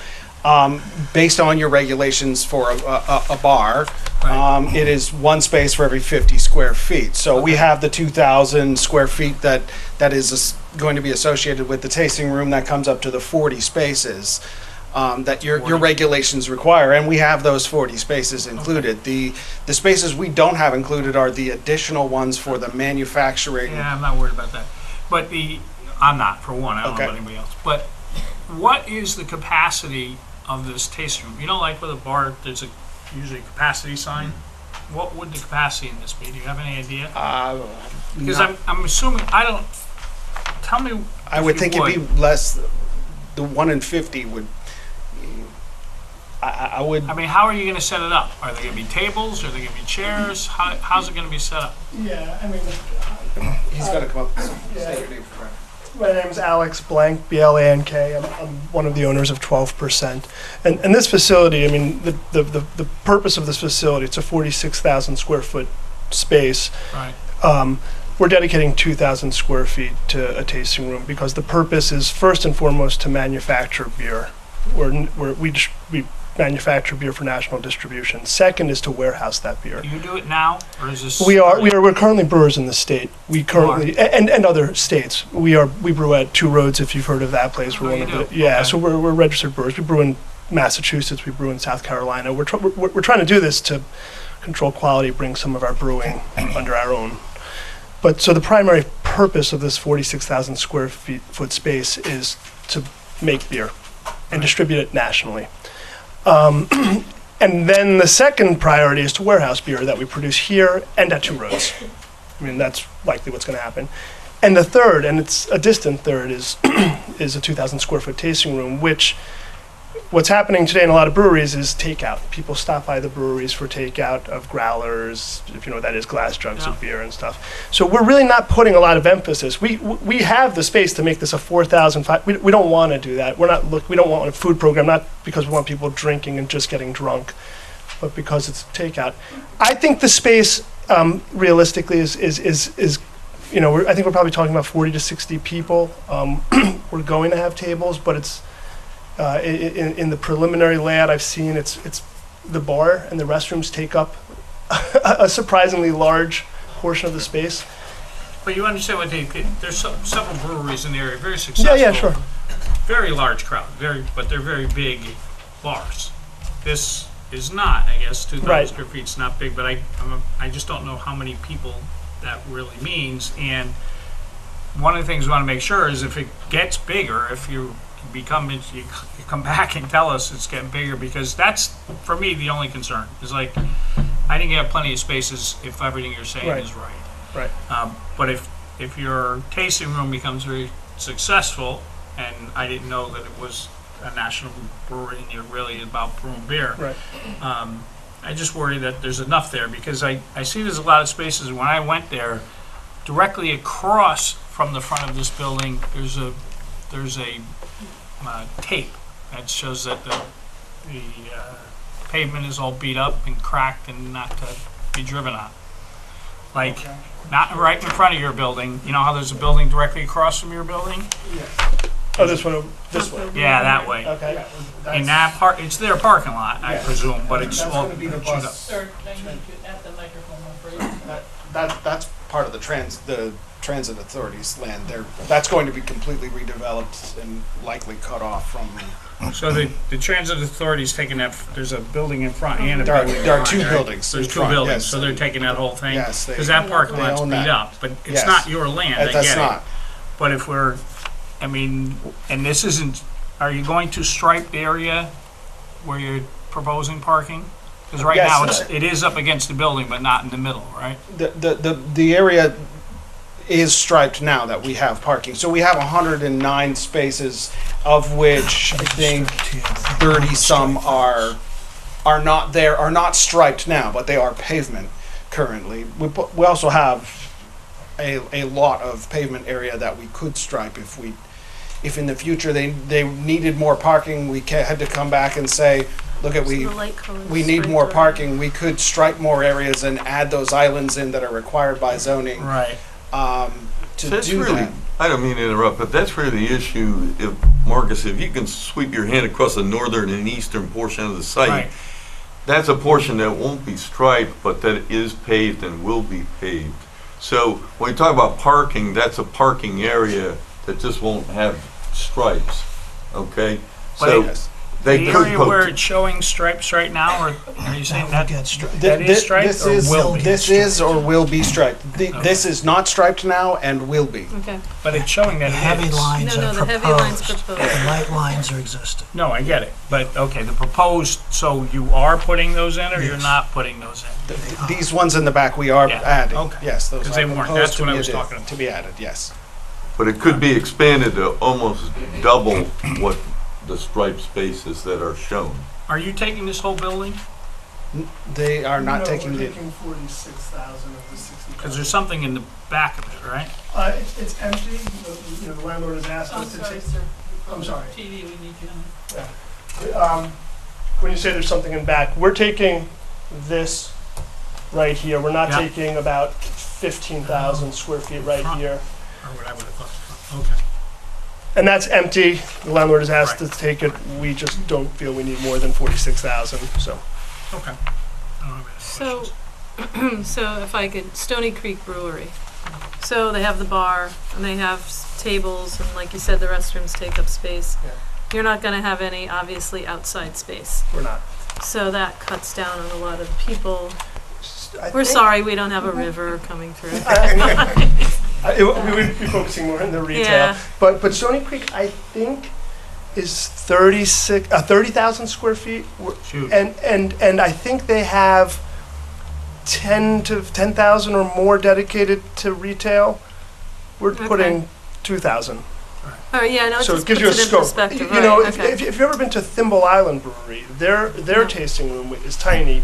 based on your regulations for a bar, it is one space for every 50 square feet. So we have the 2,000 square feet that is going to be associated with the tasting room that comes up to the 40 spaces that your regulations require, and we have those 40 spaces included. The spaces we don't have included are the additional ones for the manufacturing. Yeah, I'm not worried about that. But I'm not, for one. I don't know about anybody else. But what is the capacity of this tasting room? You know, like with a bar, there's usually a capacity sign. What would the capacity in this be? Do you have any idea? Because I'm assuming, tell me. I would think it'd be less, the 1 in 50 would, I would. I mean, how are you going to set it up? Are there going to be tables? Are there going to be chairs? How's it going to be set up? Yeah, I mean. He's got to come up. Say your name correct. My name's Alex Blank, B-L-A-N-K. I'm one of the owners of 12%. And this facility, I mean, the purpose of this facility, it's a 46,000 square foot space. Right. We're dedicating 2,000 square feet to a tasting room because the purpose is first and foremost to manufacture beer. We manufacture beer for national distribution. Second is to warehouse that beer. Do you do it now, or is this? We're currently brewers in the state. We currently and other states. We brew at Two Roads, if you've heard of that place. We're so we're registered brewers. We brew in Massachusetts. We brew in South Carolina. We're trying to do this to control quality, bring some of our brewing under our own. But so the primary purpose of this 46,000 square foot space is to make beer and distribute it nationally. And then the second priority is to warehouse beer that we produce here and at Two Roads. I mean, that's likely what's going to happen. And the third, and it's a distant third, is a 2,000 square foot tasting room, which what's happening today in a lot of breweries is takeout. People stop by the breweries for takeout of growlers, if you know what that is, glass jugs of beer and stuff. So we're really not putting a lot of emphasis. We have the space to make this a 4,000. We don't want to do that. We don't want a food program, not because we want people drinking and just getting drunk, but because it's takeout. I think the space realistically is I think we're probably talking about 40 to 60 people. We're going to have tables, but it's in the preliminary layout I've seen, it's the bar and the restrooms take up a surprisingly large portion of the space. But you understand what there's several breweries in the area, very successful. Yeah, sure. Very large crowd, but they're very big bars. This is not, I guess, 2,000 square feet is not big, but I just don't know how many people that really means. And one of the things we want to make sure is if it gets bigger, if you come back and tell us it's getting bigger, because that's, for me, the only concern. Is like, I think you have plenty of spaces if everything you're saying is right. Right. But if your tasting room becomes very successful, and I didn't know that it was a national brewery and you're really about brewing beer, right. I just worry that there's enough there, because I see there's a lot of spaces. When I went there, directly across from the front of this building, there's a tape that shows that the pavement is all beat up and cracked and not to be driven on. Like, not right in front of your building. You know how there's a building directly across from your building? Yeah. Oh, this way. Yeah, that way. Okay. In that part, it's their parking lot, I presume, but it's all going to be the chewed up. bus. That's part of the Transit Authority's land. That's going to be completely redeveloped and likely cut off from. So the transit authority's taking that, there's a building in front and a There are- building there are behind, two right? buildings There's in two front, buildings, yes. so they're taking that whole thing? Yes, they- Because that parking they lot's own beat that. up, but it's Yes. not your land, I That's get it. not. But if we're, I mean, and this isn't, are you going to stripe the area where you're proposing parking? Because right Yes, now, it is up against the building, but not in the middle, right? The area is striped now that we have parking. So we have 109 spaces, of which I think 30 some are not striped now, but they are pavement currently. We also have a lot of pavement area that we could stripe if in the future they needed more parking. We had to come back and say, look at, we need more parking. We could stripe more areas and add those islands in that are required by zoning. Right. To That's do really, that. I don't mean to interrupt, but that's really the issue. If Marcus, if you can sweep your hand across the northern and eastern portion of the site, Right. that's a portion that won't be striped, but that is paved and will be paved. So when you talk about parking, that's a parking area that just won't have stripes, okay? So they The could area put- where it's showing stripes right now, or are you saying that striped. that is striped This or is, will be? this is or will be striped. This is not striped now and will be. Okay. But it's showing that The it heavy is. lines No, are the heavy line's proposed. proposed. The light lines are existing. No, I get it, but, okay, the proposed, so you are putting those in, or you're not putting those in? These ones in the back we are Yeah, adding. okay. Yes, those 'Cause are they weren't. proposed That's to what I be was added- talking about. To be added, yes. But it could be expanded to almost double what the striped spaces that are shown. Are you taking this whole building? They are not taking we're the, taking 46,000 of the 60. Because there's something in the back of it, right? It's empty. The landlord has asked us to take. I'm sorry. TV, we need you. Yeah. When you say there's something in back, we're taking this right here. We're not Yeah. taking about 15,000 square feet right here. Or what I would have thought, okay. And that's empty. The landlord has asked to take it. We just don't feel we need more than 46,000, so. Okay. I don't have any So, so if I could, Stony Creek Brewery. So they have the bar and they have tables and like you said, the restrooms take up space. Yeah. You're not gonna have any, obviously, outside space. We're not. So that cuts down on a lot of people. I We're think- sorry we don't have a river coming through. We would be focusing more on the retail. Yeah. But Stony Creek, I think, is 30,000 square feet. Shoot. And I think they have 10,000 or more dedicated to retail. We're Okay. putting 2,000. All right, yeah, no, it So it just gives puts you a it in scope. perspective, You know, right, okay. if you've ever been to Thimble Island Brewery, their tasting room is tiny.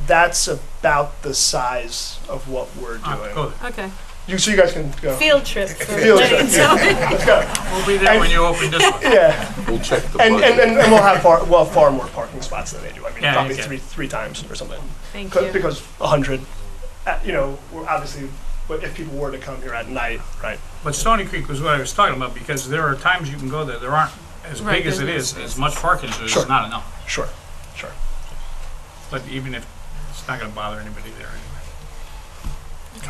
That's about the size of what we're doing. Go Okay. So you guys can go. Field trip for Field Lane, trip. so- Let's go. We'll be there when you open this one. Yeah. We'll check the And budget. we'll have far more parking spots than they do. I mean, Yeah, probably okay. three times or something. Thank you. Because 100, we're obviously, but if people were to come here at night, right? But Stony Creek was what I was talking about, because there are times you can go there, there aren't, as Right, big as it there's- is, as much parking as there is Sure. not enough. Sure. But even if, it's not gonna bother anybody there anyway.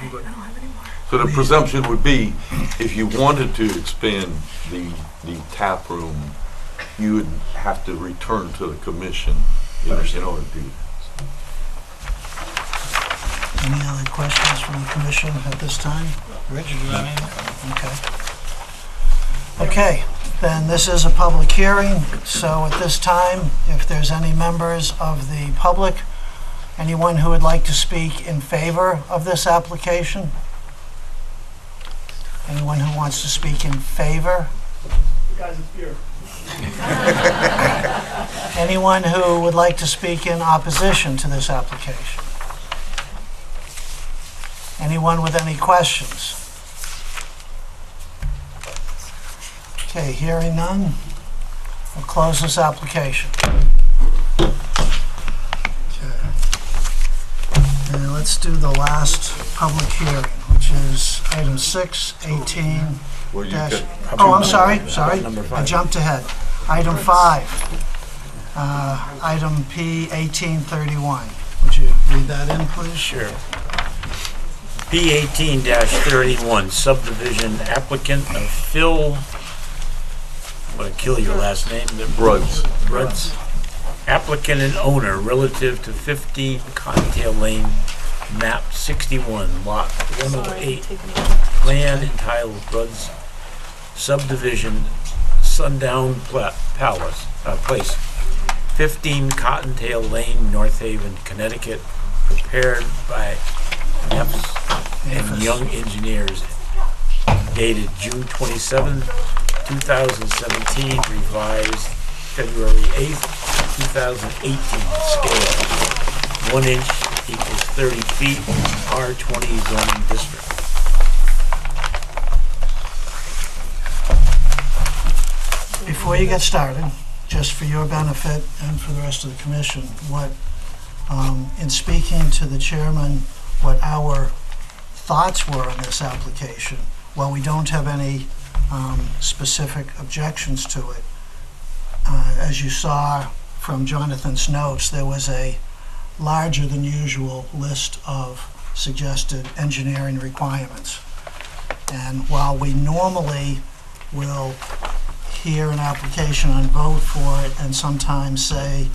I'm good. So the presumption would be, if you wanted to expand the tap room, you would have to return to the commission in order to do that. Any other questions from the commission at this time? Rich? Okay. Okay, then this is a public hearing, so at this time, if there's any members of the public, anyone who would like to speak in favor of this application? Anyone who wants to speak in favor? Guys, it's beer. Anyone who would like to speak in opposition to this application? Anyone with any questions? Okay, hearing none, we'll close this application. Okay. And let's do the last public hearing, which is item 618 Well, you dash... got- Oh, I'm sorry, Number I five. jumped ahead. Item 5, item P 1831. Would you read that in, please? Sure. P18-31, subdivision applicant of Phil, I'm gonna kill your last name. Bruds. Applicant and owner relative to 15 Cottontail Lane, map 61, lot 108. Plan entitled Bruds Subdivision Sundown Place. 15 Cottontail Lane, North Haven, Connecticut, prepared by Neps and Young Engineers, dated June 27, 2017, revised February 8, 2018, scale 1 inch equals 30 feet, R20 zoning district. Before you get started, just for your benefit and for the rest of the commission, in speaking to the chairman, what our thoughts were on this application, while we don't have any specific objections to it, as you saw from Jonathan's notes, there was a larger than usual list of suggested engineering requirements. And while we normally will hear an application and vote for it and sometimes say,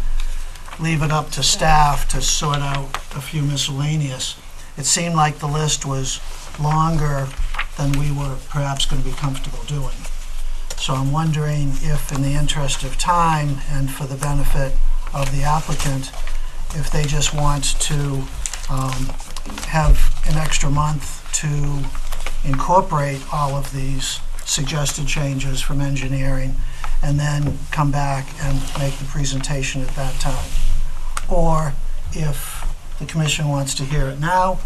leave it up to staff to sort out a few miscellaneous, it seemed like the list was longer than we were perhaps going to be comfortable doing. So I'm wondering if, in the interest of time and for the benefit of the applicant, if they just want to have an extra month to incorporate all of these suggested changes from engineering and then come back and make the presentation at that time. Or if the commission wants to hear it now,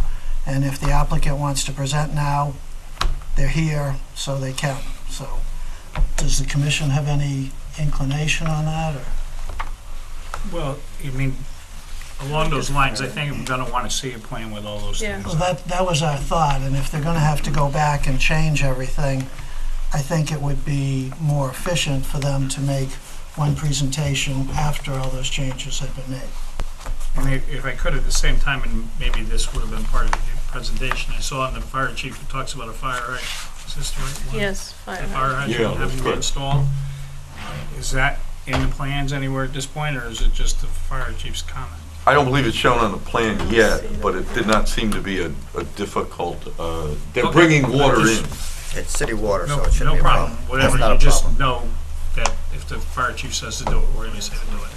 and if the applicant wants to present now, they're here, so they can. So does the commission have any inclination on that, or? Well, you mean, along those lines, I think we're gonna wanna see a plan with all those things. Well, that was our thought, and if they're gonna have to go back and change everything, I think it would be more efficient for them to make one presentation after all those changes have been made. And if I could at the same time, and maybe this would have been part of the presentation, I saw in the fire chief, it talks about a fire hydrant. Is this the right one? Yes, fire The fire hydrant. hydrant having to be installed. Is that in the plans anywhere at this point, or is it just the fire chief's comment? I don't believe it's shown on the plan yet, but it did not seem to be a difficult, they're Okay. bringing water in. It's city water, No, so it shouldn't no be a problem. problem. Whatever, That's not you a just problem. know that if the fire chief says to do it, we're gonna say to do it.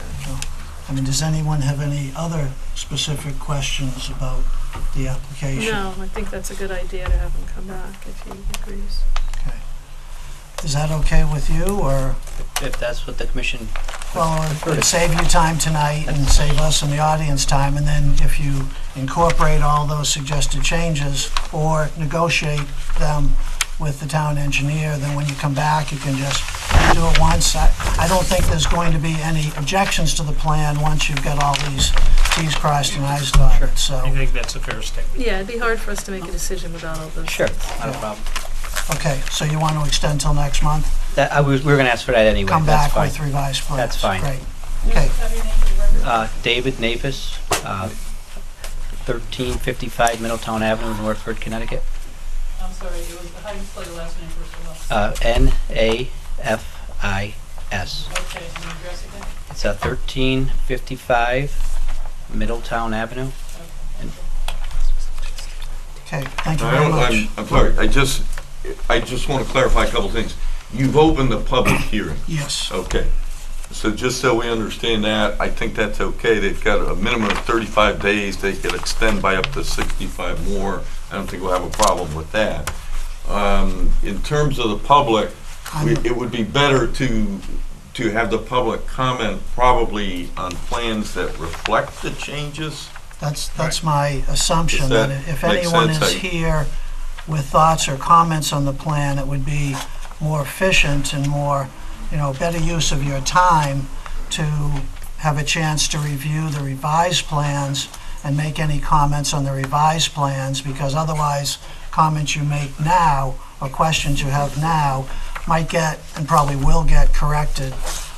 I mean, does anyone have any other specific questions about the application? No, I think that's a good idea to have him come back if he agrees. Okay. Is that okay with you, or? If that's what the commission... Well, it would save you time tonight and save us and the audience time, and then if you incorporate all those suggested changes or negotiate them with the town engineer, then when you come back, you can just do it once. I don't think there's going to be any objections to the plan once you've got all these Ts crossed and Is dotted, so. I think that's a fair statement. Yeah, it'd be hard for us to make a decision without all those. Sure, not a problem. Okay, so you want to extend till next month? We were going to ask for that anyway. Come That's back fine. with revised plans? That's fine. Great, okay. David Napus, 1355 Middletown Avenue, Northford, Connecticut. I'm sorry, it was, how do you spell your last name first of all? N-A-F-I-S. Okay, and the address again? It's 1355 Middletown Avenue. Okay, thank you very much. I'm sorry, I just want to clarify a couple things. You've opened the public hearing? Yes. Okay. So just so we understand that, I think that's okay. They've got a minimum of 35 days. They could extend by up to 65 more. I don't think we'll have a problem with that. In terms of the public, it would be better to have the public comment probably on plans that reflect the changes. That's my assumption, Does that that if make anyone sense? is here with thoughts or comments on the plan, it would be more efficient and more, better use of your time to have a chance to review the revised plans and make any comments on the revised plans, because otherwise, comments you make now or questions you have now might get, and probably will get, corrected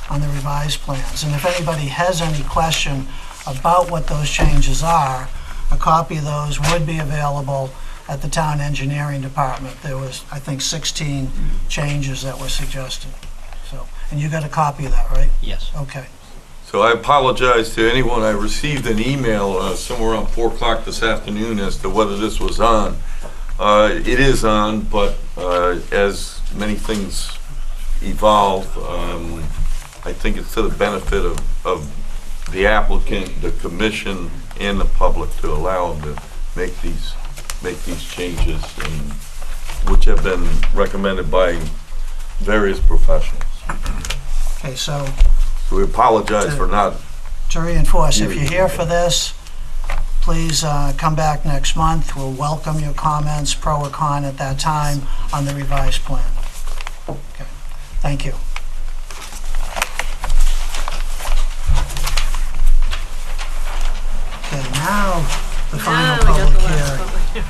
on the revised plans. And if anybody has any question about what those changes are, a copy of those would be available at the town engineering department. There was, I think, 16 changes that were suggested. So, and you got a copy of that, right? Yes. Okay. So I apologize to anyone. I received an email somewhere around 4 o'clock this afternoon as to whether this was on. It is on, but as many things evolve, I think it's to the benefit of the applicant, the commission, and the public to allow them to make these changes, which have been recommended by various professionals. Okay, so We apologize for not. to reinforce, if you're here for this, please come back next month. We'll welcome your comments, pro or con, at that time on the revised plan. Okay, thank you. Okay, now the final Now we got public the last hearing, public hearing.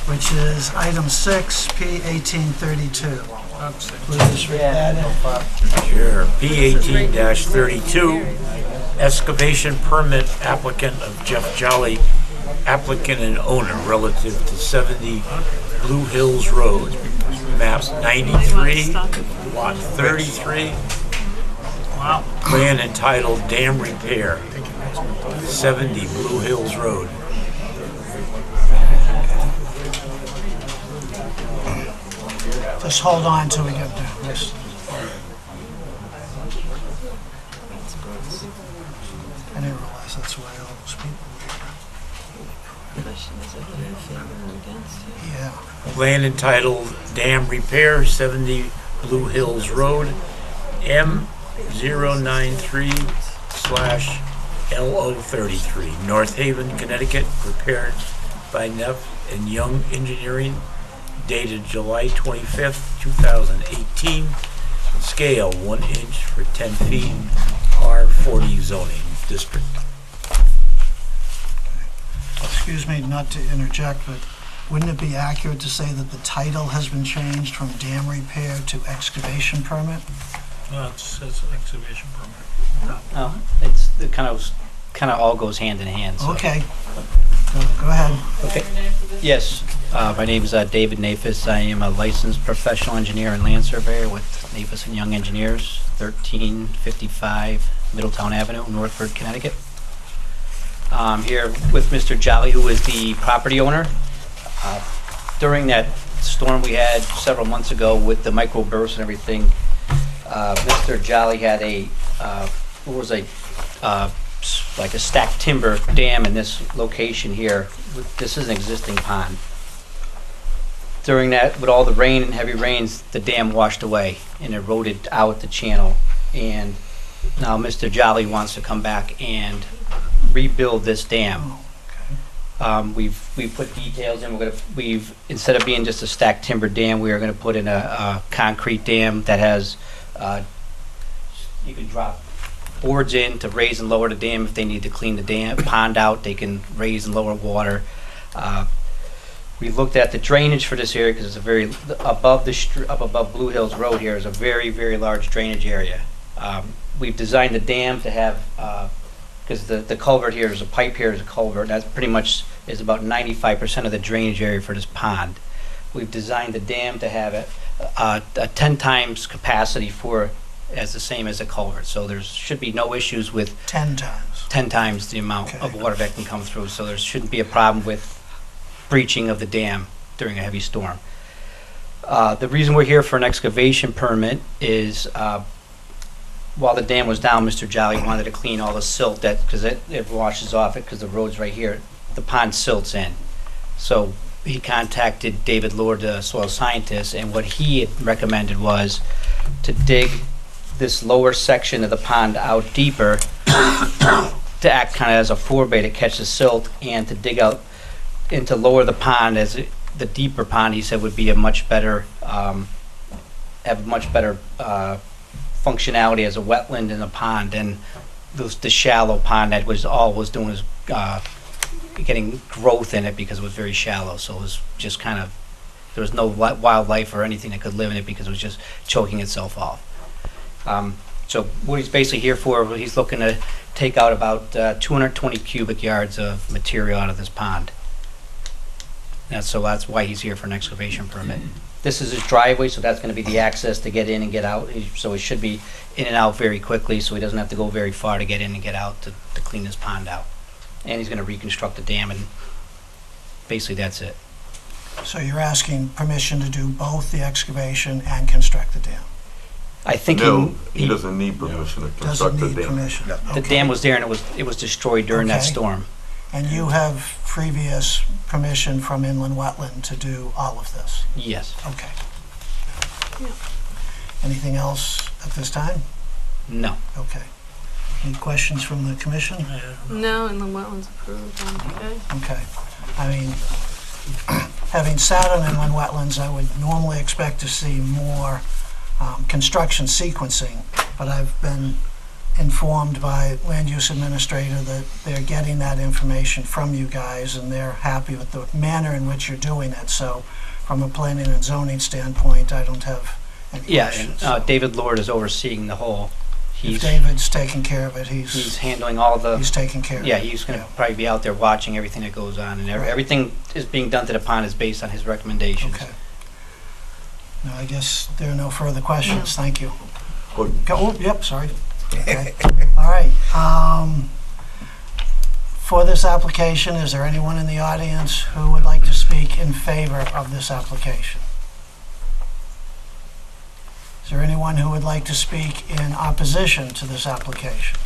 which is item 6, P 1832. Please read that in. Sure. P 18-32, excavation permit applicant of Jeff Jolly, applicant and owner relative to 70 Blue Hills Road, map 93, lot 33. Wow. Plan entitled Dam Repair, 70 Blue Hills Road. Just hold on till we get there. Yes. I didn't realize that's why all those people were here. Yeah. Plan entitled Dam Repair, 70 Blue Hills Road, M093/LO33, North Haven, Connecticut, prepared by Neff and Young Engineering, dated July 25th, 2018, scale 1 inch for 10 feet, R40 zoning district. Excuse me not to interject, but wouldn't it be accurate to say that the title has been changed from dam repair to excavation permit? No, it says excavation permit. Oh, it kind of all goes hand in hand. So. Okay. Go ahead. Okay. Yes, my name is David Nafis. I am a licensed professional engineer and land surveyor with Nafis and Young Engineers, 1355 Middletown Avenue, Northford, Connecticut. I'm here with Mr. Jolly, who is the property owner. During that storm we had several months ago with the microburst and everything, Mr. Jolly had like a stacked timber dam in this location here. This is an existing pond. During that, with all the rain and heavy rains, the dam washed away and eroded out the channel. And now Mr. Jolly wants to come back and rebuild this dam. We've put details in. We've instead of being just a stacked timber dam, we are going to put in a concrete dam that has you can drop boards in to raise and lower the dam. If they need to clean the dam pond out, they can raise and lower water. We looked at the drainage for this area because it's a very up above Blue Hills Road here is a very, very large drainage area. We've designed the dam to have because the culvert here is a pipe here is a culvert. That pretty much is about 95% of the drainage area for this pond. We've designed the dam to have a 10 times capacity for as the same as a culvert. So there should be no issues with 10 times. 10 times the amount of water that can come through. So there shouldn't be a problem with breaching of the dam during a heavy storm. The reason we're here for an excavation permit is while the dam was down, Mr. Jolly wanted to clean all the silt because it washes off it because the road's right here. The pond silts in. So he contacted David Lord, the soil scientist, and what he had recommended was to dig this lower section of the pond out deeper to act kind of as a forebay to catch the silt and to dig out and to lower the pond as the deeper pond, he said, would be a much better, have much better functionality as a wetland in a pond than the shallow pond that was doing was getting growth in it because it was very shallow. So it was just kind of, there was no wildlife or anything that could live in it because it was just choking itself off. So what he's basically here for, he's looking to take out about 220 cubic yards of material out of this pond. That's why he's here for an excavation permit. This is his driveway, so that's gonna be the access to get in and get out. So he should be in and out very quickly, so he doesn't have to go very far to get in and get out to clean his pond out. And he's gonna reconstruct the dam, and basically that's it. So you're asking permission to do both the excavation and construct the dam? I think No, he doesn't need permission to construct the Doesn't need dam. permission? the Okay. dam was there and it was destroyed during that Okay. storm. And you have previous permission from inland wetland to do all of this? Yes. Okay. Anything else at this time? No. Okay. Any questions from the commission? No, and the wetlands approved, okay. Okay. I mean, having sat on inland wetlands, I would normally expect to see more construction sequencing, but I've been informed by land use administrator that they're getting that information from you guys and they're happy with the manner in which you're doing it. So from a planning and zoning standpoint, I don't have any Yeah, questions. and David Lord is overseeing the whole. If David's taking care of it, He's handling all the. he's taking care of it. Yeah, he's gonna probably be out there watching everything that goes on, and everything is being done to the pond is based on his recommendations. Okay. No, I guess there are no further questions. Thank you. Well- Oh, yep, sorry. Okay. All right. For this application, is there anyone in the audience who would like to speak in favor of this application? Is there anyone who would like to speak in opposition to this application?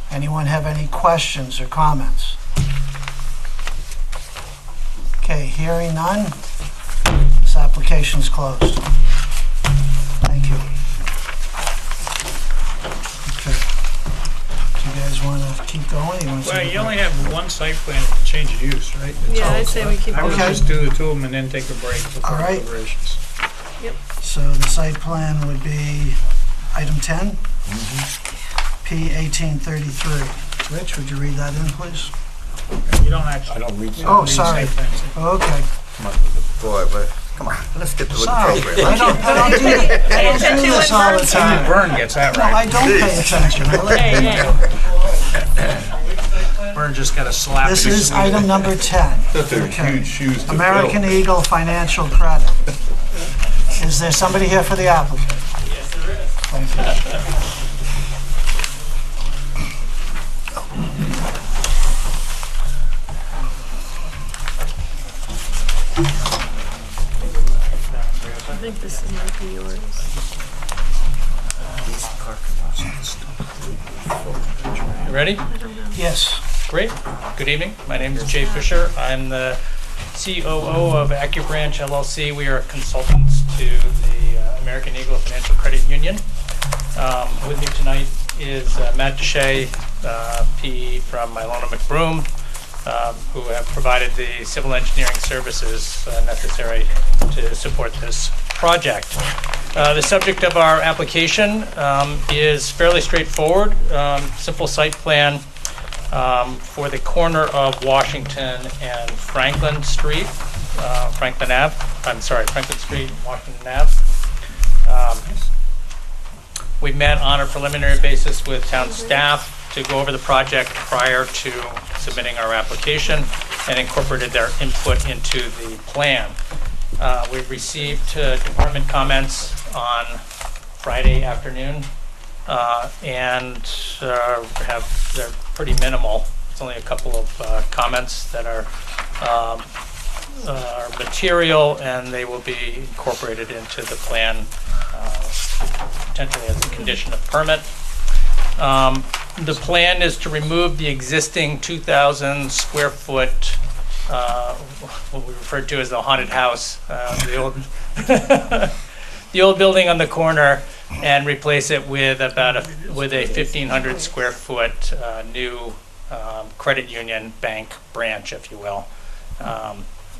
Anyone have any questions or comments? Okay, hearing none, this application's closed. Thank you. Okay. Do you guys want to keep going? Well, you only have one site plan to change of use, right? That's Yeah, all. I say we keep I would going. just do the two of them and then take a break before All right. deliberations. So the site plan would be item 10? P 1833. Rich, would you read that in, please? You don't actually. I don't read. you don't Oh, read sorry. site plans. Okay. Boy, but, come on, let's get to the Sorry. program. I don't do that. I don't do this all the Only time. Vern gets that No, I right. don't pay attention. I let Vern just got a slap. This in his is sleeve. item number 10. Those are Okay. huge shoes to fill. American Eagle Financial Credit. Is there somebody here for the applicant? Yes, there is. Thank you. I think this might be yours. You ready? Yes. Great. Good evening. My name is Jay Fisher. I'm the COO of AccuBranch LLC. We are consultants to the American Eagle Financial Credit Union. With me tonight is Matt Deshay, PE from Ilona McBroom, who have provided the civil engineering services necessary to support this project. The subject of our application is fairly straightforward. Simple site plan for the corner of Washington and Franklin Street, Franklin Street and Washington Ave. We met on a preliminary basis with town staff to go over the project prior to submitting our application and incorporated their input into the plan. We received department comments on Friday afternoon and they're pretty minimal. It's only a couple of comments that are material, and they will be incorporated into the plan potentially as a condition of permit. The plan is to remove the existing 2,000 square foot, what we referred to as the haunted house, the old building on the corner, and replace it with a 1,500 square foot new credit union bank branch, if you will,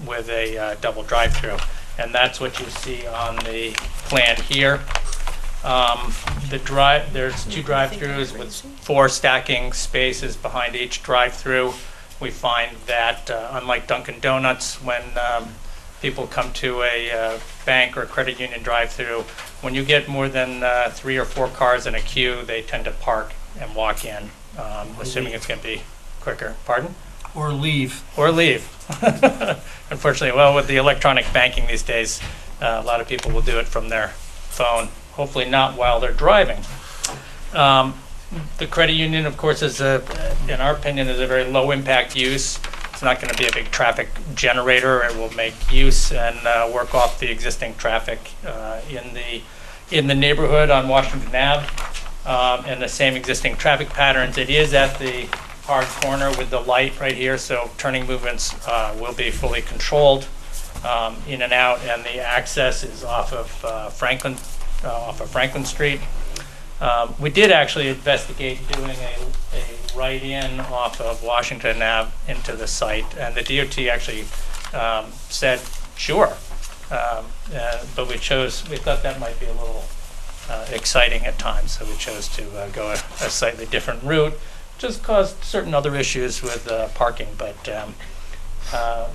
with a double drive-through. And that's what you see on the plan here. There's two drive-throughs with 4 stacking spaces behind each drive-through. We find that unlike Dunkin' Donuts, when people come to a bank or a credit union drive-through, when you get more than 3 or 4 cars in a queue, they tend to park and walk in, assuming it's going to be quicker. Pardon? Or leave. Or leave. Unfortunately, well, with the electronic banking these days, a lot of people will do it from their phone, hopefully not while they're driving. The credit union, of course, is in our opinion, is a very low-impact use. It's not going to be a big traffic generator. It will make use and work off the existing traffic in the neighborhood on Washington Ave, and the same existing traffic patterns. It is at the hard corner with the light right here, so turning movements will be fully controlled in and out, and the access is off of Franklin Street. We did actually investigate doing a right-in off of Washington Ave into the site, and the DOT actually said, sure. But we thought that might be a little exciting at times, so we chose to go a slightly different route, just caused certain other issues with parking, but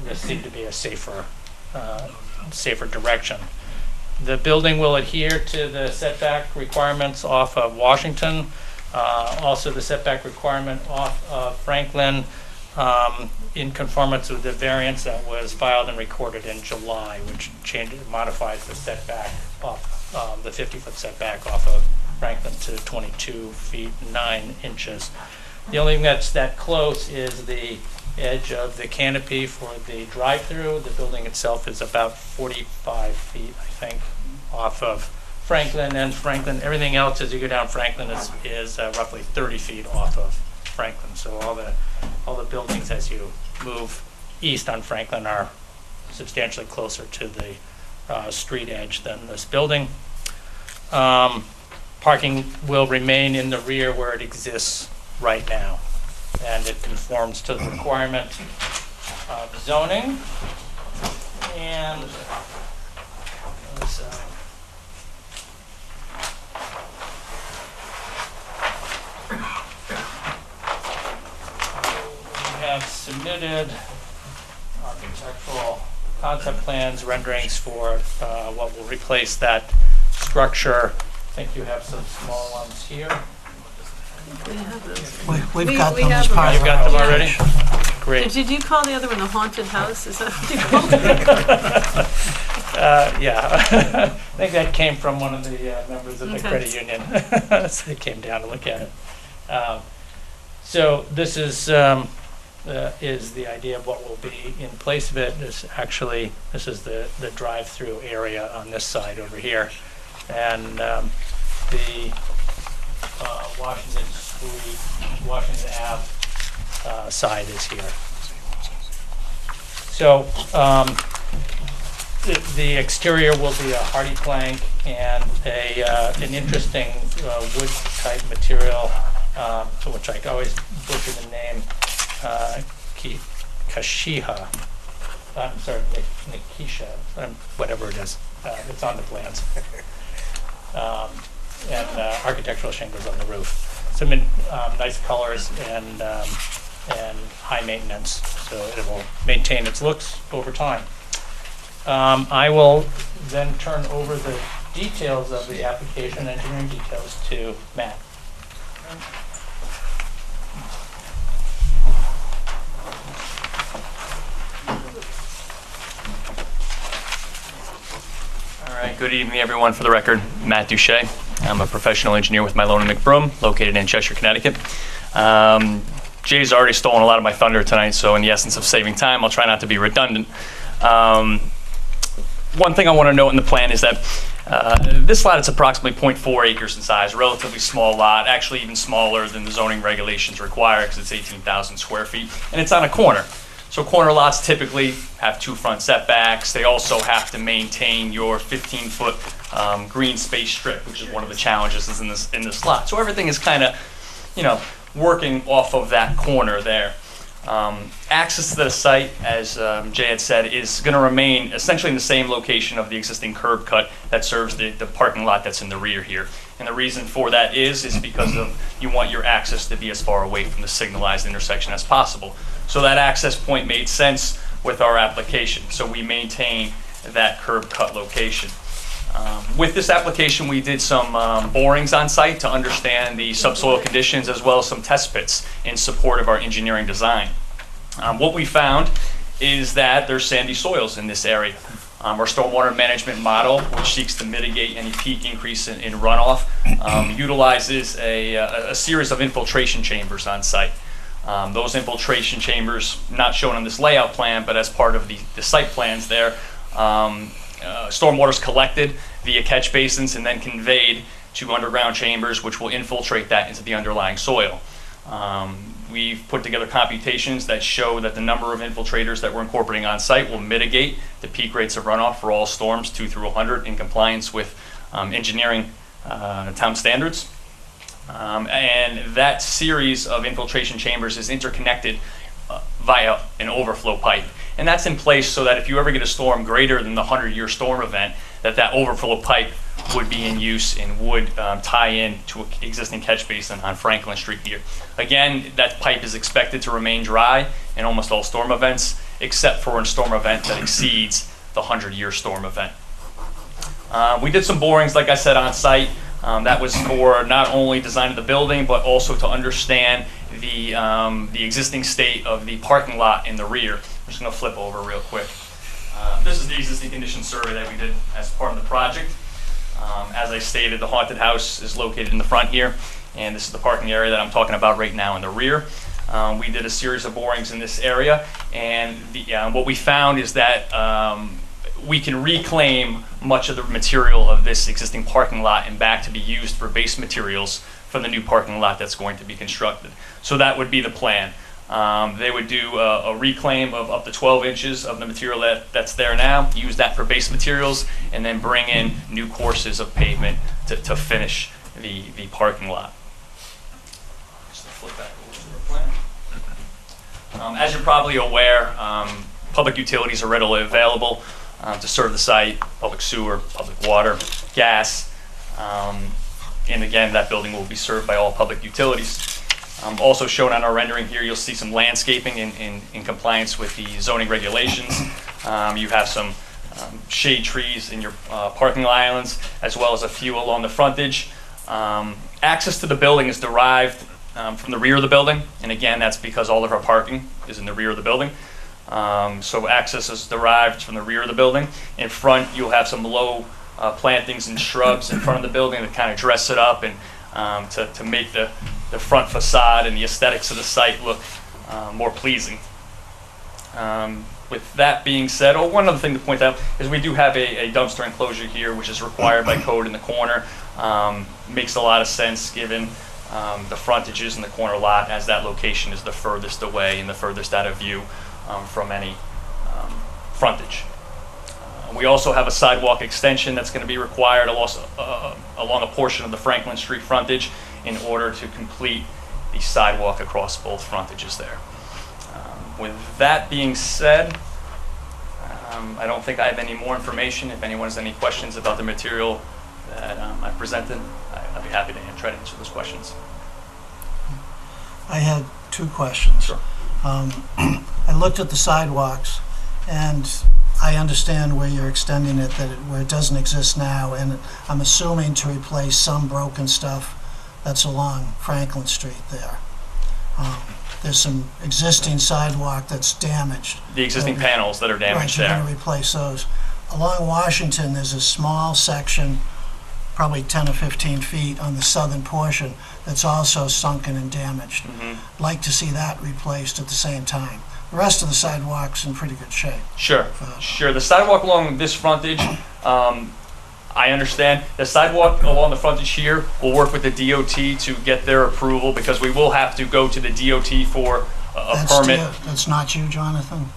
this seemed to be a safer direction. The building will adhere to the setback requirements off of Washington, also the setback requirement off of Franklin, in conformance with the variance that was filed and recorded in July, which modifies the setback off the 50-foot setback off of Franklin to 22 feet 9 inches. The only thing that's that close is the edge of the canopy for the drive-through. The building itself is about 45 feet, I think, off of Franklin. And Franklin, everything else as you go down Franklin is roughly 30 feet off of Franklin. So all the buildings as you move east on Franklin are substantially closer to the street edge than this building. Parking will remain in the rear where it exists right now, and it conforms to the requirement of zoning. And we have submitted architectural concept plans, renderings for what will replace that structure. I think you have some small ones here. We've got We them as have them. part of You've got our them already? application. Great. Did you call the other one the haunted house? Is that what you called it? Yeah, I think that came from one of the members of the Okay. credit union. So they came down to look at it. So this is the idea of what will be in place of it. This is the drive-through area on this side over here, and the Washington Ave side is here. So the exterior will be a hardy plank and an interesting wood type material, which I always butcher the name, Kashiha. I'm sorry, Nikisha, whatever it is. It's on the plans. And architectural shingles on the roof. Some nice colors and high maintenance, so it will maintain its looks over time. I will then turn over the details of the application, engineering details, to Matt. All right, good evening, everyone. For the record, Matt Duche. I'm a professional engineer with Malone & McBroom, located in Cheshire, Connecticut. Jay's already stolen a lot of my thunder tonight, so in the essence of saving time, I'll try not to be redundant. One thing I want to note in the plan is that this lot is approximately 0.4 acres in size, a relatively small lot, actually even smaller than the zoning regulations require because it's 18,000 square feet, and it's on a corner. So corner lots typically have 2 front setbacks. They also have to maintain your 15-foot green space strip, which is one of the challenges in this lot. So everything is kind of, working off of that corner there. Access to the site, as Jay had said, is going to remain essentially in the same location of the existing curb cut that serves the parking lot that's in the rear here. And the reason for that is because you want your access to be as far away from the signalized intersection as possible. So that access point made sense with our application. So we maintain that curb cut location. With this application, we did some borings on site to understand the subsoil conditions as well as some test pits in support of our engineering design. What we found is that there's sandy soils in this area. Our stormwater management model, which seeks to mitigate any peak increase in runoff, utilizes a series of infiltration chambers on site. Those infiltration chambers, not shown on this layout plan, but as part of the site plans there, stormwater is collected via catch basins and then conveyed to underground chambers, which will infiltrate that into the underlying soil. We've put together computations that show that the number of infiltrators that we're incorporating on site will mitigate the peak rates of runoff for all storms 2 through 100 in compliance with engineering town standards. And that series of infiltration chambers is interconnected via an overflow pipe. And that's in place so that if you ever get a storm greater than the 100-year storm event, that overflow pipe would be in use and would tie in to an existing catch basin on Franklin Street here. Again, that pipe is expected to remain dry in almost all storm events, except for a storm event that exceeds the 100-year storm event. We did some borings, like I said, on site. That was for not only design of the building, but also to understand the existing state of the parking lot in the rear. I'm just going to flip over real quick. This is the existing condition survey that we did as part of the project. As I stated, the haunted house is located in the front here, and this is the parking area that I'm talking about right now in the rear. We did a series of borings in this area, and what we found is that we can reclaim much of the material of this existing parking lot and back to be used for base materials for the new parking lot that's going to be constructed. So that would be the plan. They would do a reclaim of up to 12 inches of the material that's there now, use that for base materials, and then bring in new courses of pavement to finish the parking lot. Just to flip back over to the plan. As you're probably aware, public utilities are readily available to serve the site: public sewer, public water, gas, and again, that building will be served by all public utilities. Also shown on our rendering here, you'll see some landscaping in compliance with the zoning regulations. You have some shade trees in your parking islands, as well as a few along the frontage. Access to the building is derived from the rear of the building, and again, that's because all of our parking is in the rear of the building. So access is derived from the rear of the building. In front, you'll have some low plantings and shrubs in front of the building that kind of dress it up and to make the front facade and the aesthetics of the site look more pleasing. With that being said, one other thing to point out is we do have a dumpster enclosure here, which is required by code in the corner. Makes a lot of sense given the frontages in the corner lot, as that location is the furthest away and the furthest out of view from any frontage. We also have a sidewalk extension that's going to be required along a portion of the Franklin Street frontage in order to complete the sidewalk across both frontages there. With that being said, I don't think I have any more information. If anyone has any questions about the material that I presented, I'd be happy to try to answer those questions. I had two questions. Sure. I looked at the sidewalks, and I understand where you're extending it, where it doesn't exist now, and I'm assuming to replace some broken stuff that's along Franklin Street there. There's some existing sidewalk that's damaged. The existing panels that are damaged there. Right, you're going to replace those. Along Washington, there's a small section, probably 10 or 15 feet on the southern portion, that's also sunken and damaged. Mm-hmm. Like to see that replaced at the same time. The rest of the sidewalk's in pretty good shape. Sure, sure. The sidewalk along this frontage, I understand. The sidewalk along the frontage here will work with the DOT to get their approval, because we will have to go to the DOT for a permit. That's not you, Jonathan?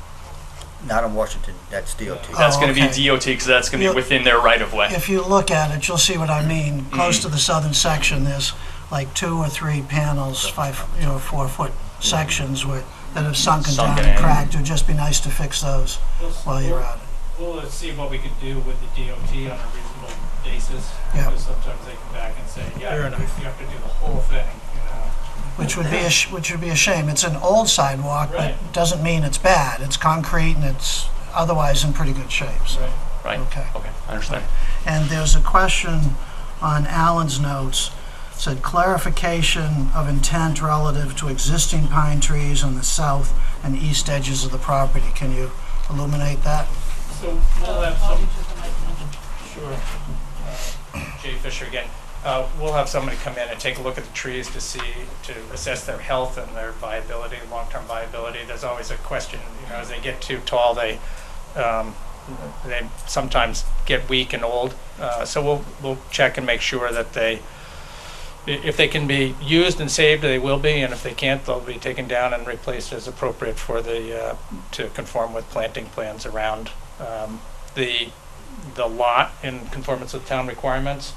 Not in Washington, that's DOT. That's going to be DOT, because that's going to be within their right of way. If you look at it, you'll see what I mean. Close to the southern section, there's like 2 or 3 panels, 4-foot sections that have sunken down and cracked. It would just be nice to fix those while you're at it. We'll see what we can do with the DOT on a reasonable basis. Yeah. Because sometimes they come back and say, yeah, you have to do the whole thing. Which would be a shame. It's an old sidewalk, but doesn't mean it's bad. It's concrete and it's otherwise in pretty good shape. So. Right. Okay. Okay. I understand. And there's a question on Alan's notes. said clarification of intent relative to existing pine trees on the south and east edges of the property. Can you illuminate that? So we'll have some, sure, Jay Fisher again. We'll have somebody come in and take a look at the trees to assess their health and their viability, long-term viability. There's always a question, as they get too tall, they sometimes get weak and old. So we'll check and make sure that if they can be used and saved, they will be, and if they can't, they'll be taken down and replaced as appropriate for to conform with planting plans around the lot in conformance with town requirements.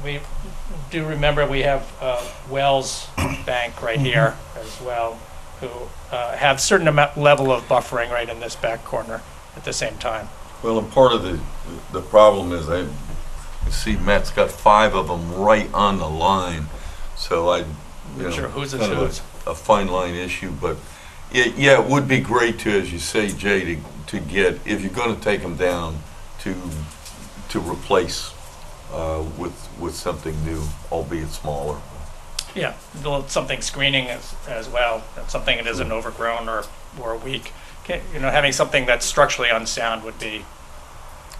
We do remember we have Wells Bank right here as well, who have certain level of buffering right in this back corner at the same time. Well, and part of the problem is I see Matt's got 5 of them right on the line, so Sure, whose is kind of whose? a fine line issue, but it would be great to, as you say, Jay, to get, if you're going to take them down, to replace with something new, albeit smaller. Yeah, something screening as well, something that isn't overgrown or weak. Having something that's structurally unsound would be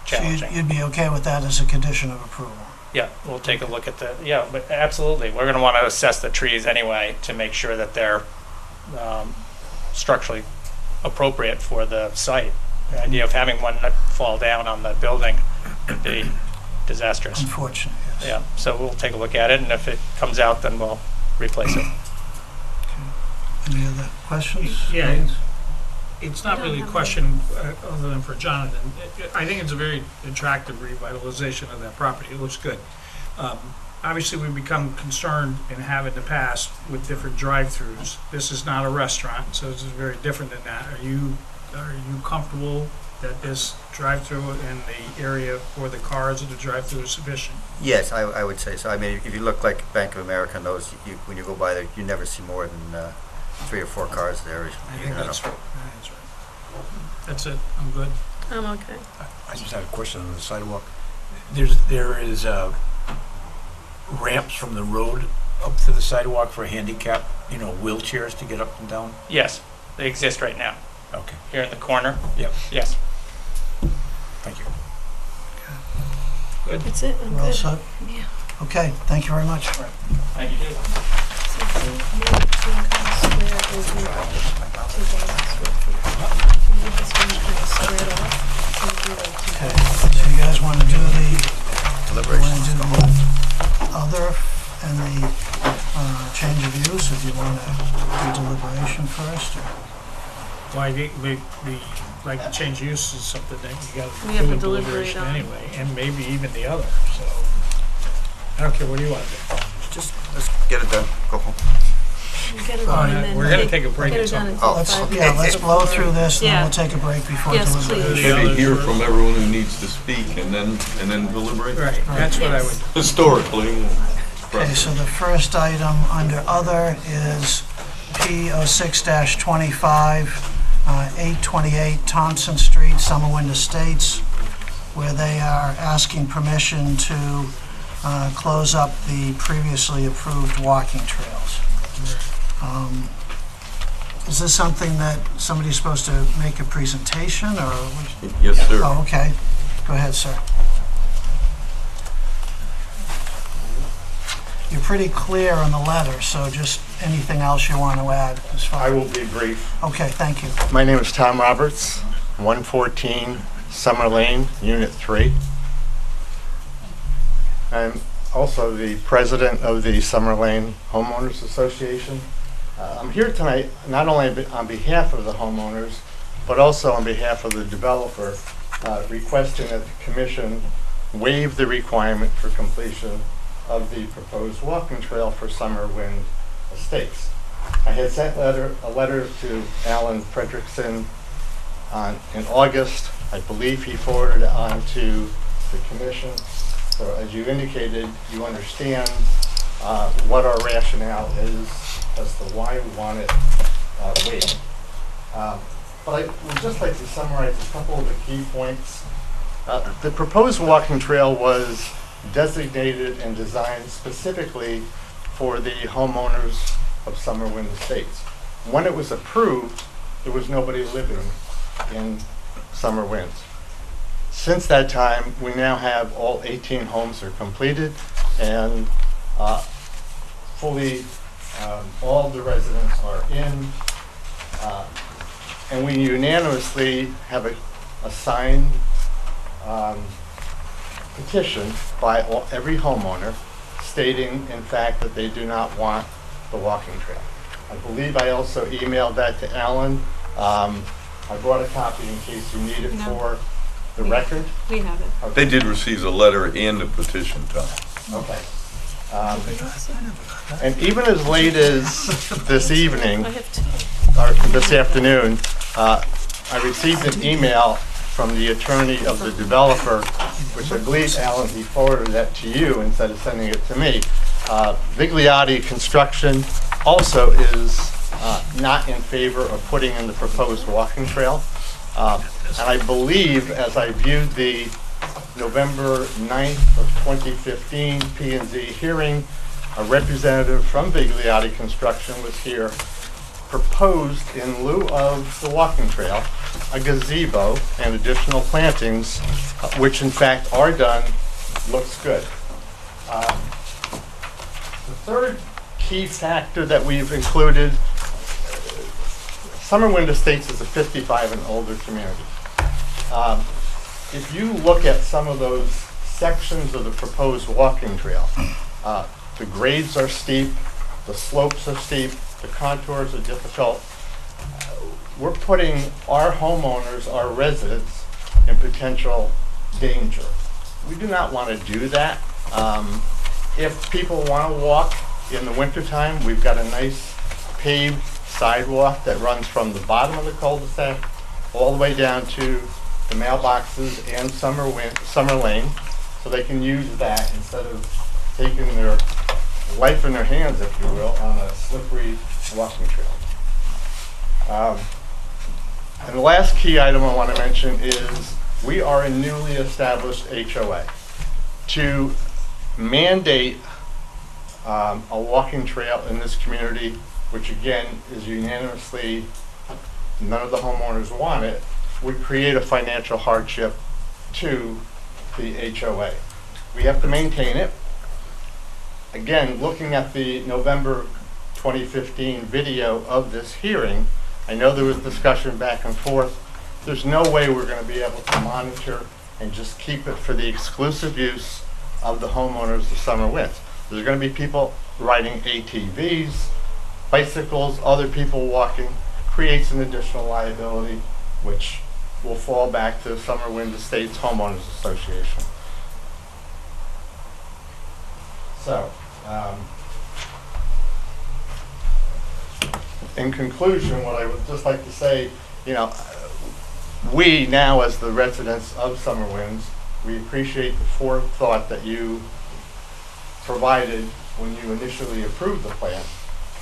challenging. So you'd be okay with that as a condition of approval? Yeah, we'll take a look at but absolutely. We're going to want to assess the trees anyway to make sure that they're structurally appropriate for the site. The idea of having one fall down on the building would be disastrous. Unfortunate, yes. Yeah, so we'll take a look at it, and if it comes out, then we'll replace it. Any other questions? Yeah, it's not really a question other than for Jonathan. I think it's a very attractive revitalization of that property. It looks good. Obviously, we've become concerned and have in the past with different drive-throughs. This is not a restaurant, so this is very different than that. Are you comfortable that this drive-through in the area for the cars of the drive-through is sufficient? Yes, I would say so. I mean, if you look like Bank of America and those, when you go by there, you never see more than 3 or 4 cars there. I think that's right. That's it. I'm good. I'm okay. I just had a question on the sidewalk. There is ramps from the road up to the sidewalk for handicap, wheelchairs to get up and down? Yes, they exist right now. Okay. Here in the corner? Yep. Yes. Thank you. Good. That's it. I'm We're all good. set? Yeah. Okay, thank you very much. Thank you. Okay, so you guys want to do the other and the change of use, if you want to do deliberation first? Or? Well, I think we like to change use is something that you got We to have do to in deliberate deliberation on. anyway, and maybe even the other, so. I don't care, what do you want to do? Just let's get it done. Go home. Get it on and then We're gonna take a break Get at it some done in point. Let's, 5 yeah, minutes. let's blow through this, and then Yeah. we'll take a break before Yes, deliberation. please. Maybe hear from everyone who needs to speak and then deliberate. Right, that's what I would, Historically. Okay, so the first item under other is P06-25, 828 Thompson Street, Summerwind Estates, where they are asking permission to close up the previously approved walking trails. Is this something that somebody's supposed to make a presentation, or? Yes, sir. Oh, okay. Go ahead, sir. You're pretty clear on the letter, so just anything else you want to add as far? I will be brief. Okay, thank you. My name is Tom Roberts, 114 Summer Lane, Unit 3. I'm also the president of the Summer Lane Homeowners Association. I'm here tonight not only on behalf of the homeowners, but also on behalf of the developer, requesting that the commission waive the requirement for completion of the proposed walking trail for Summerwind Estates. I had sent a letter to Alan Fredrickson in August. I believe he forwarded it on to the commission. So as you indicated, you understand what our rationale is as to why we want it waived. But I would just like to summarize a couple of the key points. The proposed walking trail was designated and designed specifically for the homeowners of Summerwind Estates. When it was approved, there was nobody living in Summerwind. Since that time, we now have all 18 homes are completed, and fully all the residents are in, and we unanimously have a signed petition by every homeowner stating, in fact, that they do not want the walking trail. I believe I also emailed that to Alan. I brought a copy in case you need it for the record. We have it. They did receive a letter and a petition, Tom. Okay. And even as late as this evening, or this afternoon, I received an email from the attorney of the developer, which I believe, Alan, he forwarded that to you instead of sending it to me. Vigliotti Construction also is not in favor of putting in the proposed walking trail. And I believe, as I viewed the November 9th of 2015 P&Z hearing, a representative from Vigliotti Construction was here, proposed in lieu of the walking trail, a gazebo and additional plantings, which in fact are done, looks good. The third key factor that we've included, Summerwind Estates is a 55 and older community. If you look at some of those sections of the proposed walking trail, the grades are steep, the slopes are steep, the contours are difficult. We're putting our homeowners, our residents, in potential danger. We do not want to do that. If people want to walk in the wintertime, we've got a nice paved sidewalk that runs from the bottom of the cul-de-sac all the way down to the mailboxes and Summer Lane, so they can use that instead of taking their life in their hands, if you will, on a slippery walking trail. And the last key item I want to mention is we are a newly established HOA. To mandate a walking trail in this community, which again is unanimously, none of the homeowners want it, would create a financial hardship to the HOA. We have to maintain it. Again, looking at the November 2015 video of this hearing, I know there was discussion back and forth. There's no way we're going to be able to monitor and just keep it for the exclusive use of the homeowners of Summerwind. There's going to be people riding ATVs, bicycles, other people walking, creates an additional liability, which will fall back to Summerwind Estates Homeowners Association. So, in conclusion, what I would just like to say, you know, we now as the residents of Summerwinds, we appreciate the forethought that you provided when you initially approved the plan,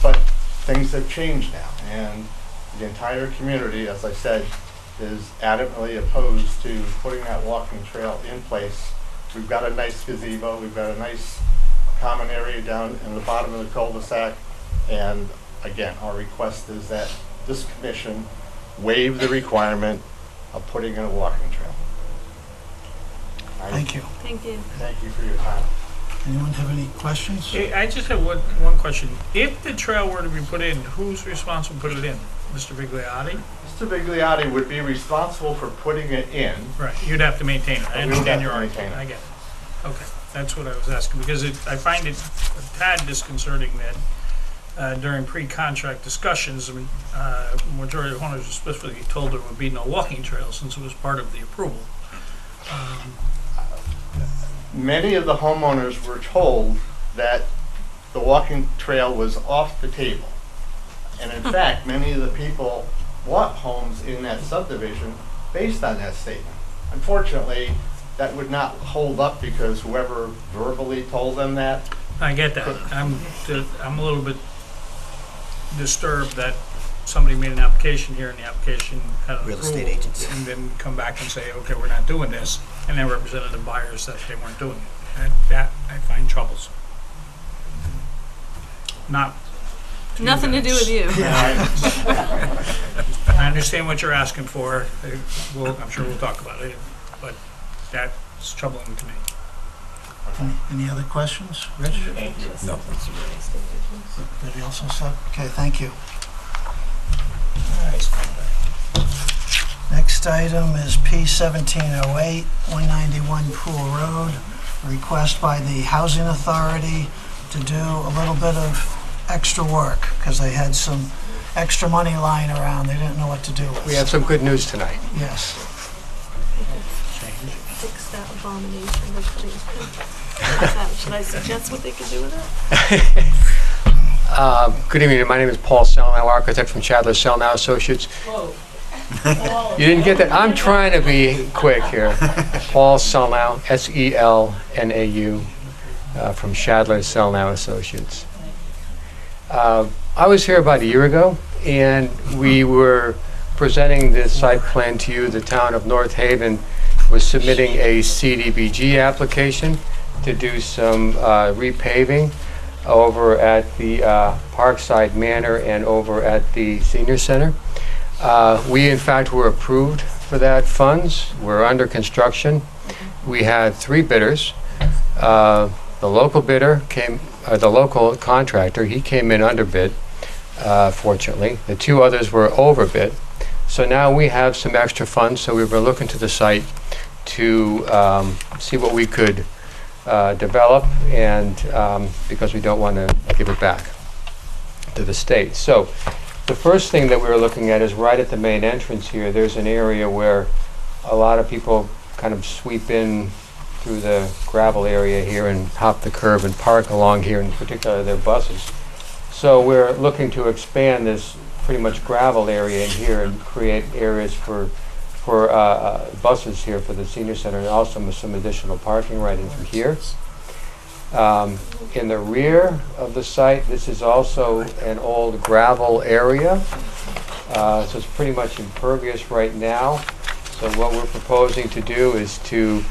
but things have changed now, and the entire community, as I said, is adamantly opposed to putting that walking trail in place. We've got a nice gazebo, we've got a nice common area down in the bottom of the cul-de-sac, and again, our request is that this commission waive the requirement of putting in a walking trail. Thank you. Thank you. Thank you for your time. Anyone have any questions? I just have one question. If the trail were to be put in, who's responsible to put it in? Mr. Vigliotti? Mr. Vigliotti would be responsible for putting it in. Right, you'd have to maintain it. I We would understand have your to argument. maintain I it. get it. Okay, that's what I was asking, because I find it a tad disconcerting that during pre-contract discussions, majority of owners were specifically told there would be no walking trail since it was part of the approval. Many of the homeowners were told that the walking trail was off the table. And in fact, many of the people bought homes in that subdivision based on that statement. Unfortunately, that would not hold up because whoever verbally told them that. I get that. I'm a little bit disturbed that somebody made an application here and the application had an Real approval, estate agents. and then come back and say, okay, we're not doing this, and then represented the buyers that they weren't doing it. That I find troublesome. Not to you Nothing to do guys. with you. I understand what you're asking for. I'm sure we'll talk about it, but that's troubling to me. Any other questions? Rich? No. Anybody else on sub? Okay, thank you. Next item is P1708, 191 Pool Road. Request by the Housing Authority to do a little bit of extra work because they had some extra money lying around. They didn't know what to do with. We have some good news tonight. Yes. Fix that abomination. Should I suggest what they could do with it? Good evening. My name is Paul Selnow, architect from Shadler Selnow Associates. You didn't get that? I'm trying to be quick here. Paul Selnow, S-E-L-N-A-U, from Shadler Selnow Associates. I was here about a year ago, and we were presenting this site plan to you. The town of North Haven was submitting a CDBG application to do some repaving over at the Parkside Manor and over at the Senior Center. We, in fact, were approved for that funds. We're under construction. We had 3 bidders. The local bidder the local contractor, he came in underbid, fortunately. The 2 others were overbid. So now we have some extra funds, so we've been looking to the site to see what we could develop, and because we don't want to give it back to the state. So the first thing that we were looking at is right at the main entrance here. There's an area where a lot of people kind of sweep in through the gravel area here and hop the curb and park along here, in particular their buses. So we're looking to expand this pretty much gravel area in here and create areas for buses here for the Senior Center, and also some additional parking right in from here. In the rear of the site, this is also an old gravel area, so it's pretty much impervious right now. So what we're proposing to do is to,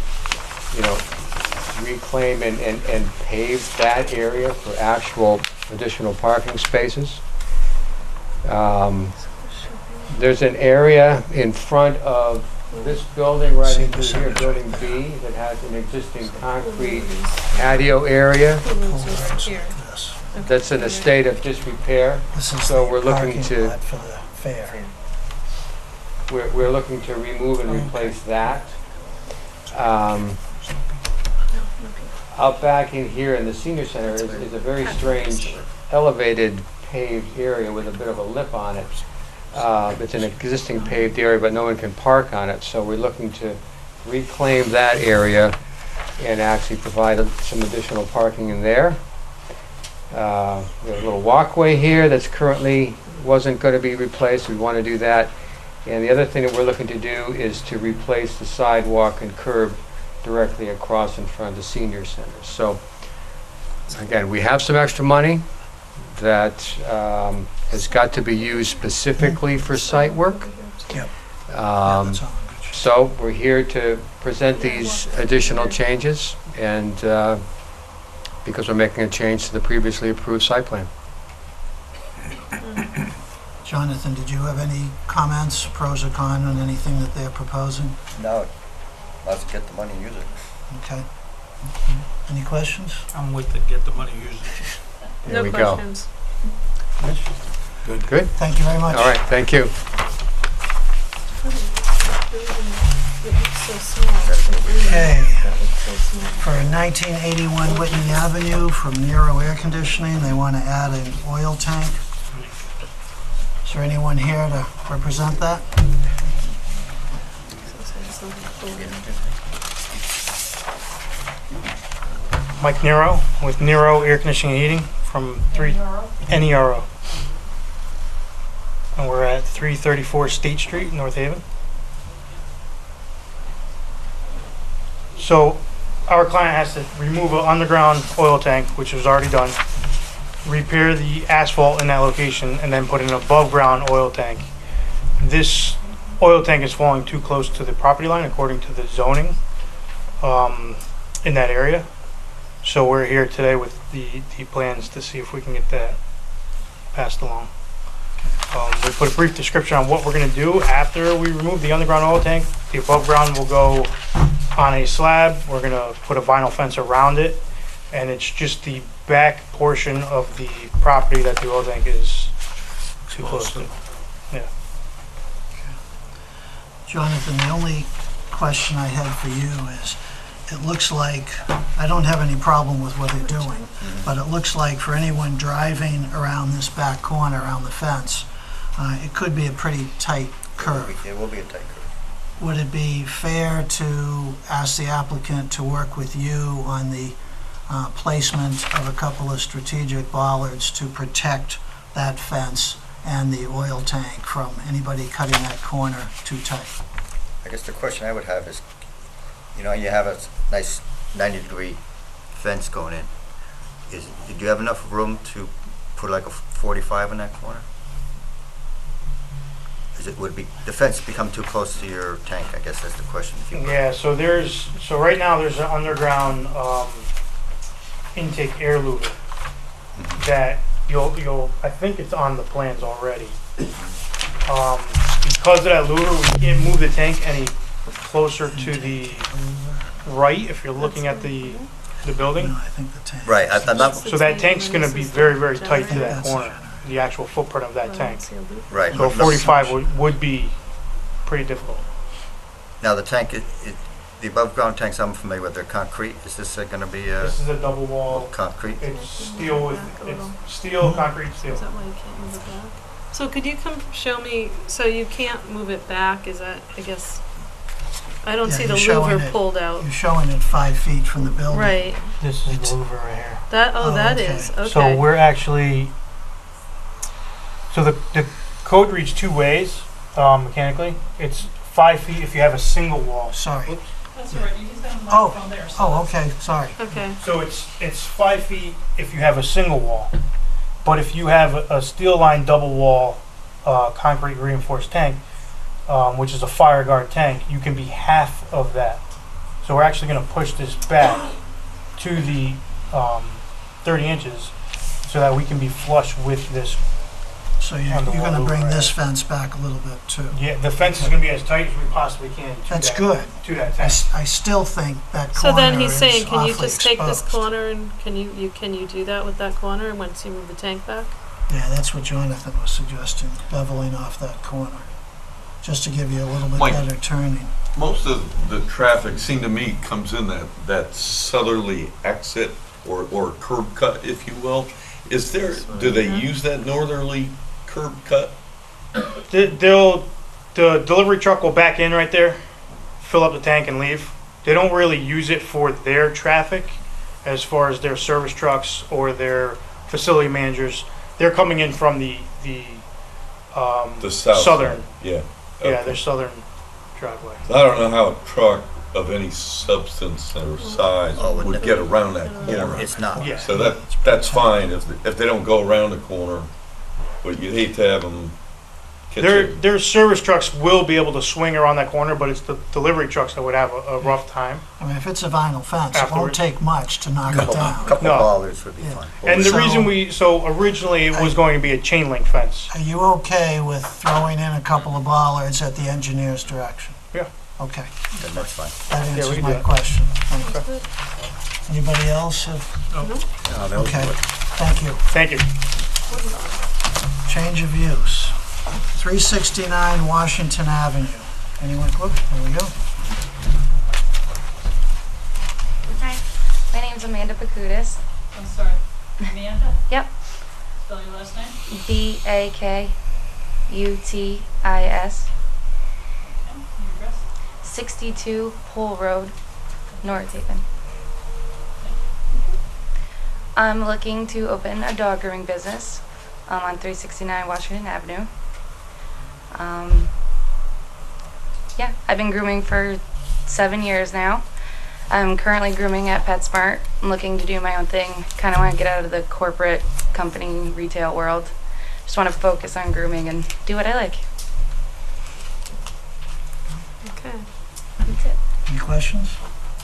reclaim and pave that area for actual additional parking spaces. There's an area in front of this building right into here, Building B, that has an existing concrete patio area that's in a state of disrepair. So we're looking to For the fair. we're looking to remove and replace that. Out back in here in the Senior Center is a very strange elevated paved area with a bit of a lip on it. It's an existing paved area, but no one can park on it, so we're looking to reclaim that area and actually provide some additional parking in there. We have a little walkway here that's currently wasn't going to be replaced. We want to do that. And the other thing that we're looking to do is to replace the sidewalk and curb directly across in front of the Senior Center. So again, we have some extra money that has got to be used specifically for site work. Yep. So we're here to present these additional changes, and because we're making a change to the previously approved site plan. Jonathan, did you have any comments, pros or cons, on anything that they're proposing? No, let's get the money and use it. Okay. Any questions? I'm with the get the money, use it. There we go. Questions. Good. Thank you very much. All right, thank you. Okay. For 1981 Whitney Avenue from Nero Air Conditioning, they want to add an oil tank. Is there anyone here to represent that? Mike Nero with Nero Air Conditioning and Heating from NERO. And we're at 334 State Street, North Haven. So our client has to remove an underground oil tank, which was already done, repair the asphalt in that location, and then put in an above ground oil tank. This oil tank is falling too close to the property line according to the zoning in that area. So we're here today with the plans to see if we can get that passed along. We put a brief description on what we're going to do after we remove the underground oil tank. The above ground will go on a slab. We're going to put a vinyl fence around it, and it's just the back portion of the property that the oil tank is too close to. Yeah. Jonathan, the only question I had for you is, it looks like, I don't have any problem with what they're doing, but it looks like for anyone driving around this back corner, around the fence, it could be a pretty tight curve. It will be a tight curve. Would it be fair to ask the applicant to work with you on the placement of a couple of strategic bollards to protect that fence and the oil tank from anybody cutting that corner too tight? I guess the question I would have is, you know, you have a nice 90-degree fence going in. Do you have enough room to put like a 45 in that corner? Would the fence become too close to your tank? I guess that's the question. Yeah, so right now there's an underground intake air louver that I think it's on the plans already. Because of that louver, we can't move the tank any closer to the right if you're looking at the building. Right. So that tank's going to be very, very tight to that corner, the actual footprint of that tank. Right. So 45 would be pretty difficult. Now the tank, the above ground tanks I'm familiar with, they're concrete. Is this going to be a? This is a double wall. Concrete. It's steel concrete, steel. Is that why you can't move it back? So could you come show me, so you can't move it back, is that, I guess, I don't see the louver pulled out. You're showing it 5 feet from the building. Right. This is the louver right here. That is, okay. So we're actually, so the code reads two ways mechanically. It's 5 feet if you have a single wall. Sorry. That's all right, you just have a microphone there. So okay, sorry. Okay. So it's 5 feet if you have a single wall. But if you have a steel line double wall concrete reinforced tank, which is a fire guard tank, you can be half of that. So we're actually going to push this back to the 30 inches so that we can be flush with this. So you're going to bring this fence back a little bit too? Yeah, the fence is going to be as tight as we possibly can. That's good. To that tank. I still think that corner So then he's is saying, can you awfully just take this exposed. corner and can you do that with that corner once you move the tank back? Yeah, that's what Jonathan was suggesting, leveling off that corner, just to give you a little bit Mike, better turning. Most of the traffic, seem to me, comes in that southerly exit or curb cut, if you will. Do they use that northerly curb cut? The delivery truck will back in right there, fill up the tank and leave. They don't really use it for their traffic as far as their service trucks or their facility managers. They're coming in from the south southern. Yeah. Yeah, their southern driveway. I don't know how a truck of any substance or size would get around that corner. It's not. Yeah. So that's fine if they don't go around the corner, but you'd hate to have them catch Their service trucks will be able to swing around that corner, but it's the delivery trucks that would have a rough time. I mean, if it's a vinyl fence, it won't Afterwards. take much to knock it down. A couple No. bollards would be fine. And the So- reason so originally it was going to be a chain link fence. Are you okay with throwing in a couple of bollards at the engineer's direction? Yeah. Okay, Then that's fine. that we answers can my do that. question. Thank you. Anybody else? Okay, thank you. Thank you. Change of use. 369 Washington Avenue. Anyone? Whoop, there we go. Hi, my name's Amanda Bakudis. I'm sorry, Amanda? Yep. Spell your last name? Bakutis. Okay, your address? 62 Pool Road, North Haven. I'm looking to open a dog grooming business on 369 Washington Avenue. Yeah, I've been grooming for 7 years now. I'm currently grooming at PetSmart. I'm looking to do my own thing. Kind of want to get out of the corporate company retail world. Just want to focus on grooming and do what I like. Okay. That's it. Any questions?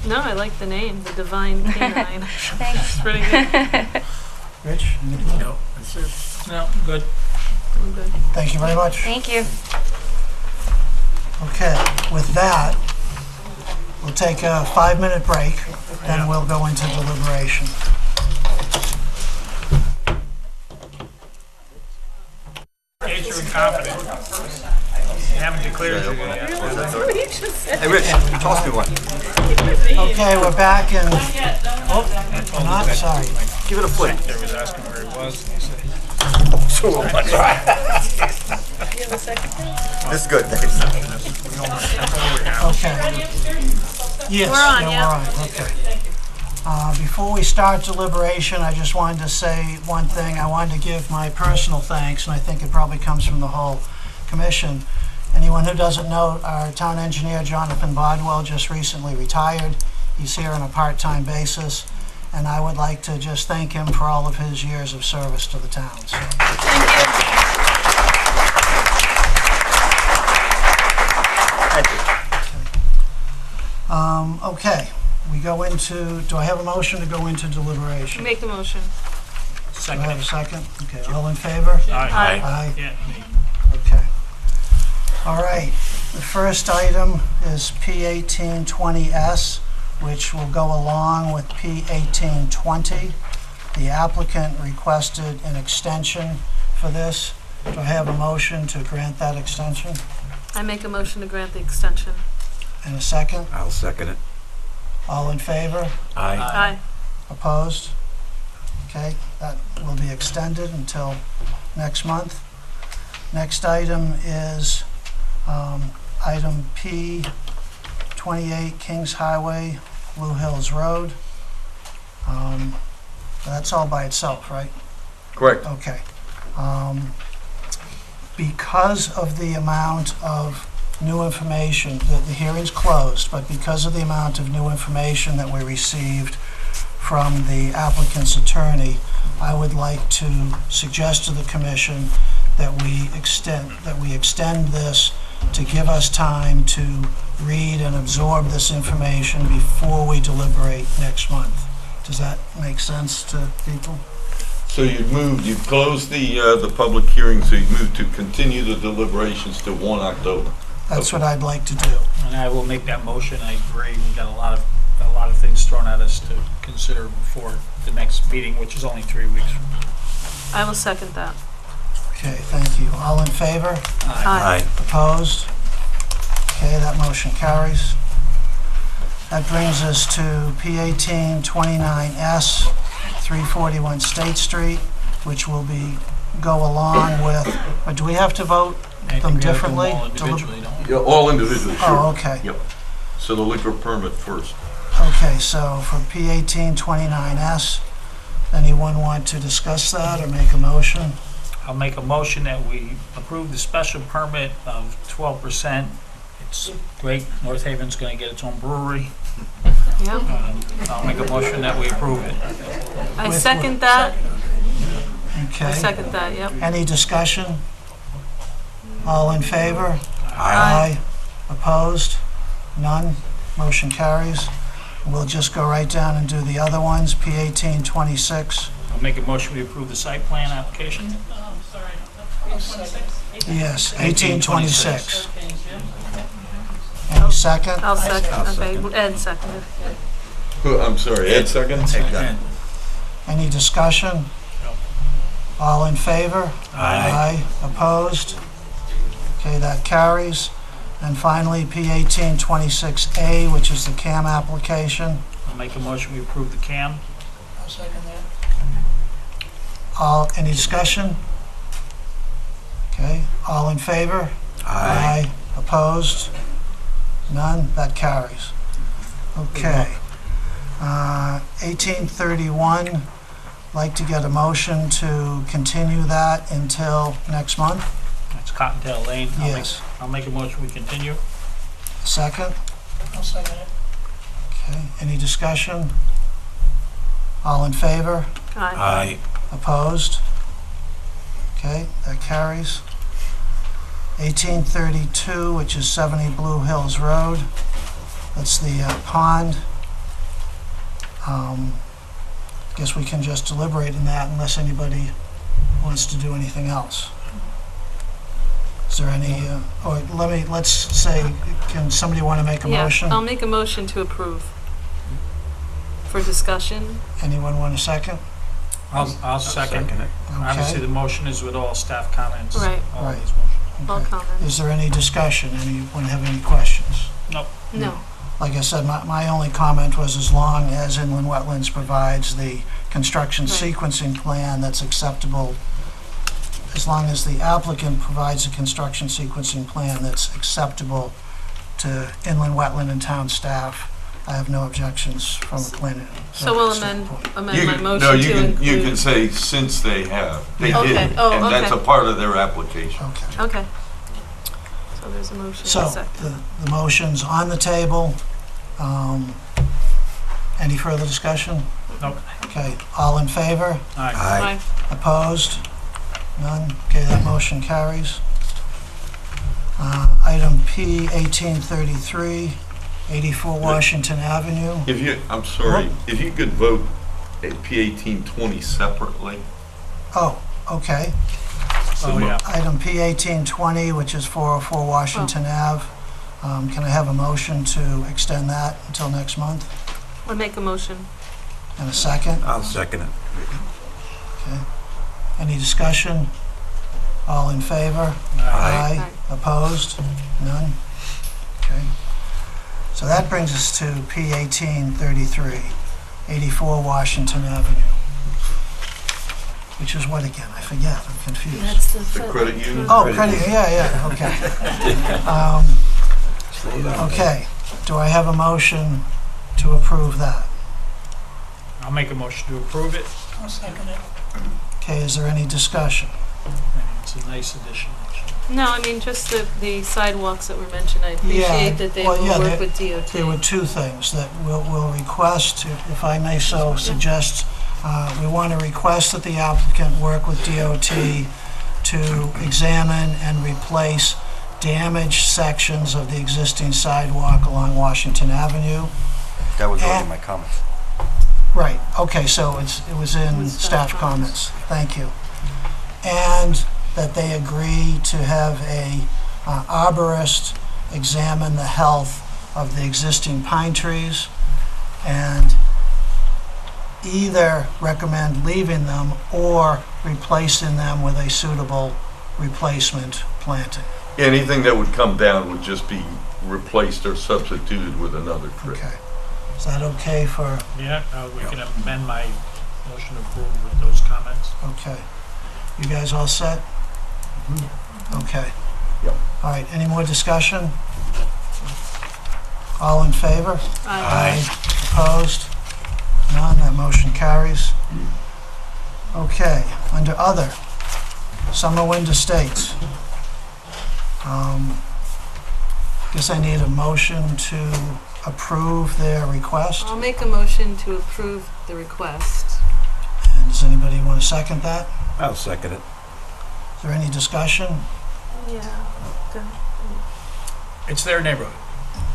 No, I like the name, the Divine Canine. Thanks. It's pretty good. Rich? No, that's it. No, good. I'm good. Thank you very much. Thank you. Okay, with that, we'll take a 5-minute break, then we'll go into deliberation. Case you're incompetent. You haven't declared you yet. Hey, Rich, toss me one. Okay, we're back in, oh, not, sorry. Give it a flick. They was asking where he was, and he said, This is good, thanks. Okay. Yes, We're on, yeah, yeah. we're on, okay. Before we start deliberation, I just wanted to say one thing. I wanted to give my personal thanks, and I think it probably comes from the whole commission. Anyone who doesn't know, our town engineer, Jonathan Bodwell, just recently retired. He's here on a part-time basis, and I would like to just thank him for all of his years of service to the town. So. Okay, we go into, do I have a motion to go into deliberation? Make the motion. Do I have a second? Okay, all in favor? Aye. Aye. yeah, me. Okay. All right, the first item is P1820S, which will go along with P1820. The applicant requested an extension for this. Do I have a motion to grant that extension? I make a motion to grant the extension. And a second? I'll second it. All in favor? Aye. Aye. Opposed? Okay, that will be extended until next month. Next item is item P28 Kings Highway, Blue Hills Road. That's all by itself, right? Correct. Okay. Because of the amount of new information, the hearing's closed, but because of the amount of new information that we received from the applicant's attorney, I would like to suggest to the commission that we extend this to give us time to read and absorb this information before we deliberate next month. Does that make sense to people? So you've closed the public hearing, so you've moved to continue the deliberations to 1 October. That's what I'd like to do. And I will make that motion. I agree. We got a lot of things thrown at us to consider before the next meeting, which is only 3 weeks from now. I will second that. Okay, thank you. All in favor? Aye. Opposed? Okay, that motion carries. That brings us to P1829S, 341 State Street, which will go along with, but do we have to vote them differently? All individually, don't we? Yeah, all individually, sure. Oh, okay. Yep. So the liquor permit first. Okay, so for P1829S, anyone want to discuss that or make a motion? I'll make a motion that we approve the special permit of 12%. It's great. North Haven's going to get its own brewery. Yeah. I'll make a motion that we approve it. I second that. Okay. I second that, yep. Any discussion? All in favor? Aye. Opposed? None? Motion carries. We'll just go right down and do the other ones, P1826. I'll make a motion we approve the site plan application. Yes, 1826. Any second? I'll second, okay, Ed seconded. I'm sorry, Ed second? Any discussion? All in favor? Aye. Opposed? Okay, that carries. And finally, P1826A, which is the CAM application. I'll make a motion we approve the CAM. I'll second that. Any discussion? Okay, all in favor? Aye. Opposed? None? That carries. Okay. 1831, like to get a motion to continue that until next month? It's Cottontail Lane. Yes. I'll make a motion we continue. Second? I'll second it. Okay, any discussion? All in favor? Aye. Opposed? Okay, that carries. 1832, which is 70 Blue Hills Road. That's the pond Guess we can just deliberate in that unless anybody wants to do anything else. Is there any, or let's say, can somebody want to make a motion? Yeah, I'll make a motion to approve. For discussion. Anyone want a second? I'll second it. Obviously, the motion is with all staff comments. Right. All Right. these motions. All comments. Is there any discussion? Anyone have any questions? Nope. No. Like I said, my only comment was as long as Inland Wetlands provides the construction sequencing plan that's acceptable, as long as the applicant provides a construction sequencing plan that's acceptable to Inland Wetland and town staff, I have no objections from a planning. So we'll amend my motion No, to include. you can say since they have. They Okay. did, Oh, and that's a okay. part of their application. Okay. So there's a motion, So, a second. the motion's on the table. Any further discussion? Nope. Okay, all in favor? Aye. Opposed? None? Okay, that motion carries. Item P 1833, 84 Washington Avenue. I'm sorry, if you could vote P 1820 separately. Oh, okay. Oh, yeah. Item P 1820, which is 404 Washington Ave. Can I have a motion to extend that until next month? I'll make a motion. And a second? I'll second it. Okay. Any discussion? All in favor? Aye. Opposed? None? Okay. So that brings us to P 1833, 84 Washington Avenue. Which is what again? I forget, I'm confused. That's The credit union? Oh, credit, yeah, okay. Okay, do I have a motion to approve that? I'll make a motion to approve it. I'll second it. Okay, is there any discussion? It's a nice addition. No, I mean, just the sidewalks that were mentioned, I appreciate that they will work with DOT. There were two things that we'll request, if I may so suggest. We want to request that the applicant work with DOT to examine and replace damaged sections of the existing sidewalk along Washington Avenue. That was already my comments. Right, okay, so it was in staff comments, thank you. And that they agree to have a arborist examine the health of the existing pine trees and either recommend leaving them or replacing them with a suitable replacement planting. Anything that would come down would just be replaced or substituted with another tree. Okay. Is that okay for? Yeah, we can amend my motion to approve with those comments. Okay. You guys all set? Okay. Yep. All right, any more discussion? All in favor? Aye. Opposed? None, that motion carries. Okay, under other, Summer Wind Estates. Guess I need a motion to approve their request. I'll make a motion to approve the request. And does anybody want to second that? I'll second it. Is there any discussion? Yeah. It's their neighborhood.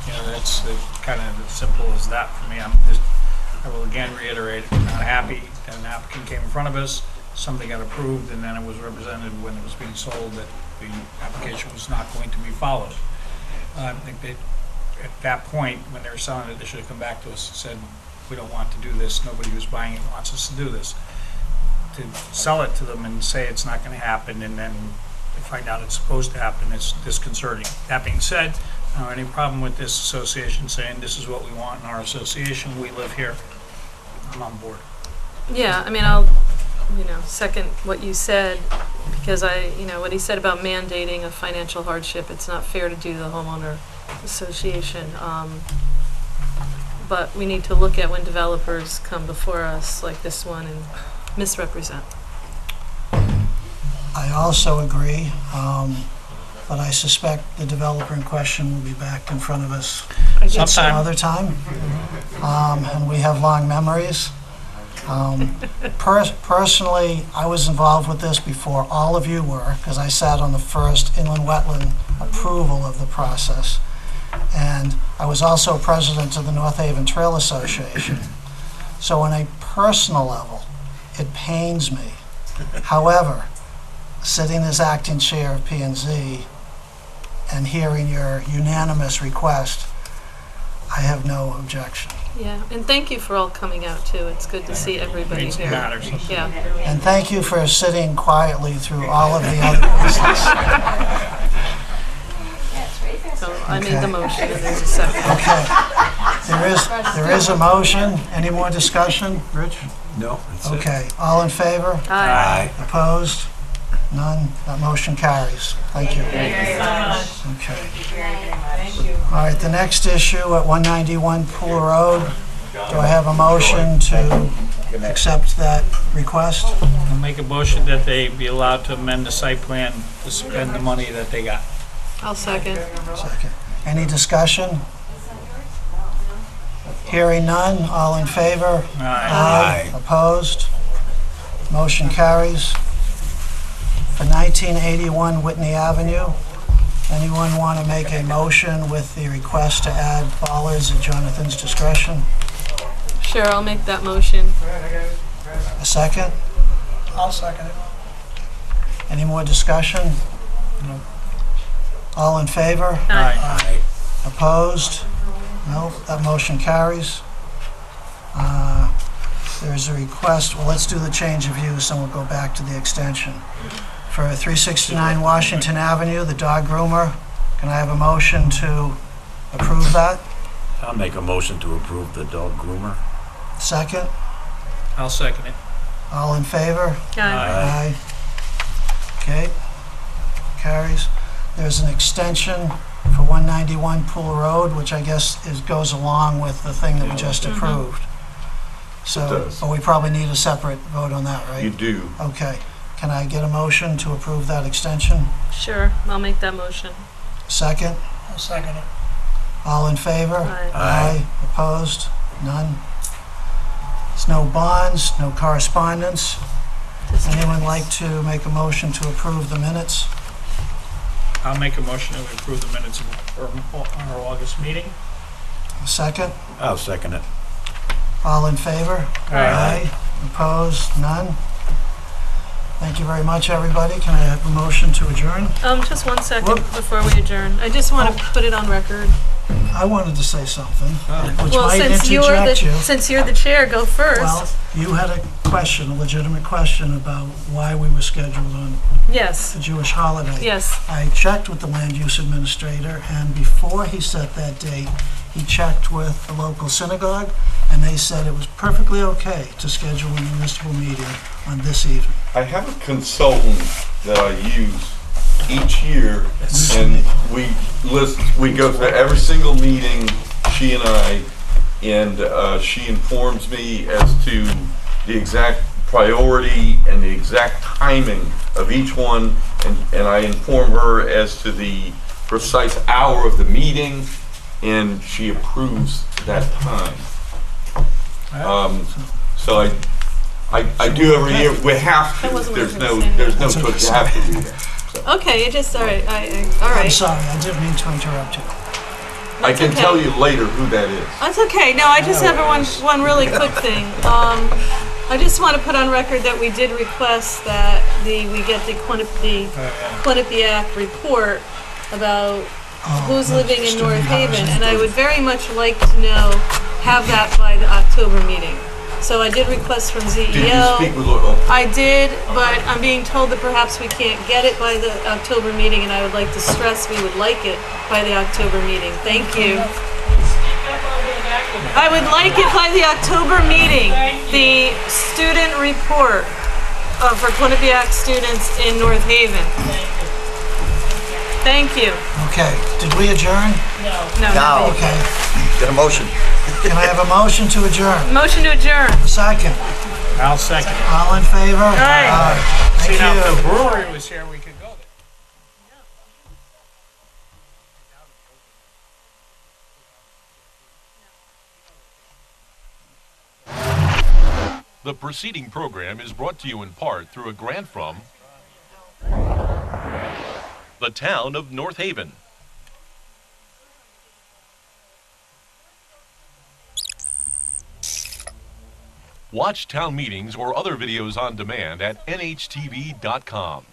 You know, that's kind of as simple as that for me. I will again reiterate, I'm not happy that an applicant came in front of us, something got approved, and then it was represented when it was being sold that the application was not going to be followed. I think that at that point, when they were selling it, they should have come back to us and said, we don't want to do this, nobody who's buying it wants us to do this. To sell it to them and say it's not going to happen, and then they find out it's supposed to happen, is disconcerting. That being said, I don't have any problem with this association saying this is what we want in our association, we live here. I'm on board. Yeah, I mean, I'll, second what you said, because what he said about mandating a financial hardship, it's not fair to do the homeowner association. But we need to look at when developers come before us like this one and misrepresent. I also agree, but I suspect the developer in question will be back in front of us some Sometime. other time. And we have long memories. Personally, I was involved with this before all of you were, because I sat on the first inland wetland approval of the process. And I was also president of the North Haven Trail Association. So on a personal level, it pains me. However, sitting as acting chair of P&Z and hearing your unanimous request, I have no objection. Yeah, and thank you for all coming out too. It's good to see everybody Makes it here. matter. Yeah. And thank you for sitting quietly through all of the other business. So I made the motion and there's a second. Okay. There is a motion. Any more discussion? Rich? No, that's it. Okay. All in favor? Aye. Opposed? None? That motion carries. Thank you. Thank you so much. Okay. Thank you. All right, the next issue at 191 Pool Road. Do I have a motion to accept that request? I'll make a motion that they be allowed to amend the site plan to spend the money that they got. I'll second. Second. Any discussion? Hearing none, all in favor? Aye. Opposed? Motion carries. For 1981 Whitney Avenue, anyone want to make a motion with the request to add bollards at Jonathan's discretion? Sure, I'll make that motion. A second? I'll second it. Any more discussion? All in favor? Aye. Opposed? No, that motion carries. There's a request, well, let's do the change of use and we'll go back to the extension. For 369 Washington Avenue, the dog groomer, can I have a motion to approve that? I'll make a motion to approve the dog groomer. Second? I'll second it. All in favor? Aye. Aye. Okay, carries. There's an extension for 191 Pool Road, which I guess goes along with the thing that we just approved. So, It does. but we probably need a separate vote on that, right? You do. Okay. Can I get a motion to approve that extension? Sure, I'll make that motion. Second? I'll second it. All in favor? Aye. Aye. Opposed? None? There's no bonds, no correspondence. Anyone like to make a motion to approve the minutes? I'll make a motion to approve the minutes of our August meeting. Second? I'll second it. All in favor? Aye. Opposed? None? Thank you very much, everybody. Can I have a motion to adjourn? Just 1 second before we adjourn. I just want to put it on record. I wanted to say something, which Well, might since interject you. since you're the chair, go first. Well, you had a question, a legitimate question about why we were scheduled on Yes, the Jewish holiday. yes. I checked with the land use administrator, and before he set that date, he checked with the local synagogue, and they said it was perfectly okay to schedule a municipal meeting on this evening. I have a consultant that I use each year, and we go to every single meeting, she and I, and she informs me as to the exact priority and the exact timing of each one, and I inform her as to the precise hour of the meeting, and she approves that time. So I do every year. We have I to. wasn't There's no That's choice. You okay. have to do that. Okay, it just, all right, all I'm right. sorry, I didn't mean to interrupt you. I can okay. tell you later who that is. That's okay. No, I just have one really quick thing. I just want to put on record that we did request that we get the Quinnipiac report about who's living in North Haven, and I would very much like to have that by the October meeting. So I did request from ZEO. Did you speak with Laura? I did, but I'm being told that perhaps we can't get it by the October meeting, and I would like to stress we would like it by the October meeting. Thank you. I would like it by the October meeting, the student report for Quinnipiac students in North Haven. Thank you. Okay, did we adjourn? No. Okay. Get a motion. Can I have a motion to adjourn? Motion to adjourn. Second. I'll second. All in favor? Aye. Thank See, now if the you. brewery was here, we could go there. The preceding program is brought to you in part through a grant from the town of North Haven. Watch town meetings or other videos on demand at nhtv.com.